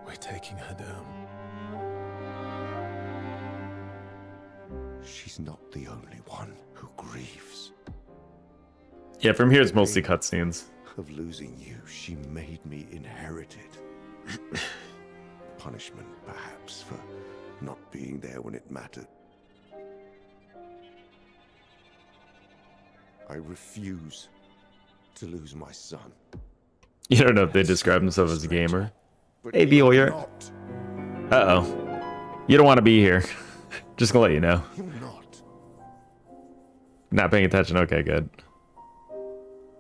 Speaker 6: We're taking her down.
Speaker 10: She's not the only one who grieves.
Speaker 1: Yeah, from here it's mostly cutscenes.
Speaker 10: Of losing you, she made me inherit it. Punishment, perhaps, for not being there when it mattered. I refuse to lose my son.
Speaker 1: You don't know if they describe themselves as a gamer. Hey, Behoyer. Uh-oh. You don't want to be here. Just gonna let you know.
Speaker 10: You're not.
Speaker 1: Not paying attention. Okay, good.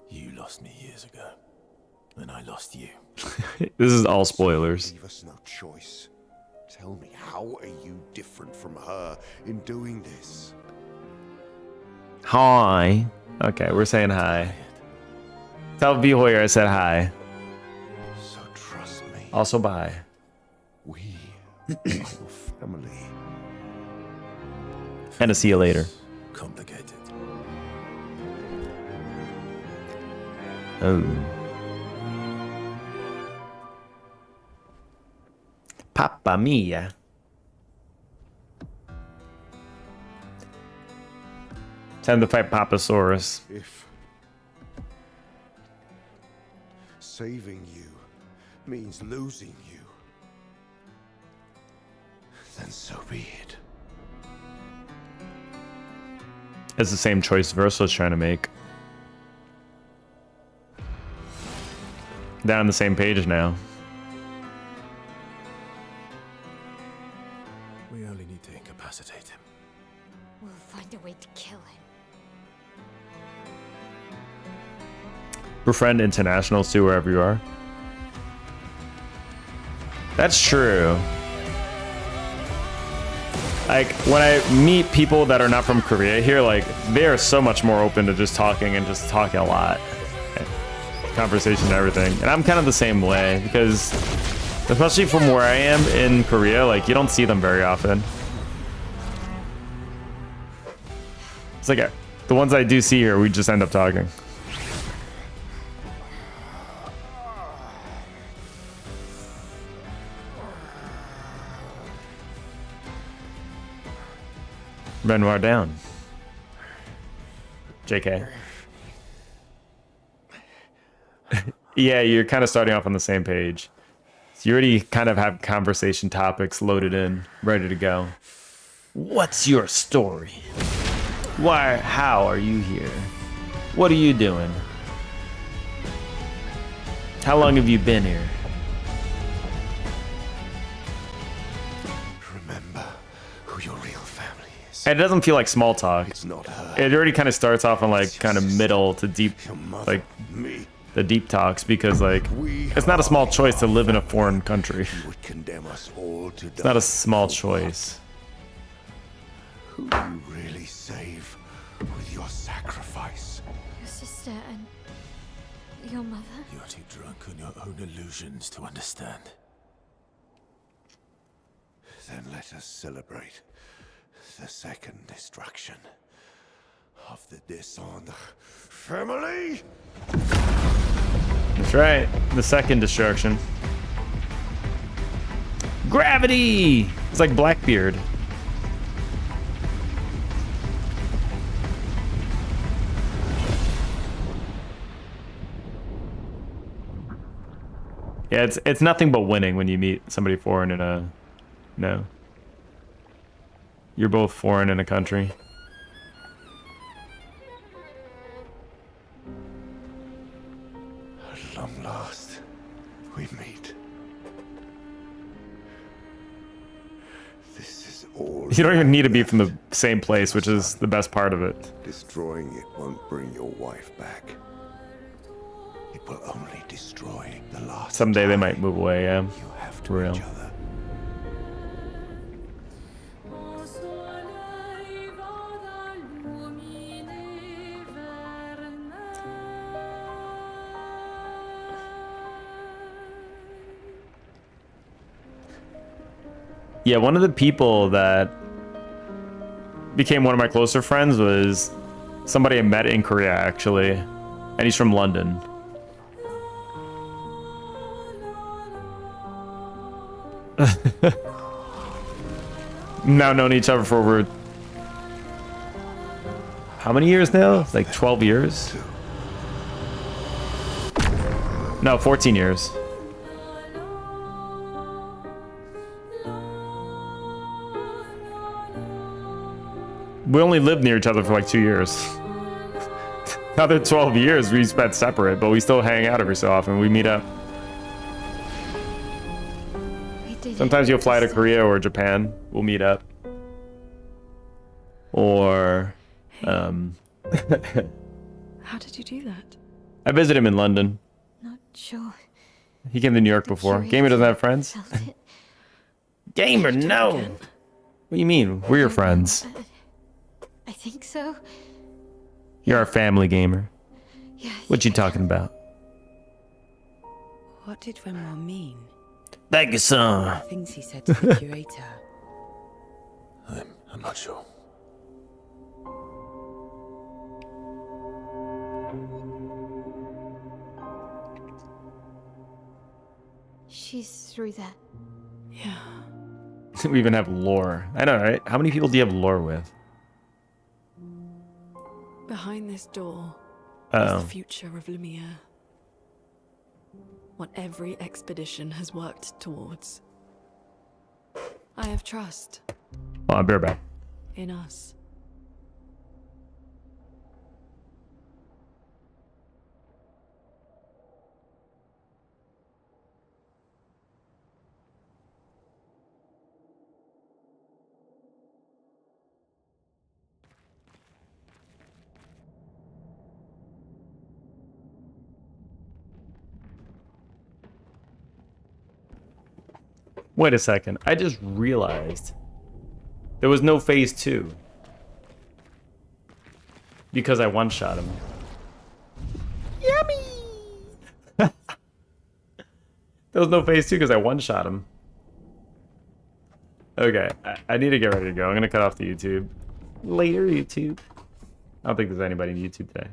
Speaker 6: You lost me years ago, and I lost you.
Speaker 1: This is all spoilers.
Speaker 10: Leave us no choice. Tell me, how are you different from her in doing this?
Speaker 1: Hi. Okay, we're saying hi. Tell Behoyer I said hi.
Speaker 10: So trust me.
Speaker 1: Also bye.
Speaker 10: We are your family.
Speaker 1: And to see you later.
Speaker 6: Complicated.
Speaker 1: Oh. Papa mia. Time to fight Papasaurus.
Speaker 10: If saving you means losing you, then so be it.
Speaker 1: It's the same choice Versa's trying to make. They're on the same page now.
Speaker 6: We only need to incapacitate him.
Speaker 7: We'll find a way to kill him.
Speaker 1: Befriend internationals too, wherever you are. That's true. Like, when I meet people that are not from Korea here, like, they are so much more open to just talking and just talking a lot. Conversation and everything. And I'm kind of the same way, because especially from where I am in Korea, like, you don't see them very often. It's like, the ones I do see here, we just end up talking. Renoir down. JK. Yeah, you're kind of starting off on the same page. So you already kind of have conversation topics loaded in, ready to go. What's your story? Why? How are you here? What are you doing? How long have you been here?
Speaker 10: Remember who your real family is.
Speaker 1: It doesn't feel like small talk.
Speaker 10: It's not her.
Speaker 1: It already kind of starts off on like kind of middle to deep, like
Speaker 10: Me.
Speaker 1: the deep talks, because like it's not a small choice to live in a foreign country.
Speaker 10: You would condemn us all to die.
Speaker 1: It's not a small choice.
Speaker 10: Who do you really save with your sacrifice?
Speaker 7: Your sister and your mother.
Speaker 6: You're too drunk on your own illusions to understand.
Speaker 10: Then let us celebrate the second destruction of the Descendre family.
Speaker 1: That's right. The second destruction. Gravity! It's like Blackbeard. Yeah, it's nothing but winning when you meet somebody foreign in a... No. You're both foreign in a country.
Speaker 10: At long last, we meet. This is all.
Speaker 1: You don't even need to be from the same place, which is the best part of it.
Speaker 10: Destroying it won't bring your wife back. It will only destroy the last.
Speaker 1: Someday they might move away, yeah.
Speaker 10: You have to
Speaker 1: For real.
Speaker 10: each other.
Speaker 1: Yeah, one of the people that became one of my closer friends was somebody I met in Korea, actually. And he's from London. Now known each other for over... How many years now? Like 12 years? No, 14 years. We only lived near each other for like 2 years. Another 12 years we spent separate, but we still hang out every so often. We meet up. Sometimes you'll fly to Korea or Japan. We'll meet up. Or,
Speaker 3: How did you do that?
Speaker 1: I visited him in London.
Speaker 7: Not sure.
Speaker 1: He came to New York before. Gamer doesn't have friends? Gamer, no! What do you mean? We're your friends.
Speaker 7: I think so.
Speaker 1: You're our family, Gamer.
Speaker 7: Yeah.
Speaker 1: What you talking about?
Speaker 8: What did Renoir mean?
Speaker 1: Thank you, son.
Speaker 8: Things he said to the curator.
Speaker 6: I'm not sure.
Speaker 7: She's through there.
Speaker 3: Yeah.
Speaker 1: We even have lore. I know, right? How many people do you have lore with?
Speaker 3: Behind this door
Speaker 1: Uh-oh.
Speaker 3: is the future of Lumiere. What every expedition has worked towards. I have trust
Speaker 1: Oh, I'll be right back.
Speaker 3: in us.
Speaker 1: Wait a second. I just realized there was no phase 2. Because I one-shot him. Yummy! There was no phase 2 because I one-shot him. Okay, I need to get ready to go. I'm gonna cut off the YouTube. Later, YouTube. I don't think there's anybody on YouTube today.